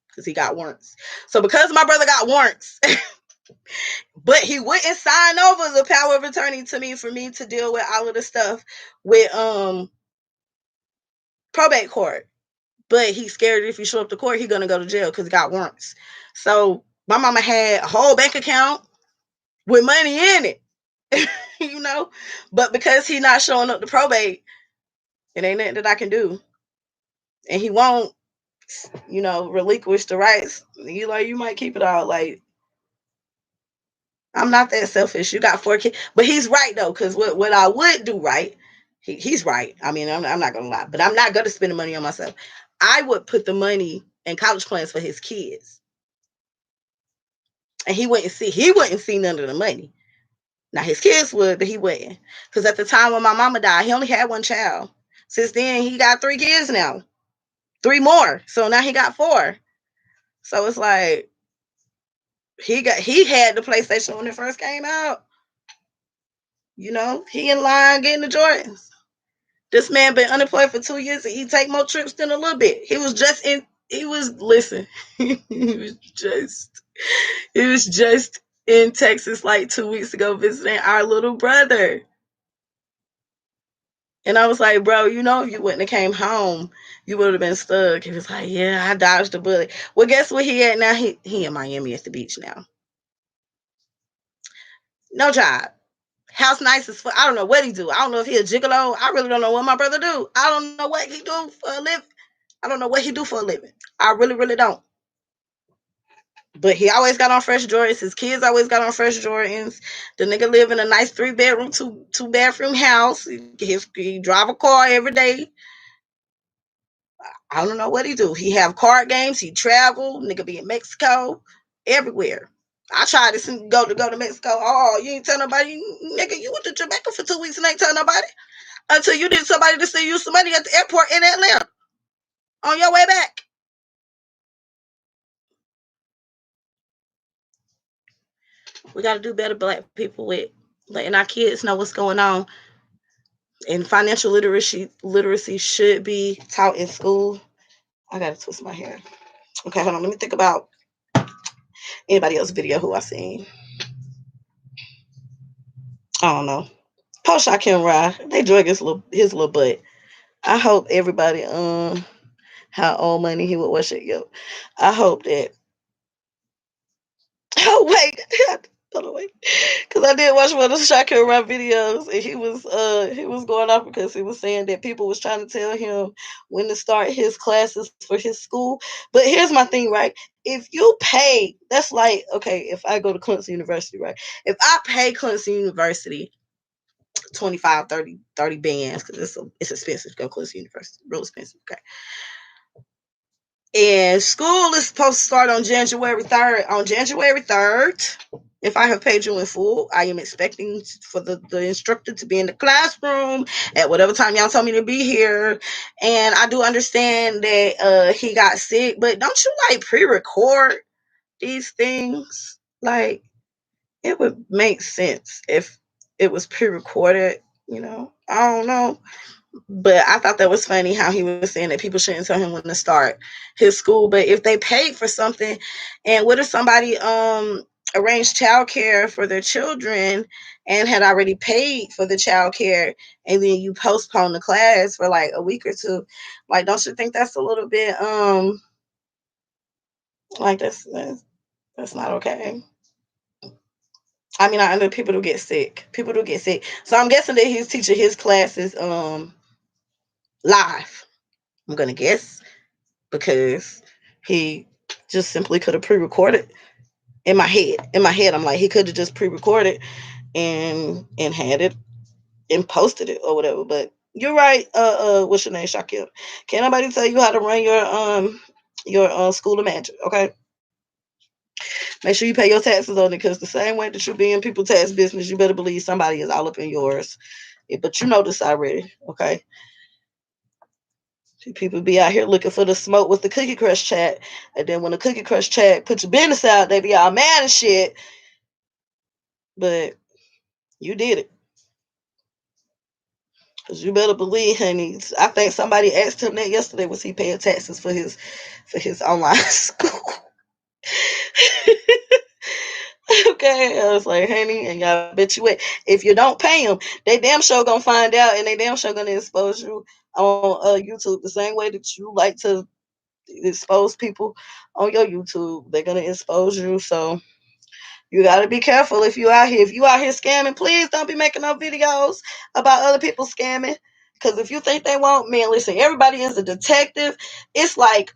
because he got warrants. So because my brother got warrants, but he wouldn't sign over the power of attorney to me for me to deal with all of the stuff with probate court. But he's scared if he show up to court, he's gonna go to jail because he got warrants. So my mama had a whole bank account with money in it, you know. But because he not showing up to probate, it ain't nothing that I can do, and he won't, relinquish the rights. You might keep it all. Like I'm not that selfish. You got 4 kids. But he's right, though, because what I would do, right? He's right. I mean, I'm not going to lie. But I'm not going to spend the money on myself. I would put the money in college plans for his kids. And he wouldn't see none of the money. Now, his kids would, but he wouldn't. Because at the time when my mama died, he only had 1 child. Since then, he got 3 kids now. 3 more. So now he got 4. So it's like, he had the PlayStation when it first came out. You know, he in line getting the Jordans. This man been unemployed for 2 years and he take more trips than a little bit. He was just listen. he was just in Texas like 2 weeks ago visiting our little brother. And I was like, bro, you know, if you wouldn't have came home, you would have been stuck. He was like, yeah, I dodged the bullet. Well, guess what he at now? He in Miami at the beach now. No job. House nice as fuck. I don't know what he do. I don't know if he a gigolo. I really don't know what my brother do. I don't know what he do for a living. I don't know what he do for a living. I really, really don't. But he always got on fresh Jordans. His kids always got on fresh Jordans. The nigga live in a nice 3-bedroom, two bathroom house. He drive a car every day. I don't know what he do. He have card games. He travel. Nigga be in Mexico, everywhere. I tried to go to Mexico. Oh, you ain't tell nobody, nigga. You went to Jamaica for 2 weeks and ain't tell nobody until you need somebody to send you some money at the airport in Atlanta on your way back. We got to do better, black people, with letting our kids know what's going on. And financial literacy should be taught in school. I gotta twist my hair. Okay, hold on. Let me think about anybody else's video who I seen. I don't know. Post shot Kim Rye. They drug his little butt. I hope everybody how old money he would watch it. Yo, I hope that. Oh wait, hold on, wait, because I did watch one of the Shakira Rap videos, and he was going off because he was saying that people was trying to tell him when to start his classes for his school. But here's my thing, right? If you pay, that's like, okay, if I go to Clemson University, right? If I pay Clemson University 25, 30 bands, because it's expensive to go to Clemson University, real expensive, okay? And school is supposed to start on January 3rd. On January 3rd, if I have paid you in full, I am expecting for the instructor to be in the classroom at whatever time y'all told me to be here. And I do understand that he got sick, but don't you like pre-record these things? Like, it would make sense if it was pre-recorded, you know? I don't know. But I thought that was funny how he was saying that people shouldn't tell him when to start his school. But if they paid for something, and what if somebody arranged childcare for their children and had already paid for the childcare, and then you postpone the class for like a week or two? Like, don't you think that's a little bit like that's not okay? I mean, I know people do get sick. People do get sick. So I'm guessing that he's teaching his classes live. I'm gonna guess, because he just simply could have pre-recorded. In my head, I'm like, he could have just pre-recorded and had it and posted it or whatever. But you're right. What's your name, Shaquille? Can't nobody tell you how to run your school of magic, okay? Make sure you pay your taxes on it, because the same way that you be in people's tax business, you better believe somebody is all up in yours. But you know this already, okay? People be out here looking for the smoke with the Cookie Crush chat, and then when the Cookie Crush chat put your business out, they be all mad and shit. But you did it, because you better believe, honey. I think somebody asked him that yesterday. Was he paying taxes for his online school? Okay, I was like, honey, and y'all bet you what? If you don't pay them, they damn sure gonna find out, and they damn sure gonna expose you on YouTube the same way that you like to expose people on your YouTube. They're gonna expose you, so you gotta be careful if you out here. If you out here scamming, please don't be making no videos about other people scamming. Because if you think they won't, man, listen, everybody is a detective. It's like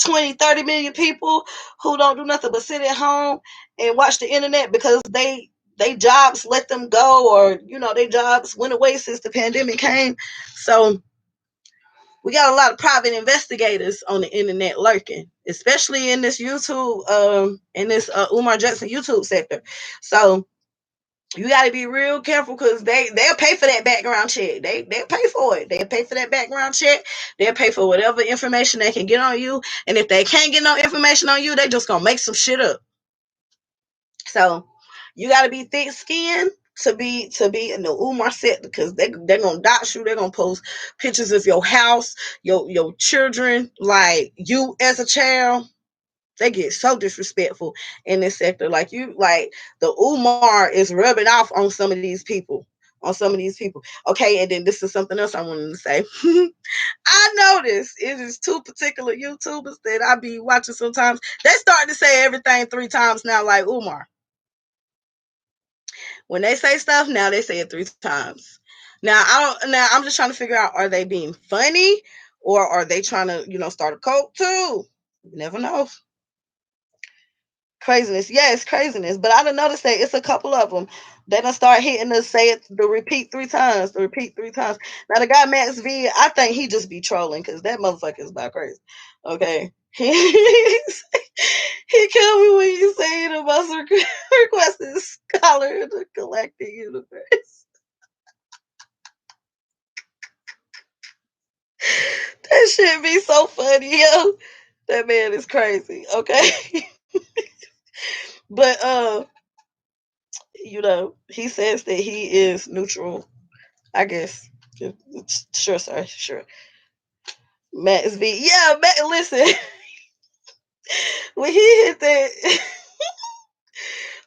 20, 30 million people who don't do nothing but sit at home and watch the internet because they jobs let them go, or their jobs went away since the pandemic came. So we got a lot of private investigators on the internet lurking, especially in this YouTube, in this Umar Johnson YouTube sector. So you got to be real careful, because they'll pay for that background check. They'll pay for it. They'll pay for that background check. They'll pay for whatever information they can get on you. And if they can't get no information on you, they just gonna make some shit up. So you got to be thick skinned to be in the Umar set, because they're gonna dox you. They're gonna post pictures of your house, your children, like you as a child. They get so disrespectful in this sector. Like the Umar is rubbing off on some of these people. Okay, and then this is something else I wanted to say. I noticed it is two particular YouTubers that I be watching sometimes. They starting to say everything 3 times now, like Umar. When they say stuff, now they say it 3 times. Now I'm just trying to figure out, are they being funny, or are they trying to, start a cult too? You never know. Craziness. Yeah, it's craziness. But I done noticed that it's a couple of them. They done start hitting us, say it, the repeat 3 times. The repeat 3 times. Now, the guy, Max V, I think he just be trolling, because that motherfucker is about crazy. Okay. He killed me when you say the most requested scholar in the galactic universe. That shit be so funny, yo. That man is crazy. Okay. But he says that he is neutral, I guess. Sure, sorry, sure. Max V. Yeah, listen. When he hit that,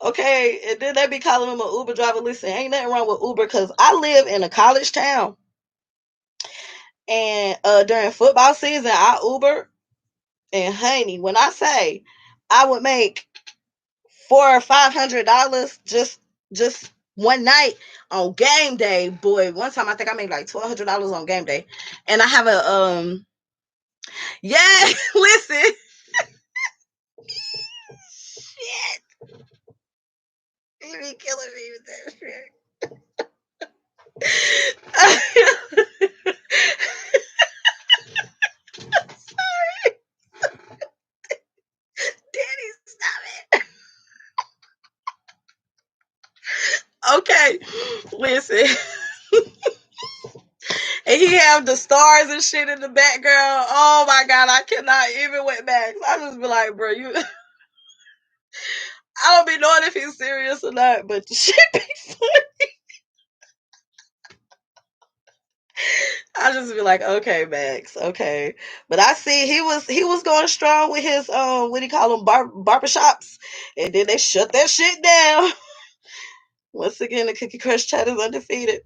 okay, and then they be calling him an Uber driver. Listen, ain't nothing wrong with Uber, because I live in a college town. And during football season, I Uber. And honey, when I say I would make $400 or $500 just one night on game day, boy. One time I think I made like $1,200 on game day, and I have a yeah. Listen, shit, he be killing me with that shit. Sorry, Daddy, stop it. Okay, listen. And he have the stars and shit in the background. Oh my god, I cannot even with Max. I just be like, bro, I don't be knowing if he's serious or not, but the shit be funny. I just be like, okay, Max, okay. But I see he was going strong with his what do you call them, barbershops, and then they shut that shit down. Once again, the Cookie Crush chat is undefeated.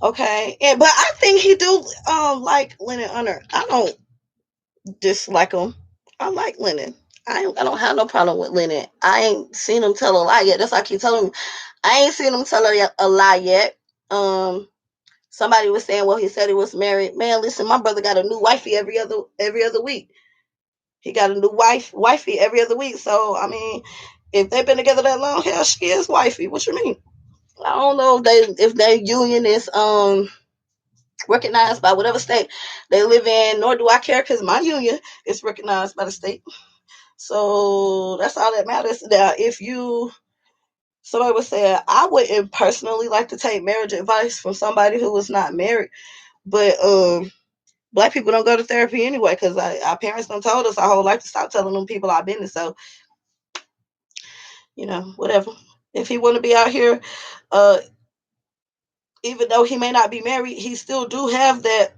Okay, but I think he do like Lennon Under. I don't dislike him. I like Lennon. I don't have no problem with Lennon. I ain't seen him tell a lie yet. That's why I keep telling him. I ain't seen him tell a lie yet. Somebody was saying, well, he said he was married. Man, listen, my brother got a new wifey every other week. He got a new wifey every other week. So I mean, if they've been together that long, hell, she is wifey. What you mean? I don't know if their union is recognized by whatever state they live in, nor do I care, because my union is recognized by the state. So that's all that matters. Now, if somebody was saying, I wouldn't personally like to take marriage advice from somebody who was not married, but Black people don't go to therapy anyway, because our parents done told us our whole life to stop telling them people our business. So, whatever. If he want to be out here, uh, even though he may not be married, he still do have that.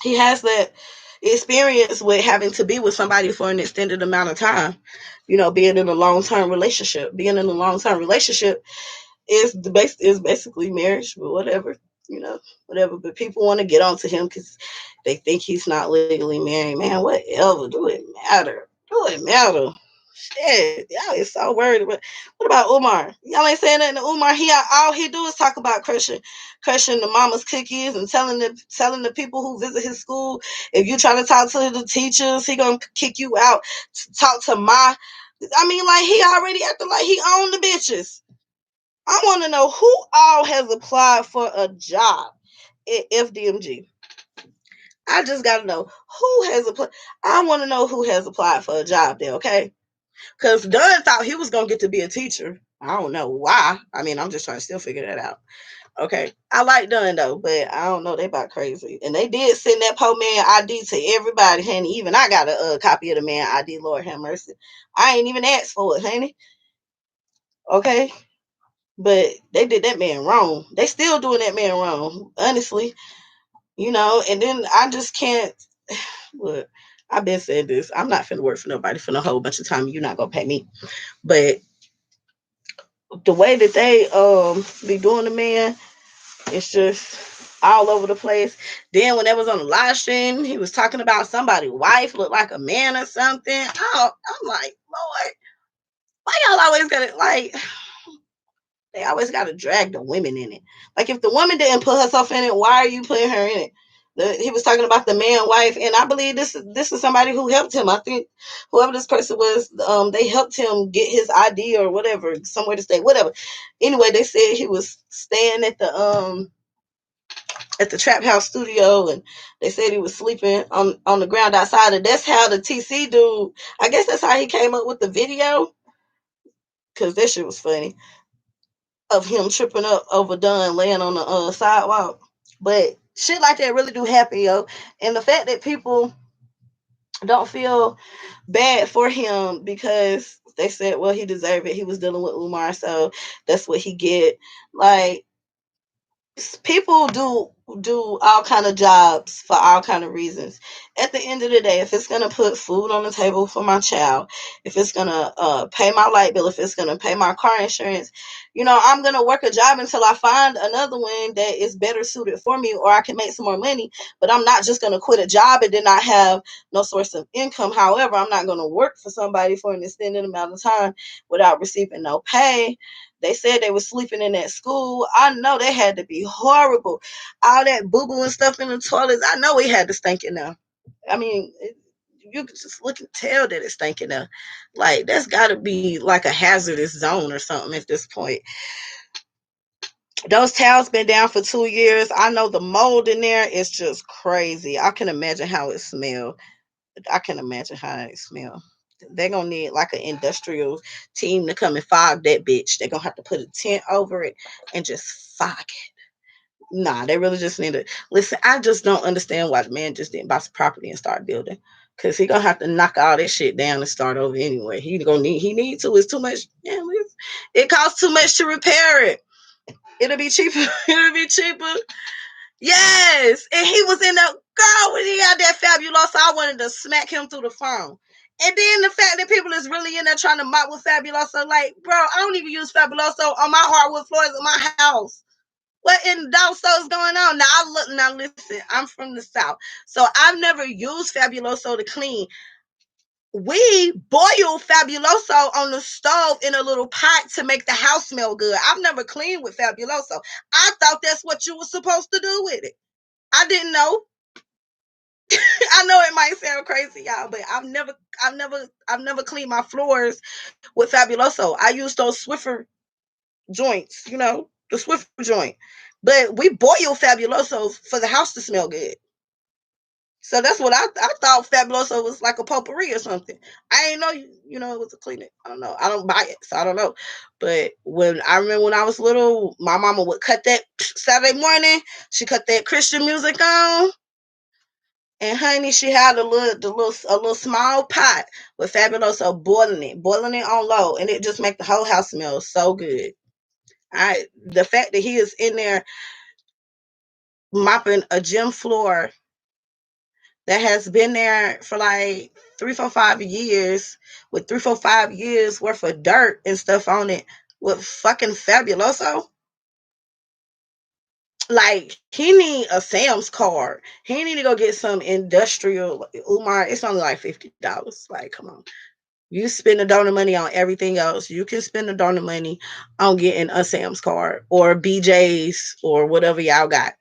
He has that experience with having to be with somebody for an extended amount of time. Being in a long-term relationship. Being in a long-term relationship is basically marriage, but whatever. Whatever. But people want to get onto him because they think he's not legally married. Man, whatever. Do it matter? Do it matter? Shit, y'all is so worried about. What about Umar? Y'all ain't saying nothing to Umar. He all he do is talk about crushing the mama's cookies and telling the people who visit his school, if you try to talk to the teachers, he gonna kick you out. Talk to my, I mean, like he already acting like he owned the bitches. I want to know who all has applied for a job at FDMG. I just gotta know who has applied. I want to know who has applied for a job there. Okay. Because Dunn thought he was gonna get to be a teacher. I don't know why. I mean, I'm just trying to still figure that out. Okay. I like Dunn though, but I don't know. They about crazy. And they did send that poor man ID to everybody, honey. Even I got a copy of the man ID, Lord have mercy. I ain't even asked for it, honey. Okay. But they did that man wrong. They still doing that man wrong, honestly. And then I just can't look. I've been saying this. I'm not finna work for nobody for a whole bunch of time. You're not gonna pay me. But the way that they be doing the man, it's just all over the place. Then when they was on the live stream, he was talking about somebody's wife looked like a man or something. I'm like, Lord, why y'all always gotta like? They always gotta drag the women in it. Like if the woman didn't put herself in it, why are you putting her in it? He was talking about the man wife, and I believe this is somebody who helped him. I think whoever this person was, they helped him get his ID or whatever, somewhere to stay, whatever. Anyway, they said he was staying at the Trap House studio, and they said he was sleeping on the ground outside. And that's how the TC dude, I guess that's how he came up with the video, because that shit was funny, of him tripping up over Dunn laying on the sidewalk. But shit like that really do happen, yo. And the fact that people don't feel bad for him because they said, well, he deserved it. He was dealing with Umar, so that's what he get. Like, people do all kind of jobs for all kind of reasons. At the end of the day, if it's gonna put food on the table for my child, if it's gonna pay my light bill, if it's gonna pay my car insurance, I'm gonna work a job until I find another one that is better suited for me, or I can make some more money. But I'm not just gonna quit a job and then not have no source of income. However, I'm not gonna work for somebody for an extended amount of time without receiving no pay. They said they were sleeping in that school. I know they had to be horrible. All that boo boo and stuff in the toilets. I know it had to stink in there. I mean, you can just look and tell that it's stinking there. Like, that's got to be like a hazardous zone or something at this point. Those towels been down for 2 years. I know the mold in there is just crazy. I can imagine how it smells. I can imagine how it smells. They're gonna need like an industrial team to come and fog that bitch. They're gonna have to put a tent over it and just fog it. Nah, they really just need to listen. I just don't understand why the man just didn't buy some property and start building. Cause he gonna have to knock all that shit down and start over anyway. He need to. It's too much. Yeah, it costs too much to repair it. It'll be cheaper. It'll be cheaper. Yes, and he was in the girl when he had that Fabuloso. I wanted to smack him through the phone. And then the fact that people is really in there trying to mock with Fabuloso, like, bro, I don't even use Fabuloso on my hardwood floors in my house. What in Doso is going on? Now listen, I'm from the South. So I've never used Fabuloso to clean. We boil Fabuloso on the stove in a little pot to make the house smell good. I've never cleaned with Fabuloso. I thought that's what you were supposed to do with it. I didn't know. I know it might sound crazy, y'all, but I've never cleaned my floors with Fabuloso. I use those Swiffer joints, the Swiffer joint. But we boil Fabuloso for the house to smell good. So that's what I thought Fabuloso was like a potpourri or something. I didn't know it was a cleaning. I don't know. I don't buy it, so I don't know. But when I remember when I was little, my mama would cut that Saturday morning. She cut that Christian music on. And honey, she had a little small pot with Fabuloso boiling it on low, and it just make the whole house smell so good. The fact that he is in there mopping a gym floor that has been there for like 3, 4, 5 years with 3, 4, 5 years worth of dirt and stuff on it with fucking Fabuloso. Like, he need a Sam's card. He need to go get some industrial Umar. It's only like $50. Like, come on. You spend the donor money on everything else. You can spend the donor money on getting a Sam's card or BJ's or whatever y'all got.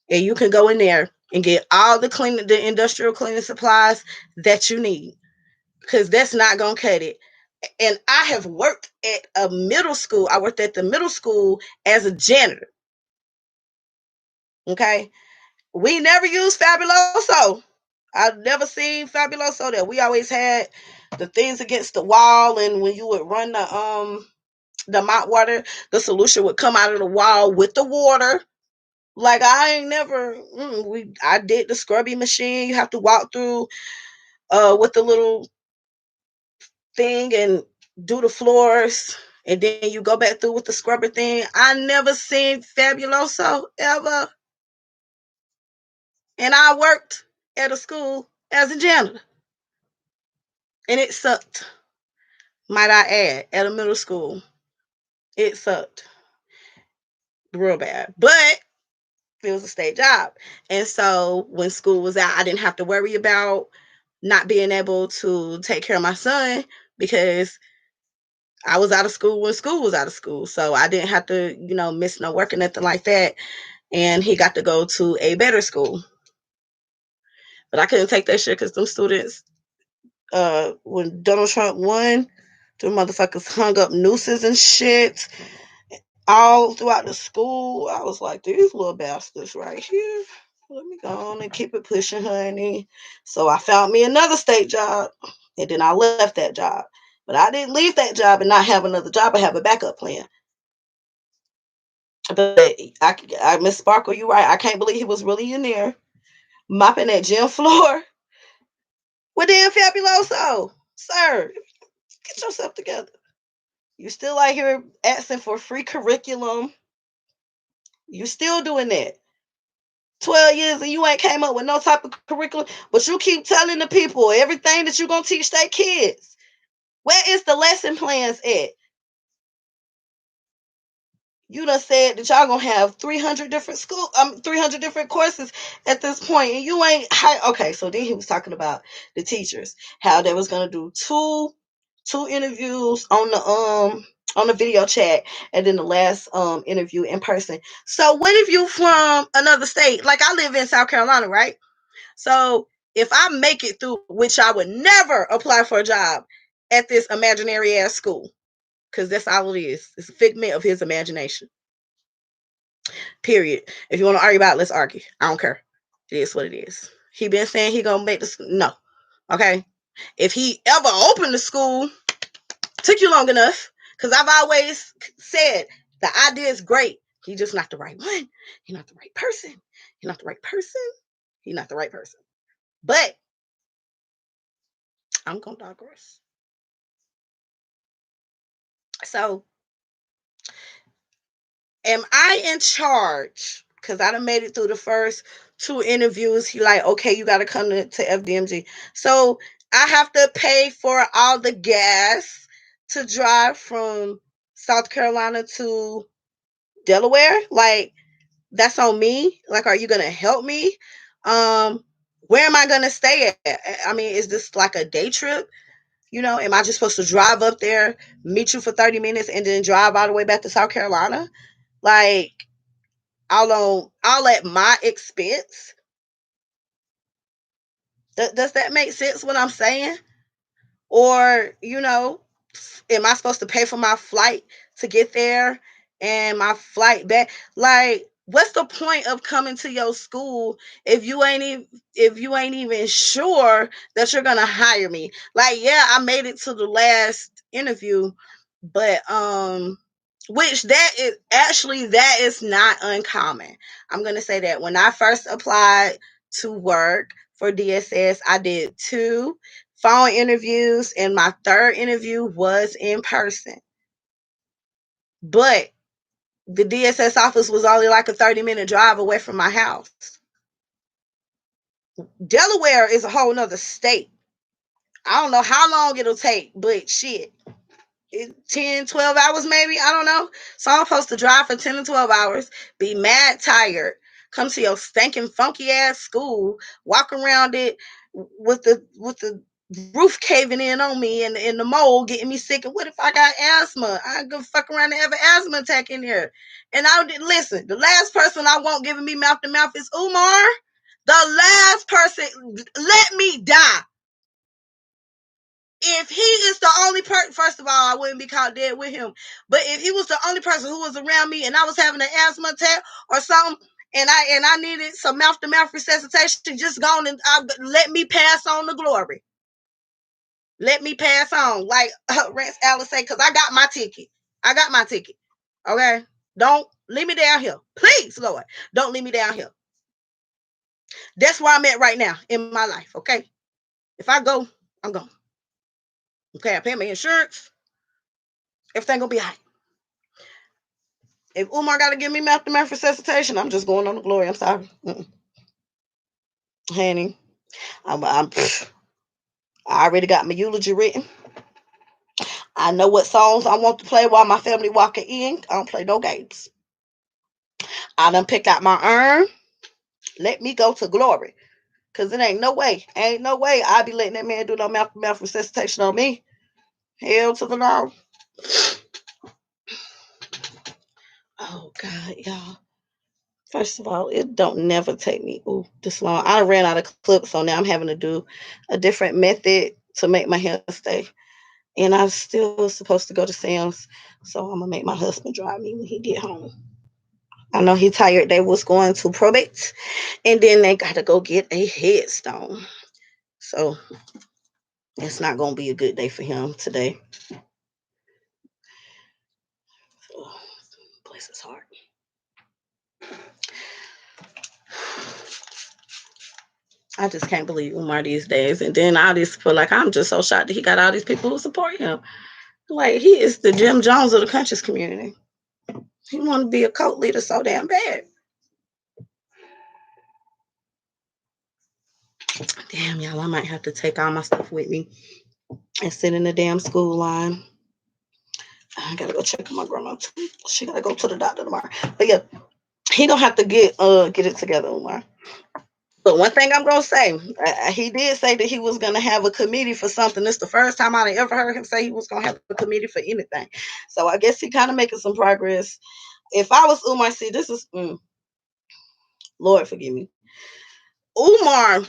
And you can go in there and get all the industrial cleaning supplies that you need. Because that's not gonna cut it. And I have worked at a middle school. I worked at the middle school as a janitor. Okay. We never used Fabuloso. I've never seen Fabuloso there. We always had the things against the wall, and when you would run the mop water, the solution would come out of the wall with the water. Like I ain't never I did the scrubby machine. You have to walk through with the little thing and do the floors, and then you go back through with the scrubber thing. I never seen Fabuloso ever. And I worked at a school as a janitor. And it sucked. Might I add, at a middle school. It sucked. Real bad. But it was a state job. And so when school was out, I didn't have to worry about not being able to take care of my son because I was out of school when school was out of school. So I didn't have to, miss no work or nothing like that. And he got to go to a better school. But I couldn't take that shit because them students, when Donald Trump won, the motherfuckers hung up nooses and shit all throughout the school. I was like, these little bastards right here. Let me go on and keep it pushing, honey. So I found me another state job, and then I left that job. But I didn't leave that job and not have another job. I have a backup plan. But Miss Sparkle, you right. I can't believe he was really in there mopping that gym floor with damn Fabuloso. Sir, get yourself together. You still out here asking for free curriculum. You still doing that. 12 years and you ain't came up with no type of curriculum, but you keep telling the people everything that you're going to teach their kids. Where is the lesson plans at? You done said that y'all gonna have 300 different 300 different courses at this point, and you ain't okay. So then he was talking about the teachers, how they was gonna do two interviews on the video chat, and then the last interview in person. So what if you from another state? Like I live in South Carolina, right? So if I make it through, which I would never apply for a job at this imaginary ass school, because that's all it is. It's a figment of his imagination. Period. If you want to argue about it, let's argue. I don't care. It is what it is. He been saying he gonna make the school. No. Okay. If he ever opened the school, took you long enough. Because I've always said the idea is great. He's just not the right one. He's not the right person. He's not the right person. He's not the right person. But I'm gonna digress. So am I in charge? Because I done made it through the first two interviews. He like, okay, you got to come to FDMG. So I have to pay for all the gas to drive from South Carolina to Delaware. Like, that's on me. Like, are you going to help me? Where am I going to stay at? I mean, is this like a day trip? Am I just supposed to drive up there, meet you for 30 minutes, and then drive all the way back to South Carolina? Like, all at my expense. Does that make sense what I'm saying? Or, am I supposed to pay for my flight to get there and my flight back? Like, what's the point of coming to your school if you ain't even sure that you're gonna hire me? Like, yeah, I made it to the last interview, but which that is not uncommon. I'm gonna say that when I first applied to work for DSS, I did 2 phone interviews, and my third interview was in person. But the DSS office was only like a 30-minute drive away from my house. Delaware is a whole nother state. I don't know how long it'll take, but shit. 10, 12 hours maybe. I don't know. So I'm supposed to drive for 10 to 12 hours, be mad tired, come to your stinking funky ass school, walk around it with the roof caving in on me and the mold getting me sick. And what if I got asthma? I go fuck around and have an asthma attack in here. And I did listen. The last person I want giving me mouth to mouth is Umar. The last person, let me die. If he is the only person, first of all, I wouldn't be caught dead with him. But if he was the only person who was around me and I was having an asthma attack or something, and I needed some mouth to mouth resuscitation, just go on and let me pass on the glory. Let me pass on, like Rance Alice say, because I got my ticket. I got my ticket. Okay, don't leave me down here, please, Lord. Don't leave me down here. That's where I'm at right now in my life. Okay, if I go, I'm gone. Okay, I pay my insurance. Everything gonna be all right. If Umar got to give me mouth to mouth resuscitation, I'm just going on the glory. I'm sorry, honey. I already got my eulogy written. I know what songs I want to play while my family walking in. I don't play no games. I done picked out my urn. Let me go to glory. Cause it ain't no way I'll be letting that man do no mouth to mouth resuscitation on me. Hell to the no. Oh God, y'all. First of all, it don't never take me this long. I ran out of clips, so now I'm having to do a different method to make my hair stay. And I'm still supposed to go to Sam's, so I'm gonna make my husband drive me when he get home. I know he tired. They was going to probate, and then they got to go get a headstone. So it's not gonna be a good day for him today. Oh, bless his heart. I just can't believe Umar these days. And then I just feel like I'm just so shocked that he got all these people who support him. Like he is the Jim Jones of the conscious community. He want to be a cult leader so damn bad. Damn, y'all, I might have to take all my stuff with me and sit in the damn school line. I gotta go check on my grandma too. She gotta go to the doctor tomorrow. But yeah, he don't have to get it together, Umar. But one thing I'm gonna say, he did say that he was gonna have a committee for something. This is the first time I ever heard him say he was gonna have a committee for anything. So I guess he kind of making some progress. If I was Umar, see, this is Lord forgive me. Umar,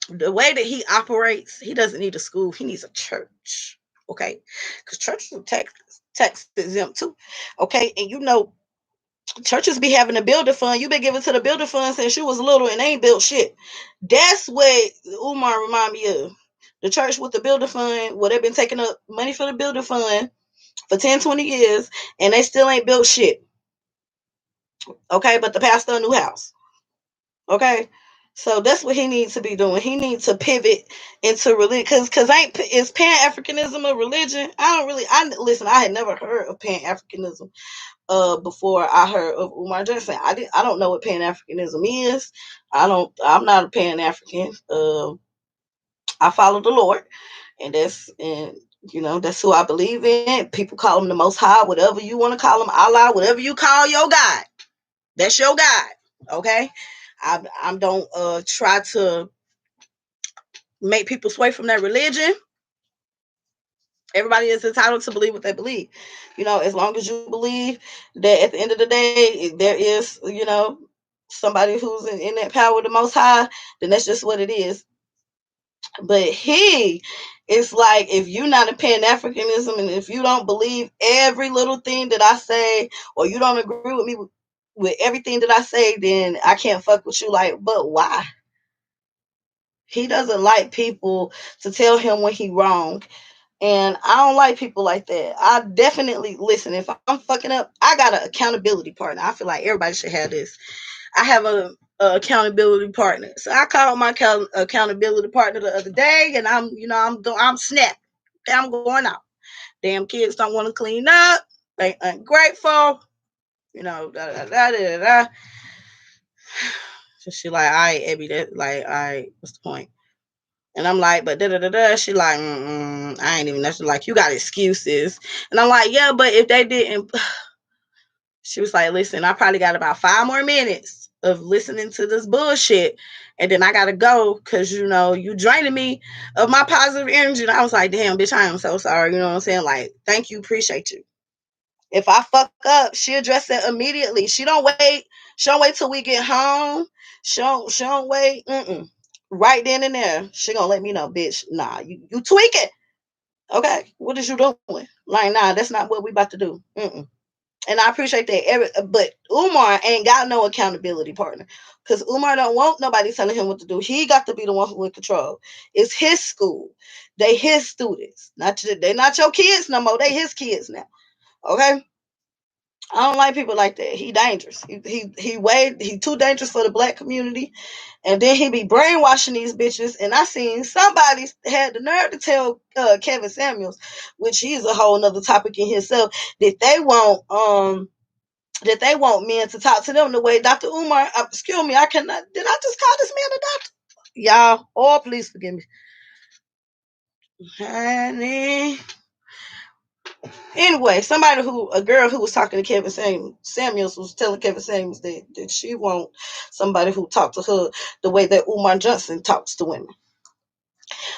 the way that he operates, he doesn't need a school. He needs a church. Okay, because churches are tax exempt too. Okay, and you know churches be having a builder fund. You been giving to the builder fund since you was little and ain't built shit. That's what Umar remind me of. The church with the builder fund, where they've been taking up money for the builder fund for 10, 20 years, and they still ain't built shit. Okay, but the pastor a new house. Okay, so that's what he needs to be doing. He needs to pivot into religion, because is Pan Africanism a religion? I had never heard of Pan Africanism before I heard of Umar Johnson. I don't know what Pan Africanism is. I'm not a Pan African. I follow the Lord, and that's who I believe in. People call him the Most High, whatever you want to call him, Allah, whatever you call your God. That's your God. Okay, I don't try to make people sway from their religion. Everybody is entitled to believe what they believe. As long as you believe that at the end of the day, there is, somebody who's in that power of the Most High, then that's just what it is. But it's like, if you're not a Pan-Africanism, and if you don't believe every little thing that I say, or you don't agree with me with everything that I say, then I can't fuck with you. Like, but why? He doesn't like people to tell him when he wrong. And I don't like people like that. I definitely listen. If I'm fucking up, I got an accountability partner. I feel like everybody should have this. I have a accountability partner. So I called my accountability partner the other day, and I'm snapped. I'm going out. Damn kids don't want to clean up. They ungrateful. Da da da da da. So she like, all right, Abby, that like, all right, what's the point? And I'm like, but da da da da. She like, I ain't even nothing. Like, you got excuses. And I'm like, yeah, but if they didn't, she was like, listen, I probably got about 5 more minutes of listening to this bullshit. And then I gotta go because you draining me of my positive energy. And I was like, damn, bitch, I am so sorry. You know what I'm saying? Like, thank you, appreciate you. If I fuck up, she address it immediately. She don't wait. She don't wait till we get home. She don't wait. Right then and there, she gonna let me know, bitch. Nah, you tweaking. Okay, what is you doing? Like, nah, that's not what we about to do. And I appreciate that. But Umar ain't got no accountability partner because Umar don't want nobody telling him what to do. He got to be the one who in control. It's his school. They his students. They not your kids no more. They his kids now. Okay. I don't like people like that. He dangerous. He too dangerous for the black community. And then he be brainwashing these bitches. And I seen somebody had the nerve to tell Kevin Samuels, which he's a whole nother topic in himself, that they want men to talk to them the way Dr. Umar. Excuse me, I cannot. Did I just call this man a doctor? Y'all, oh please forgive me, honey. Anyway, a girl who was talking to Kevin Samuels was telling Kevin Samuels that she want somebody who talked to her the way that Umar Johnson talks to women.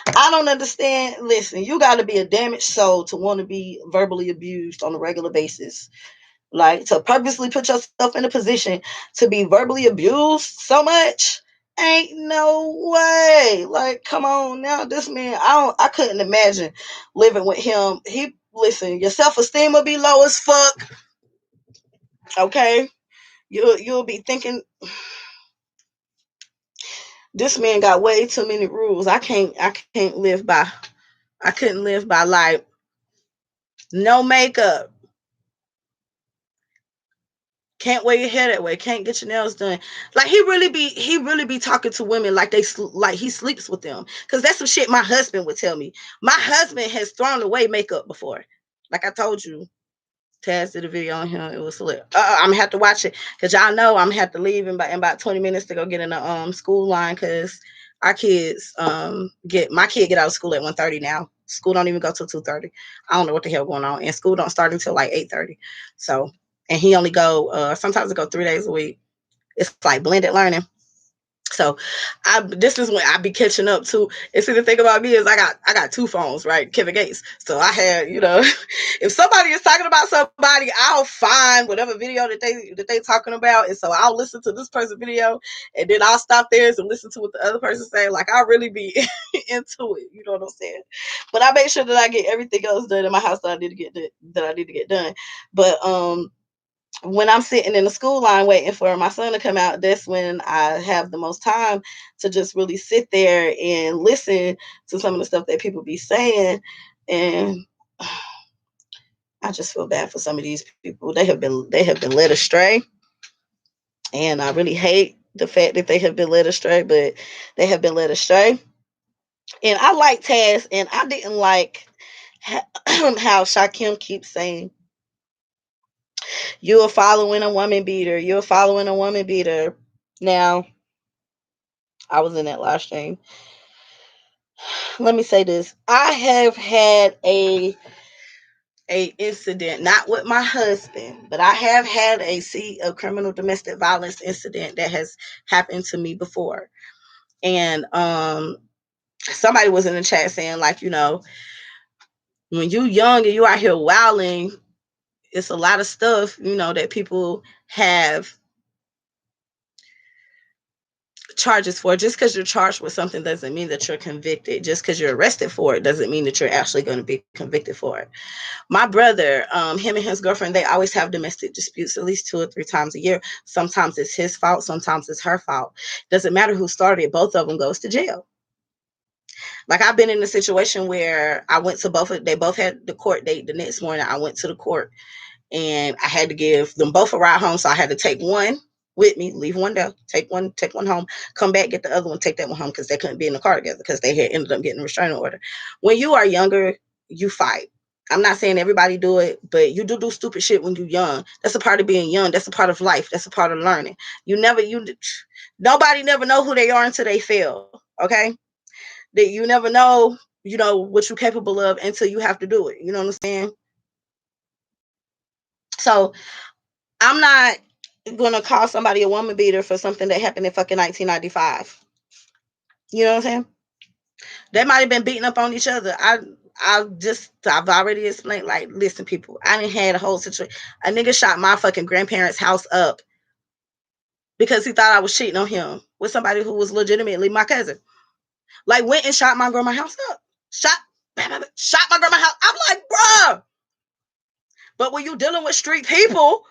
I don't understand. Listen, you got to be a damaged soul to want to be verbally abused on a regular basis. Like, to purposely put yourself in a position to be verbally abused so much. Ain't no way. Like, come on now. This man, I couldn't imagine living with him. Listen, your self-esteem will be low as fuck. Okay? You'll be thinking this man got way too many rules. I couldn't live by like no makeup. Can't wear your hair that way. Can't get your nails done. Like, he really be talking to women like like he sleeps with them. Cause that's some shit my husband would tell me. My husband has thrown away makeup before. Like I told you, Taz did a video on him. It was hilarious. I'm gonna have to watch it because y'all know I'm gonna have to leave in about 20 minutes to go get in the school line because our kids get out of school at 1:30 now. School don't even go till 2:30. I don't know what the hell going on, and school don't start until like 8:30. So, and he only go sometimes it go 3 days a week. It's like blended learning. So this is when I be catching up to. And see, the thing about me is I got two phones, right? Kevin Gates. So I had, if somebody is talking about somebody, I'll find whatever video that they talking about, and so I'll listen to this person's video, and then I'll stop theirs and listen to what the other person say. Like, I really be into it. You know what I'm saying? But I make sure that I get everything else done in my house that I need to get done. But when I'm sitting in the school line waiting for my son to come out, that's when I have the most time to just really sit there and listen to some of the stuff that people be saying. And I just feel bad for some of these people. They have been led astray. And I really hate the fact that they have been led astray, but they have been led astray. And I like Taz, and I didn't like how Shakim keeps saying, "You're following a woman beater. You're following a woman beater." Now, I was in that live stream. Let me say this. I have had a incident, not with my husband, but I have had a criminal domestic violence incident that has happened to me before. And somebody was in the chat saying, like, when you young and you out here wilding, it's a lot of stuff, that people have charges for. Just because you're charged with something doesn't mean that you're convicted. Just because you're arrested for it doesn't mean that you're actually going to be convicted for it. My brother, him and his girlfriend, they always have domestic disputes at least 2 or 3 times a year. Sometimes it's his fault, sometimes it's her fault. Doesn't matter who started it, both of them goes to jail. Like, I've been in a situation where I went to they both had the court date the next morning. I went to the court and I had to give them both a ride home. So I had to take one with me, leave one there, take one home, come back, get the other one, take that one home because they couldn't be in the car together because they had ended up getting a restraining order. When you are younger, you fight. I'm not saying everybody do it, but you do stupid shit when you're young. That's a part of being young. That's a part of life. That's a part of learning. Nobody never know who they are until they fail. Okay? That you never know, what you're capable of until you have to do it. You know what I'm saying? So I'm not gonna call somebody a woman beater for something that happened in fucking 1995. You know what I'm saying? They might have been beating up on each other. I've already explained, like, listen, people, I didn't had a whole situation. A nigga shot my fucking grandparents' house up because he thought I was cheating on him with somebody who was legitimately my cousin. Like, went and shot my grandma's house up. Shot my grandma's house. I'm like, bruh. But when you dealing with street people,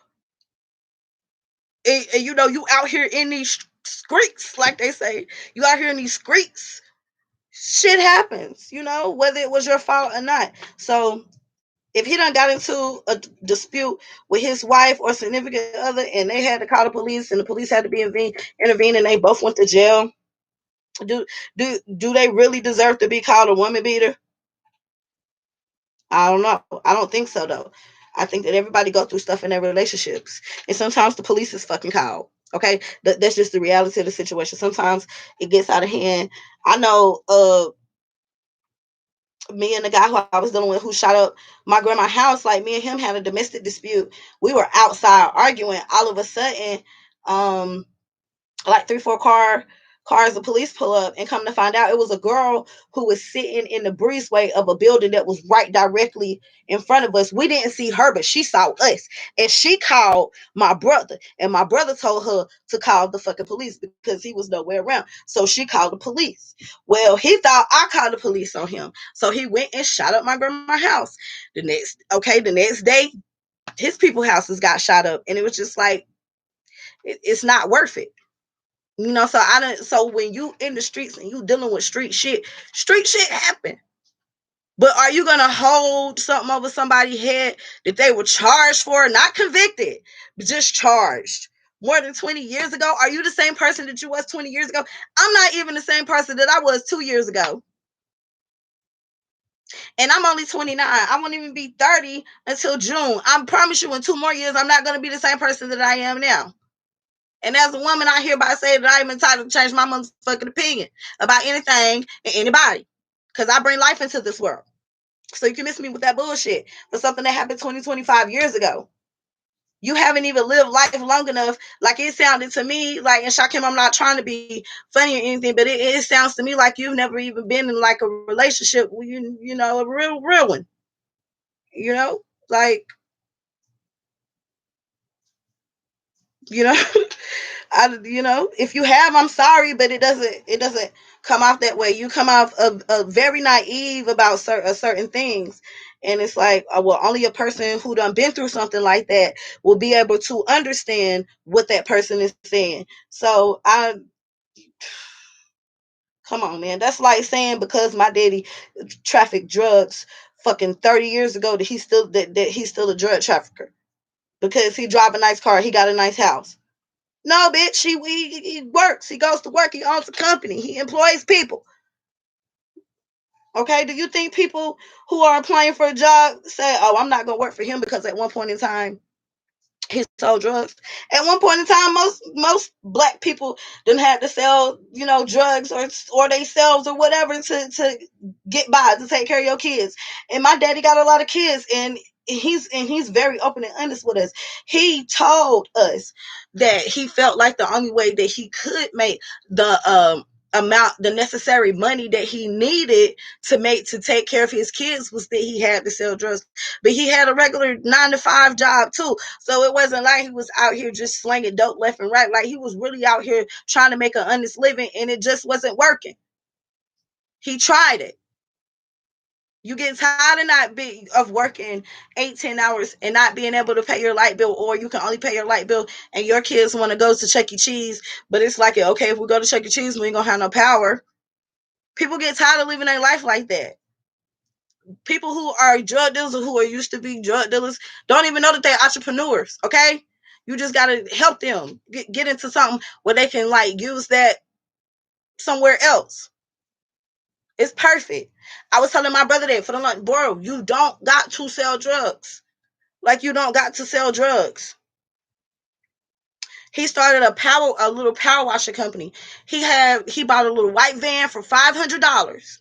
and you know, you out here in these streets, like they say, you out here in these streets, shit happens, you know, whether it was your fault or not. So if he done got into a dispute with his wife or significant other and they had to call the police and the police had to be intervene and they both went to jail, do do they really deserve to be called a woman beater? I don't know. I don't think so though. I think that everybody go through stuff in their relationships, and sometimes the police is fucking called. Okay, that's just the reality of the situation. Sometimes it gets out of hand. I know. Me and the guy who I was dealing with who shot up my grandma's house, like me and him had a domestic dispute. We were outside arguing. All of a sudden, um, like 3, 4 cars of police pull up and come to find out it was a girl who was sitting in the breezeway of a building that was right directly in front of us. We didn't see her, but she saw us. And she called my brother. And my brother told her to call the fucking police because he was nowhere around. So she called the police. Well, he thought I called the police on him. So he went and shot up my grandma's house. The next day, his people's houses got shot up. And it was just like, it's not worth it. You know, so I don't. So when you in the streets and you dealing with street shit happen. But are you gonna hold something over somebody's head that they were charged for, not convicted, but just charged more than 20 years ago? Are you the same person that you was 20 years ago? I'm not even the same person that I was 2 years ago. And I'm only 29. I won't even be 30 until June. I promise you in 2 more years, I'm not gonna be the same person that I am now. And as a woman, I hereby say that I am entitled to change my motherfucking opinion about anything and anybody. Because I bring life into this world. So you can miss me with that bullshit for something that happened 20, 25 years ago. You haven't even lived life long enough. Like it sounded to me, like, and Shakim, I'm not trying to be funny or anything, but it sounds to me like you've never even been in like a relationship with you know, a real one. You know? Like, you know, if you have, I'm sorry, but it doesn't come off that way. You come off very naive about certain things, and it's like, well, only a person who done been through something like that will be able to understand what that person is saying. So I come on, man. That's like saying because my daddy trafficked drugs fucking 30 years ago that he's still a drug trafficker because he drive a nice car, he got a nice house. No, bitch. He works. He goes to work. He owns a company. He employs people. Okay. Do you think people who are applying for a job say, "Oh, I'm not gonna work for him because at one point in time he sold drugs"? At one point in time, most black people didn't have to sell, drugs or themselves or whatever to get by to take care of your kids. And my daddy got a lot of kids, and he's very open and honest with us. He told us that he felt like the only way that he could make the necessary money that he needed to take care of his kids was that he had to sell drugs. But he had a regular 9 to 5 job too. So it wasn't like he was out here just slinging dope left and right. Like he was really out here trying to make an honest living, and it just wasn't working. He tried it. You get tired of working 8, 10 hours and not being able to pay your light bill, or you can only pay your light bill and your kids want to go to Chuck E. Cheese, but it's like, okay, if we go to Chuck E. Cheese, we ain't gonna have no power. People get tired of living their life like that. People who are drug dealers or who are used to be drug dealers don't even know that they're entrepreneurs. Okay, you just gotta help them get into something where they can like use that somewhere else. It's perfect. I was telling my brother that for the lunch, bro, you don't got to sell drugs. Like you don't got to sell drugs. He started a little power washer company. He bought a little white van for $500,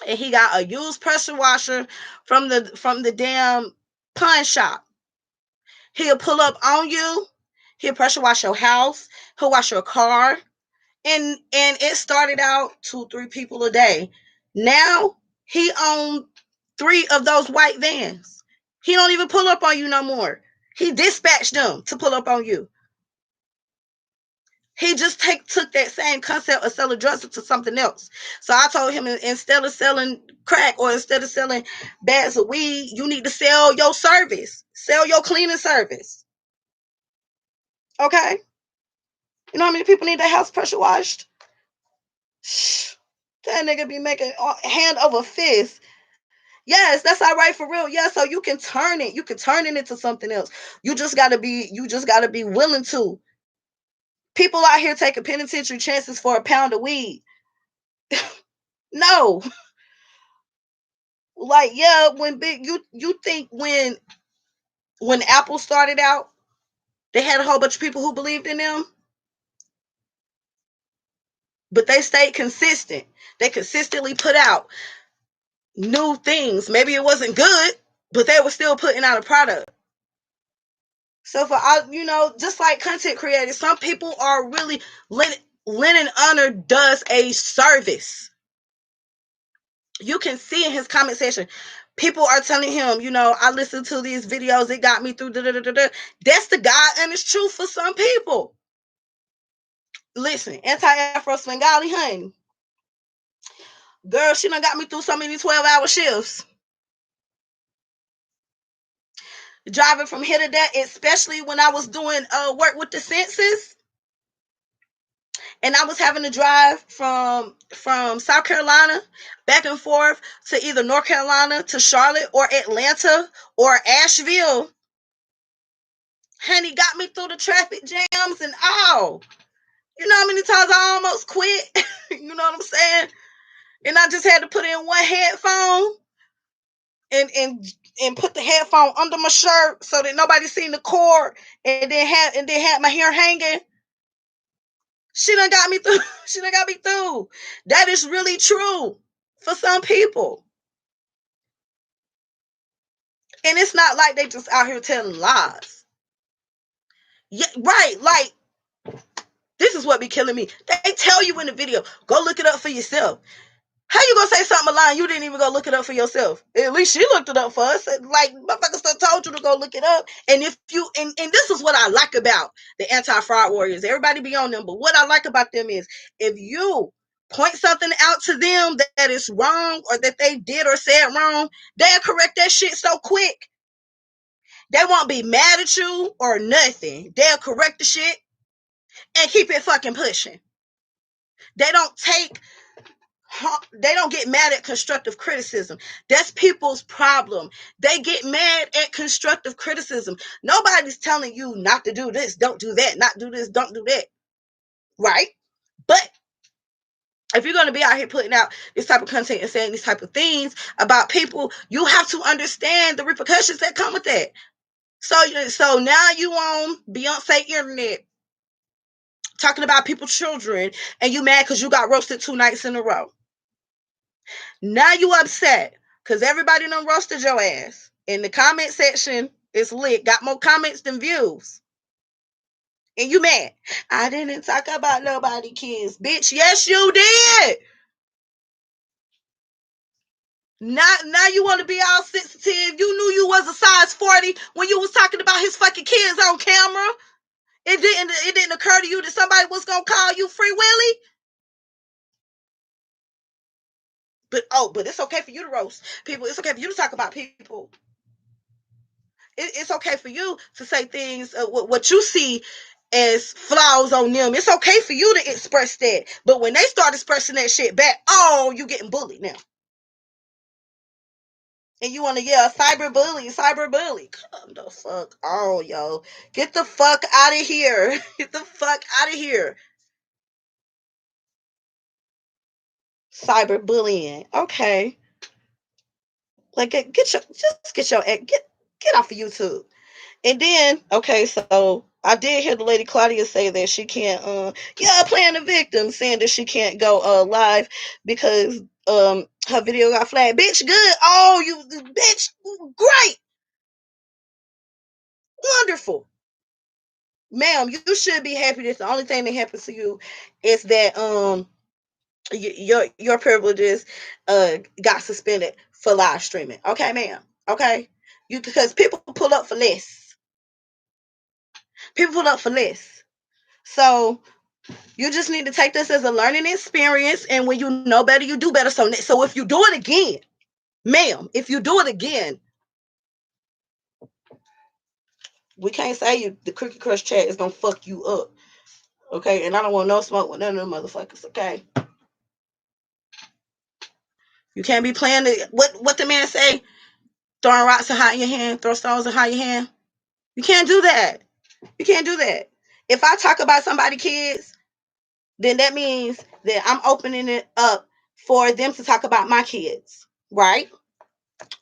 and he got a used pressure washer from the damn pawn shop. He'll pull up on you. He'll pressure wash your house. He'll wash your car. And it started out 2-3 people a day. Now he owned 3 of those white vans. He don't even pull up on you no more. He dispatched them to pull up on you. He just took that same concept of selling drugs to something else. So I told him, instead of selling crack or instead of selling bags of weed, you need to sell your service. Sell your cleaning service. Okay? You know how many people need their house pressure washed? That nigga be making hand over fist. Yes, that's all right for real. Yeah, so you can turn it. You can turn it into something else. You just gotta be willing to. People out here taking penitentiary chances for a pound of weed. No. Like, yeah, when big you think when Apple started out, they had a whole bunch of people who believed in them, but they stayed consistent. They consistently put out new things. Maybe it wasn't good, but they were still putting out a product. So for just like content creators, some people are really Lennon Honor does a service. You can see in his comment section, people are telling him, I listened to these videos, it got me through. That's the God honest truth for some people. Listen, anti-Afro Svengali, honey. Girl, she done got me through so many 12-hour shifts. Driving from here to there, especially when I was doing work with the census. And I was having to drive from South Carolina back and forth to either North Carolina, to Charlotte, or Atlanta, or Asheville. Honey, got me through the traffic jams and all. You know how many times I almost quit? You know what I'm saying? And I just had to put in one headphone and put the headphone under my shirt so that nobody seen the cord, and then had my hair hanging. She done got me through. She done got me through. That is really true for some people. And it's not like they just out here telling lies. Yeah, right. Like, this is what be killing me. They tell you in the video, go look it up for yourself. How you gonna say something lying? You didn't even go look it up for yourself. At least she looked it up for us. Like, motherfuckers told you to go look it up. And if you and this is what I like about the anti-fraud warriors. Everybody be on them, but what I like about them is if you point something out to them that is wrong or that they did or said wrong, they'll correct that shit so quick. They won't be mad at you or nothing. They'll correct the shit and keep it fucking pushing. They don't get mad at constructive criticism. That's people's problem. They get mad at constructive criticism. Nobody's telling you not to do this, don't do that, not do this, don't do that. Right? But if you're going to be out here putting out this type of content and saying these type of things about people, you have to understand the repercussions that come with that. So now you on Beyonce internet talking about people's children, and you mad because you got roasted 2 nights in a row. Now you upset because everybody done roasted your ass. In the comment section, it's lit. Got more comments than views. And you mad. I didn't talk about nobody kids. Bitch, yes you did. Now you want to be all sensitive. You knew you was a size 40 when you was talking about his fucking kids on camera. It didn't occur to you that somebody was gonna call you Free Willy. But it's okay for you to roast people. It's okay for you to talk about people. It's okay for you to say things, what you see as flaws on them. It's okay for you to express that. But when they start expressing that shit back, oh, you getting bullied now. And you want to yell, cyberbully. Come the fuck on, yo. Get the fuck out of here. Get the fuck out of here. Cyberbullying. Okay. Like, get off of YouTube. And then, okay, so I did hear the lady Claudia say that she can't, playing the victim, saying that she can't go live because her video got flagged. Bitch, good. Oh, you bitch, great, wonderful. ma'am, you should be happy that the only thing that happens to you is that your privileges got suspended for live streaming. Okay, ma'am. Okay, you, because people pull up for less. People pull up for less. So you just need to take this as a learning experience, and when you know better, you do better. So if you do it again, ma'am, if you do it again, we can't say you the Cookie Crush chat is gonna fuck you up. Okay, and I don't want no smoke with none of them motherfuckers. Okay, you can't be playing what the man say, throwing rocks and hide your hand, throw stones and hide your hand. You can't do that. You can't do that. If I talk about somebody's kids, then that means that I'm opening it up for them to talk about my kids, right?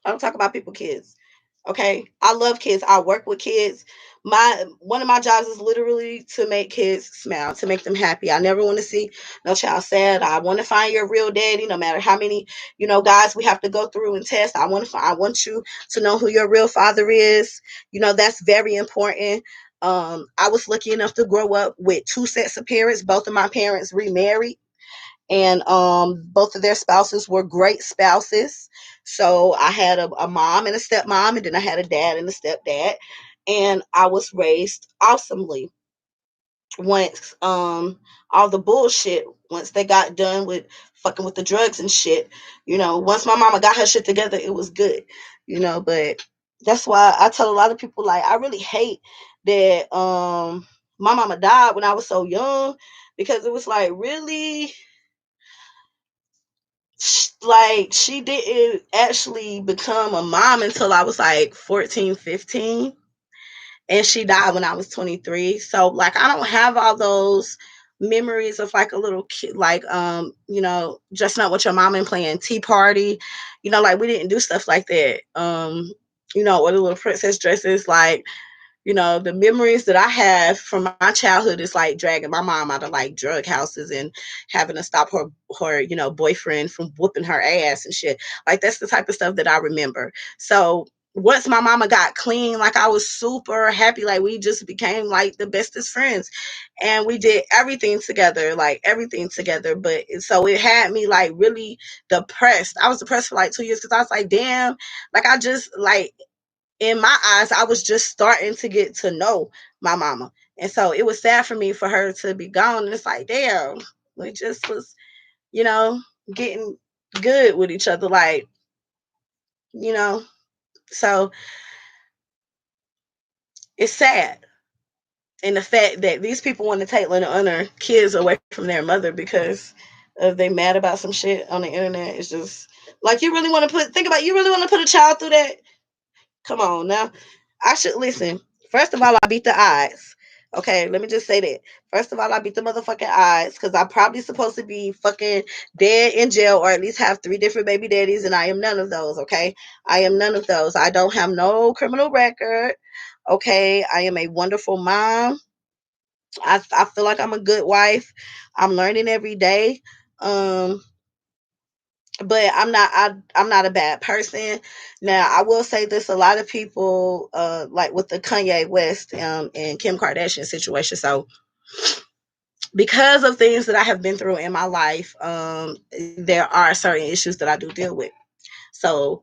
I don't talk about people's kids. Okay, I love kids. I work with kids. My one of my jobs is literally to make kids smile, to make them happy. I never want to see no child sad. I want to find your real daddy, no matter how many guys we have to go through and test. I want you to know who your real father is. That's very important. I was lucky enough to grow up with two sets of parents. Both of my parents remarried, and both of their spouses were great spouses. So I had a mom and a stepmom, and then I had a dad and a stepdad, and I was raised awesomely. Once all the bullshit, once they got done with fucking with the drugs and shit, once my mama got her shit together, it was good. But that's why I tell a lot of people, like, I really hate that my mama died when I was so young, because it was like, really, like, she didn't actually become a mom until I was like 14, 15, and she died when I was 23. So, like, I don't have all those memories of like a little kid, like dressing up with your mom and playing tea party. Like, we didn't do stuff like that. Or the little princess dresses. Like, the memories that I have from my childhood is like dragging my mom out of like drug houses and having to stop her boyfriend from whooping her ass and shit. Like, that's the type of stuff that I remember. So once my mama got clean, like, I was super happy. Like, we just became like the bestest friends, and we did everything together, like everything together. But so it had me like really depressed. I was depressed for like 2 years, because I was like, damn, like, I just like, in my eyes, I was just starting to get to know my mama. And so it was sad for me for her to be gone. And it's like, damn, we just was, you know, getting good with each other. Like, you know, so it's sad. And the fact that these people want to take Lena Honor kids away from their mother because they mad about some shit on the internet is just like, you really want to you really want to put a child through that? Come on now. I should listen. First of all, I beat the odds. Okay, let me just say that. First of all, I beat the motherfucking odds, because I'm probably supposed to be fucking dead in jail, or at least have 3 different baby daddies, and I am none of those. Okay, I am none of those. I don't have no criminal record. Okay, I am a wonderful mom. I feel like I'm a good wife. I'm learning every day. Um, but I'm not a bad person. Now, I will say this: a lot of people, like with the Kanye West and Kim Kardashian situation. So, because of things that I have been through in my life, there are certain issues that I do deal with. So,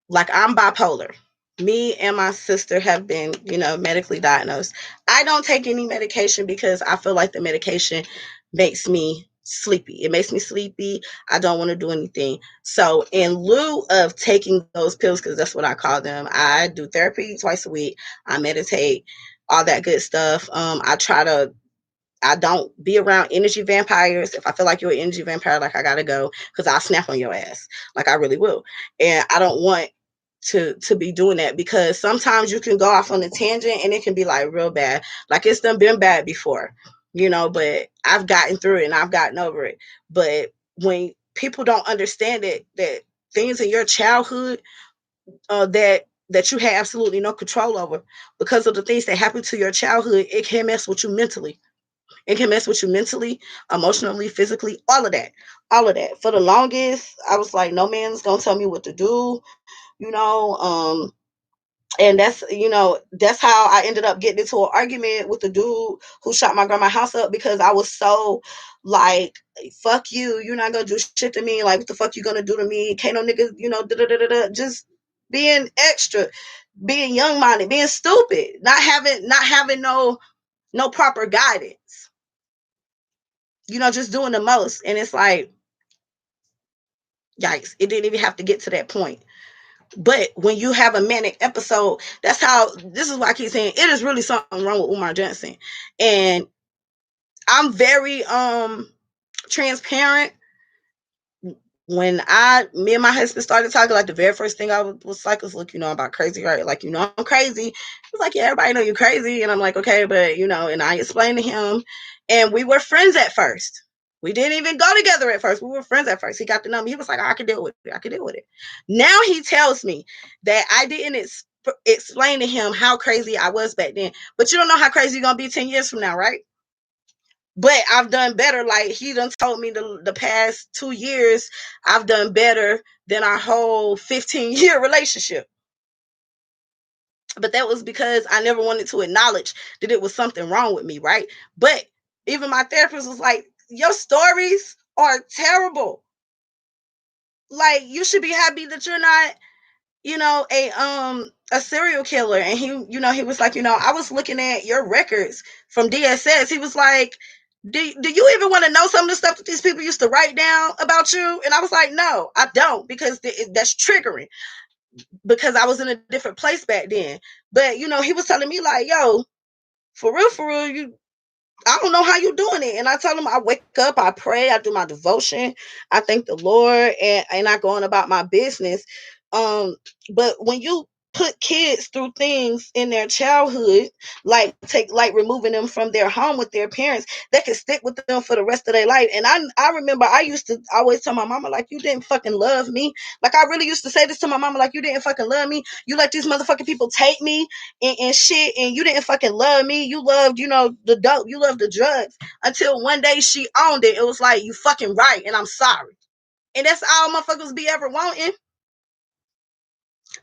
like, I'm bipolar. Me and my sister have been, medically diagnosed. I don't take any medication because I feel like the medication makes me sleepy. It makes me sleepy. I don't want to do anything. So, in lieu of taking those pills, because that's what I call them, I do therapy twice a week. I meditate, all that good stuff. I don't be around energy vampires. If I feel like you're an energy vampire, like, I gotta go, because I'll snap on your ass. Like, I really will. And I don't want to be doing that, because sometimes you can go off on a tangent and it can be like real bad. Like, it's done been bad before, but I've gotten through it and I've gotten over it. But when people don't understand it, that things in your childhood that you had absolutely no control over, because of the things that happened to your childhood, it can mess with you mentally. It can mess with you mentally, emotionally, physically, all of that. All of that. For the longest, I was like, no man's gonna tell me what to do. You know, um, And that's, that's how I ended up getting into an argument with the dude who shot my grandma's house up, because I was so like, fuck you, you're not gonna do shit to me, like what the fuck you gonna do to me, can't no nigga, just being extra, being young minded, being stupid, not having no proper guidance, just doing the most. And it's like, yikes, it didn't even have to get to that point. But when you have a manic episode, this is why I keep saying it is really something wrong with Umar Johnson. And I'm very transparent. When me and my husband started talking, like the very first thing I was like, look, I'm about crazy, right? Like, I'm crazy. He was like, yeah, everybody know you're crazy. And I'm like, okay, but and I explained to him, and we were friends at first. We didn't even go together at first. We were friends at first. He got the number. He was like, I can deal with it. I can deal with it. Now he tells me that I didn't explain to him how crazy I was back then. But you don't know how crazy you're going to be 10 years from now, right? But I've done better. Like, he done told me the past 2 years, I've done better than our whole 15-year relationship. But that was because I never wanted to acknowledge that it was something wrong with me, right? But even my therapist was like, your stories are terrible. Like, you should be happy that you're not, a serial killer. And he was like, I was looking at your records from DSS. He was like, do you even want to know some of the stuff that these people used to write down about you? And I was like, no, I don't, because that's triggering, because I was in a different place back then. But, he was telling me like, yo, for real, I don't know how you're doing it. And I tell him, I wake up, I pray, I do my devotion, I thank the Lord, and I go on about my business. But when you put kids through things in their childhood, like removing them from their home with their parents, that can stick with them for the rest of their life. And I remember I used to always tell my mama, like, you didn't fucking love me. Like, I really used to say this to my mama, like, you didn't fucking love me. You let these motherfucking people take me and shit, and you didn't fucking love me. You loved, the dope, you loved the drugs. Until one day she owned it. It was like, you fucking right, and I'm sorry. And that's all motherfuckers be ever wanting.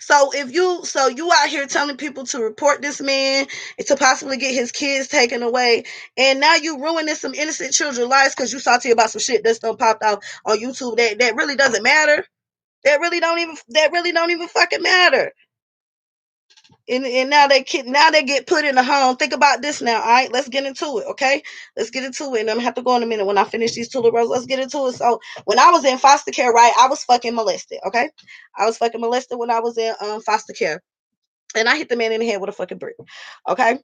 So you out here telling people to report this man and to possibly get his kids taken away, and now you ruining some innocent children's lives because you salty about some shit that's done popped out on YouTube that really doesn't matter. That really don't even fucking matter. And now they get put in the home. Think about this now. All right, let's get into it. Okay, let's get into it. And I'm gonna have to go in a minute when I finish these two little rows. Let's get into it. So when I was in foster care, right, I was fucking molested. Okay, I was fucking molested when I was in foster care, and I hit the man in the head with a fucking brick. Okay,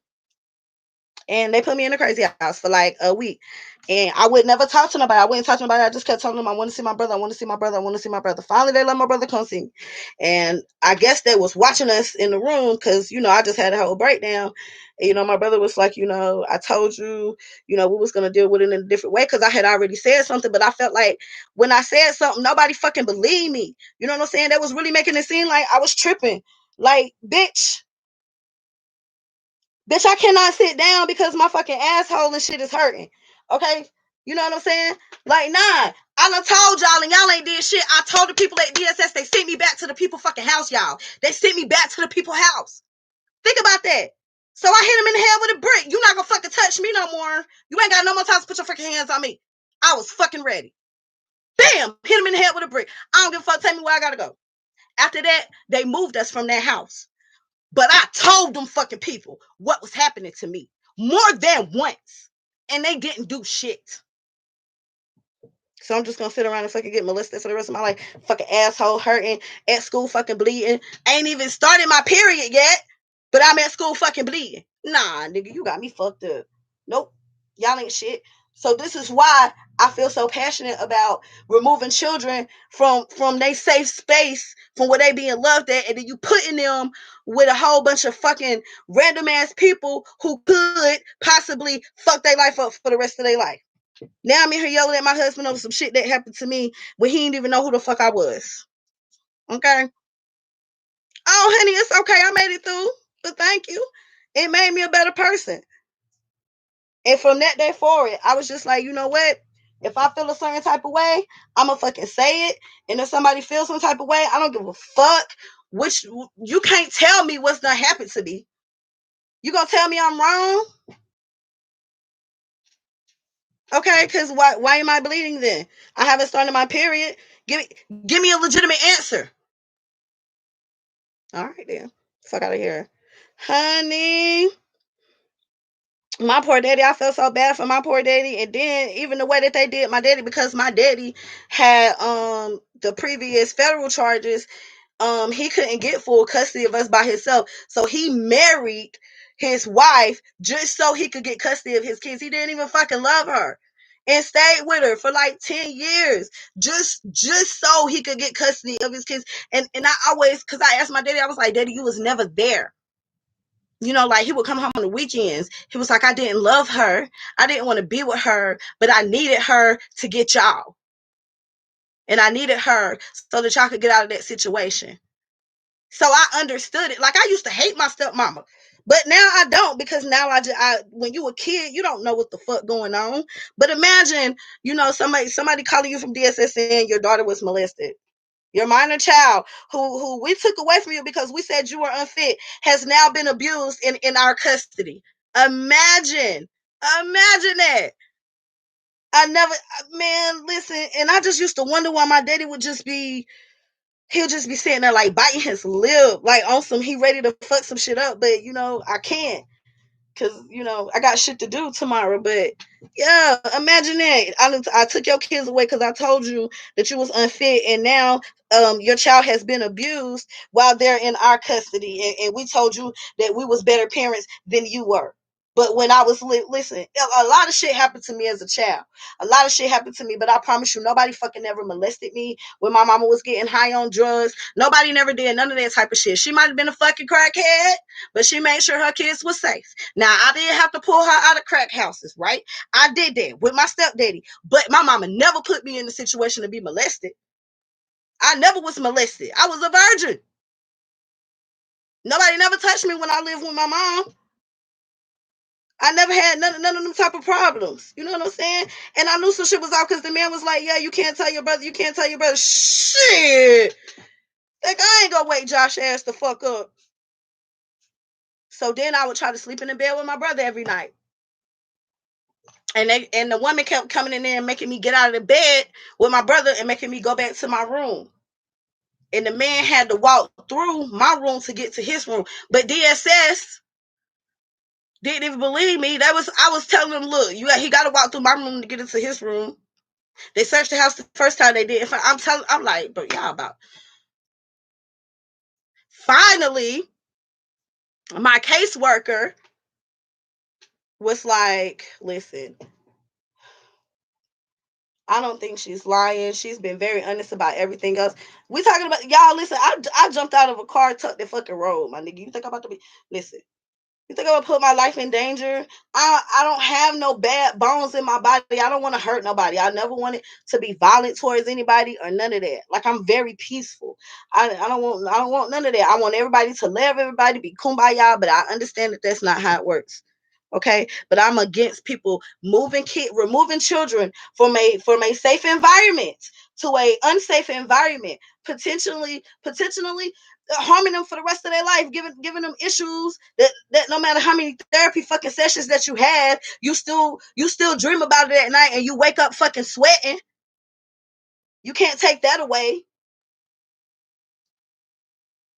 and they put me in a crazy house for like a week. And I would never talk to nobody. I wouldn't talk to nobody. I just kept telling them, I want to see my brother. I want to see my brother. I want to see my brother. Finally, they let my brother come see me. And I guess they was watching us in the room because, I just had a whole breakdown. And, my brother was like, I told you, we was going to deal with it in a different way because I had already said something. But I felt like when I said something, nobody fucking believed me. You know what I'm saying? That was really making it seem like I was tripping. Like, bitch, I cannot sit down because my fucking asshole and shit is hurting. Okay? You know what I'm saying? Like, nah, I done told y'all and y'all ain't did shit. I told the people at DSS, they sent me back to the people fucking house, y'all. They sent me back to the people house. Think about that. So I hit him in the head with a brick. You not gonna fucking touch me no more. You ain't got no more time to put your fucking hands on me. I was fucking ready. Bam! Hit him in the head with a brick. I don't give a fuck. Tell me where I gotta go. After that, they moved us from that house. But I told them fucking people what was happening to me more than once. And they didn't do shit. So I'm just gonna sit around and fucking get molested for the rest of my life. Fucking asshole hurting, at school fucking bleeding. Ain't even started my period yet, but I'm at school fucking bleeding. Nah, nigga, you got me fucked up. Nope. Y'all ain't shit. So this is why I feel so passionate about removing children from their safe space, from where they being loved at, and then you putting them with a whole bunch of fucking random ass people who could possibly fuck their life up for the rest of their life. Now I'm in here yelling at my husband over some shit that happened to me when he didn't even know who the fuck I was. Okay? Oh, honey, it's okay. I made it through. But thank you. It made me a better person. And from that day forward, I was just like, you know what? If I feel a certain type of way, I'm going to fucking say it. And if somebody feels some type of way, I don't give a fuck which you can't tell me what's gonna happen to me. You gonna tell me I'm wrong? Okay, because why am I bleeding then? I haven't started my period. Give me a legitimate answer. All right then. Fuck out of here. Honey. My poor daddy, I felt so bad for my poor daddy. And then even the way that they did my daddy, because my daddy had the previous federal charges, he couldn't get full custody of us by himself. So he married his wife just so he could get custody of his kids. He didn't even fucking love her. And stayed with her for like 10 years. Just so he could get custody of his kids. And I always, because I asked my daddy, I was like, Daddy, you was never there. You know, like he would come home on the weekends. He was like, I didn't love her. I didn't want to be with her, but I needed her to get y'all. And I needed her so that y'all could get out of that situation. So I understood it. Like I used to hate my stepmama, but now I don't, because now when you a kid, you don't know what the fuck going on. But imagine, you know, somebody calling you from DSS saying your daughter was molested. Your minor child who we took away from you because we said you were unfit has now been abused in our custody. Imagine that. Man, listen, and I just used to wonder why my daddy would just be, he'll just be sitting there like biting his lip, like on some, he ready to fuck some shit up, but you know, I can't. Cause you know I got shit to do tomorrow. But yeah, imagine that I took your kids away because I told you that you was unfit, and now your child has been abused while they're in our custody, and we told you that we was better parents than you were. But when I was listen, a lot of shit happened to me as a child. A lot of shit happened to me, but I promise you, nobody fucking ever molested me when my mama was getting high on drugs. Nobody never did none of that type of shit. She might have been a fucking crackhead, but she made sure her kids were safe. Now, I didn't have to pull her out of crack houses, right? I did that with my stepdaddy, but my mama never put me in the situation to be molested. I never was molested. I was a virgin. Nobody never touched me when I lived with my mom. I never had none of them type of problems. You know what I'm saying? And I knew some shit was out because the man was like, yeah, you can't tell your brother. You can't tell your brother. Shit. Like, I ain't gonna wake Josh ass the fuck up. So then I would try to sleep in the bed with my brother every night. And the woman kept coming in there and making me get out of the bed with my brother and making me go back to my room. And the man had to walk through my room to get to his room. But DSS didn't even believe me. I was telling them, look, he got to walk through my room to get into his room. They searched the house the first time they did. I'm like, bro, y'all about. Finally, my caseworker was like, listen, I don't think she's lying. She's been very honest about everything else. We talking about, y'all, listen, I jumped out of a car, tucked the fucking road, my nigga. You think I'm about to be, listen, you think I'm gonna put my life in danger? I don't have no bad bones in my body. I don't want to hurt nobody. I never wanted to be violent towards anybody or none of that. Like, I'm very peaceful. I don't want none of that. I want everybody to love everybody, be kumbaya, but I understand that that's not how it works. Okay, but I'm against people removing children from a safe environment to a unsafe environment, potentially harming them for the rest of their life, giving them issues that no matter how many therapy fucking sessions that you have, you still dream about it at night and you wake up fucking sweating. You can't take that away.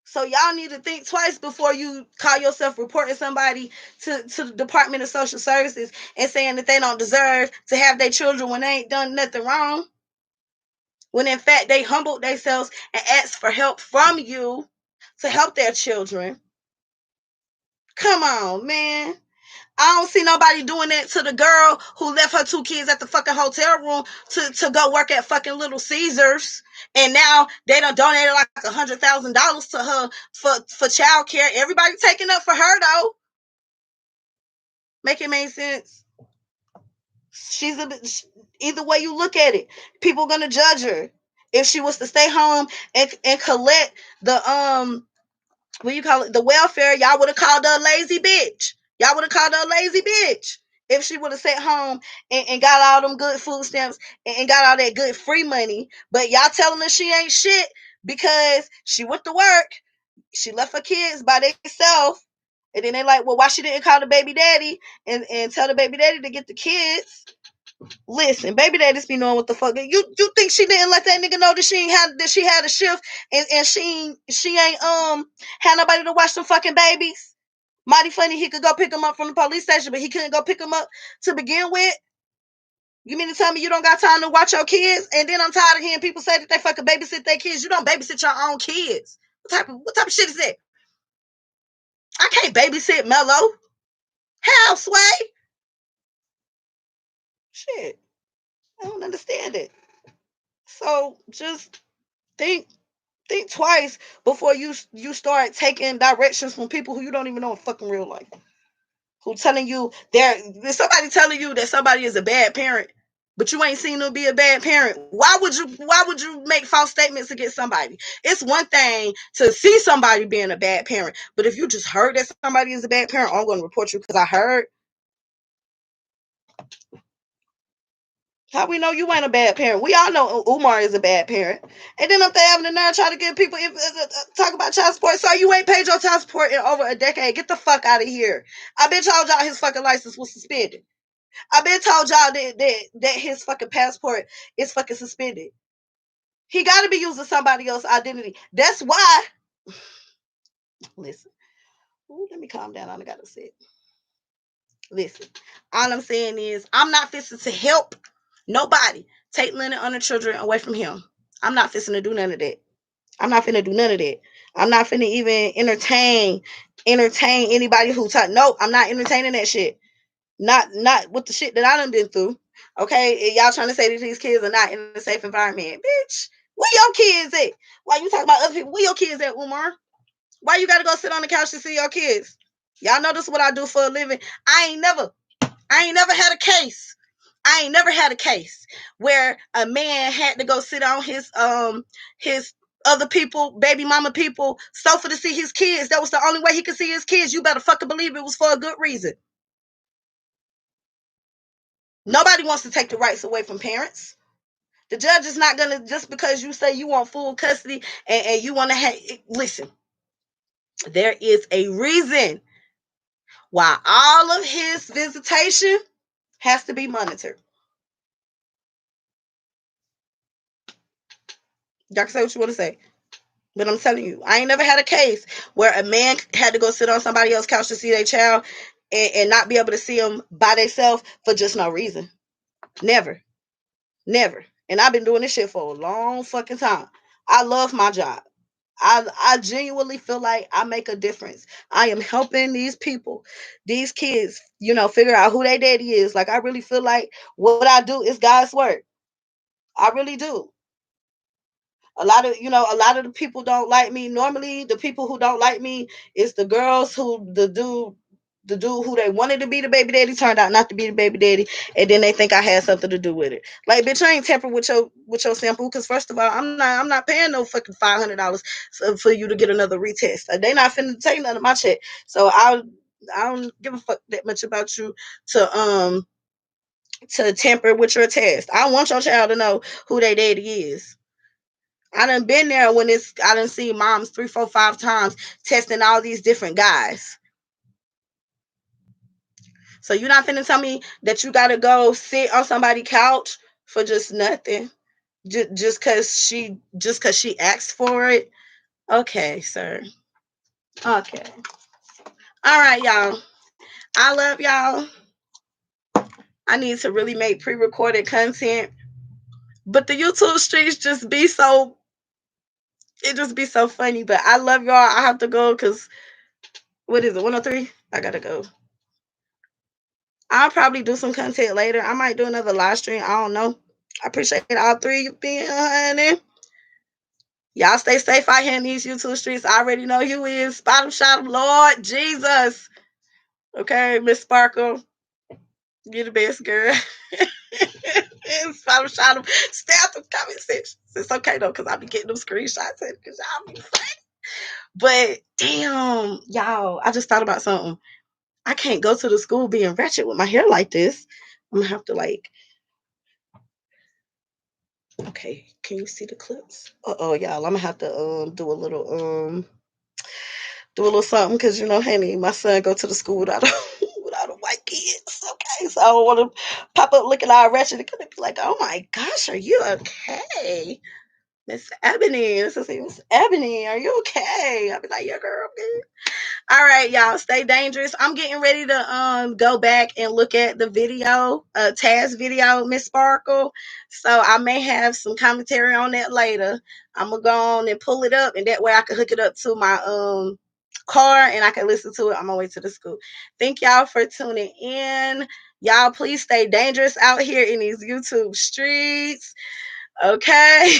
So y'all need to think twice before you call yourself reporting somebody to the Department of Social Services and saying that they don't deserve to have their children when they ain't done nothing wrong. When in fact they humbled themselves and asked for help from you to help their children. Come on, man. I don't see nobody doing that to the girl who left her 2 kids at the fucking hotel room to go work at fucking Little Caesars. And now they done donated like $100,000 to her for childcare. Everybody taking up for her though. Make it make sense. She's either way you look at it, people gonna judge her. If she was to stay home and collect the what you call it, the welfare, y'all would have called her a lazy bitch. Y'all would have called her a lazy bitch if she would have sat home and got all them good food stamps and got all that good free money. But y'all telling her she ain't shit because she went to work She left her kids by themselves. And then they like, well, why she didn't call the baby daddy and tell the baby daddy to get the kids? Listen, baby daddies be knowing what the fuck. You think she didn't let that nigga know that she had a shift and she ain't had nobody to watch them fucking babies? Mighty funny he could go pick them up from the police station, but he couldn't go pick them up to begin with. You mean to tell me you don't got time to watch your kids? And then I'm tired of hearing people say that they fucking babysit their kids. You don't babysit your own kids. What type of shit is that? I can't babysit Mello. How, Sway? Shit. I don't understand it. So just think twice before you start taking directions from people who you don't even know in fucking real life. Who telling you there's somebody telling you that somebody is a bad parent, but you ain't seen them be a bad parent. Why would you make false statements against somebody? It's one thing to see somebody being a bad parent, but if you just heard that somebody is a bad parent, I'm going to report you because I heard. How we know you ain't a bad parent? We all know Umar is a bad parent. And then if they having the nerve try to get people talk about child support, so you ain't paid your child support in over a decade. Get the fuck out of here. I been told y'all his fucking license was suspended. I been told y'all that his fucking passport is fucking suspended. He got to be using somebody else's identity. That's why. Listen. Ooh, let me calm down. I got to sit. Listen. All I'm saying is I'm not fixing to help nobody take Leonard and the children away from him. I'm not fixing to do none of that. I'm not finna do none of that. I'm not finna even entertain anybody who talk. No, I'm not entertaining that shit. Not with the shit that I done been through. Okay, y'all trying to say that these kids are not in a safe environment, bitch. Where your kids at? Why you talking about other people? Where your kids at, Umar? Why you gotta go sit on the couch to see your kids? Y'all know this is what I do for a living. I ain't never had a case. I ain't never had a case where a man had to go sit on his other people, baby mama people, sofa to see his kids. That was the only way he could see his kids. You better fucking believe it was for a good reason. Nobody wants to take the rights away from parents. The judge is not gonna, just because you say you want full custody and you want to have, listen, there is a reason why all of his visitation has to be monitored. Y'all can say what you want to say. But I'm telling you, I ain't never had a case where a man had to go sit on somebody else's couch to see their child and not be able to see them by themselves for just no reason. Never. Never. And I've been doing this shit for a long fucking time. I love my job. I genuinely feel like I make a difference. I am helping these people, these kids, figure out who their daddy is. Like, I really feel like what I do is God's work. I really do. A lot of the people don't like me. Normally, the people who don't like me is the girls who the dude who they wanted to be the baby daddy turned out not to be the baby daddy, and then they think I had something to do with it. Like, bitch, I ain't tampered with your sample, because first of all, I'm not paying no fucking $500 for you to get another retest. They not finna take none of my check, so I don't give a fuck that much about you to tamper with your test. I want your child to know who their daddy is. I done been there when I done seen moms 3, 4, 5 times testing all these different guys. So you're not finna tell me that you gotta go sit on somebody's couch for just nothing, just cause she asked for it. Okay, sir. Okay. All right, y'all. I love y'all. I need to really make pre-recorded content, but the YouTube streets just be so. It just be so funny. But I love y'all. I have to go because what is it? 103. I gotta go. I'll probably do some content later. I might do another live stream. I don't know. I appreciate all three of you being here, honey. Y'all stay safe out here in these YouTube streets. I already know you is. Spot him, shot him, Lord Jesus. Okay, Miss Sparkle. You the best girl. Spot him, shot him. Stay out the comment section. It's okay though, because I'll be getting them screenshots because y'all be funny. But damn, y'all, I just thought about something. I can't go to the school being ratchet with my hair like this. I'm gonna have to okay, can you see the clips? Uh-oh, y'all. I'm gonna have to do a little do a little something because honey, my son go to the school without a without a white kids. Okay, so I don't want to pop up looking all wretched and be like, "Oh my gosh, are you okay, Miss Ebony?" Miss Ebony, are you okay? I'll be like, "Yeah, girl, I'm good." All right, y'all, stay dangerous. I'm getting ready to go back and look at the video, Taz video, Miss Sparkle. So I may have some commentary on that later. I'm gonna go on and pull it up, and that way I can hook it up to my car and I can listen to it on my way to the school. Thank y'all for tuning in. Y'all, please stay dangerous out here in these YouTube streets. Okay.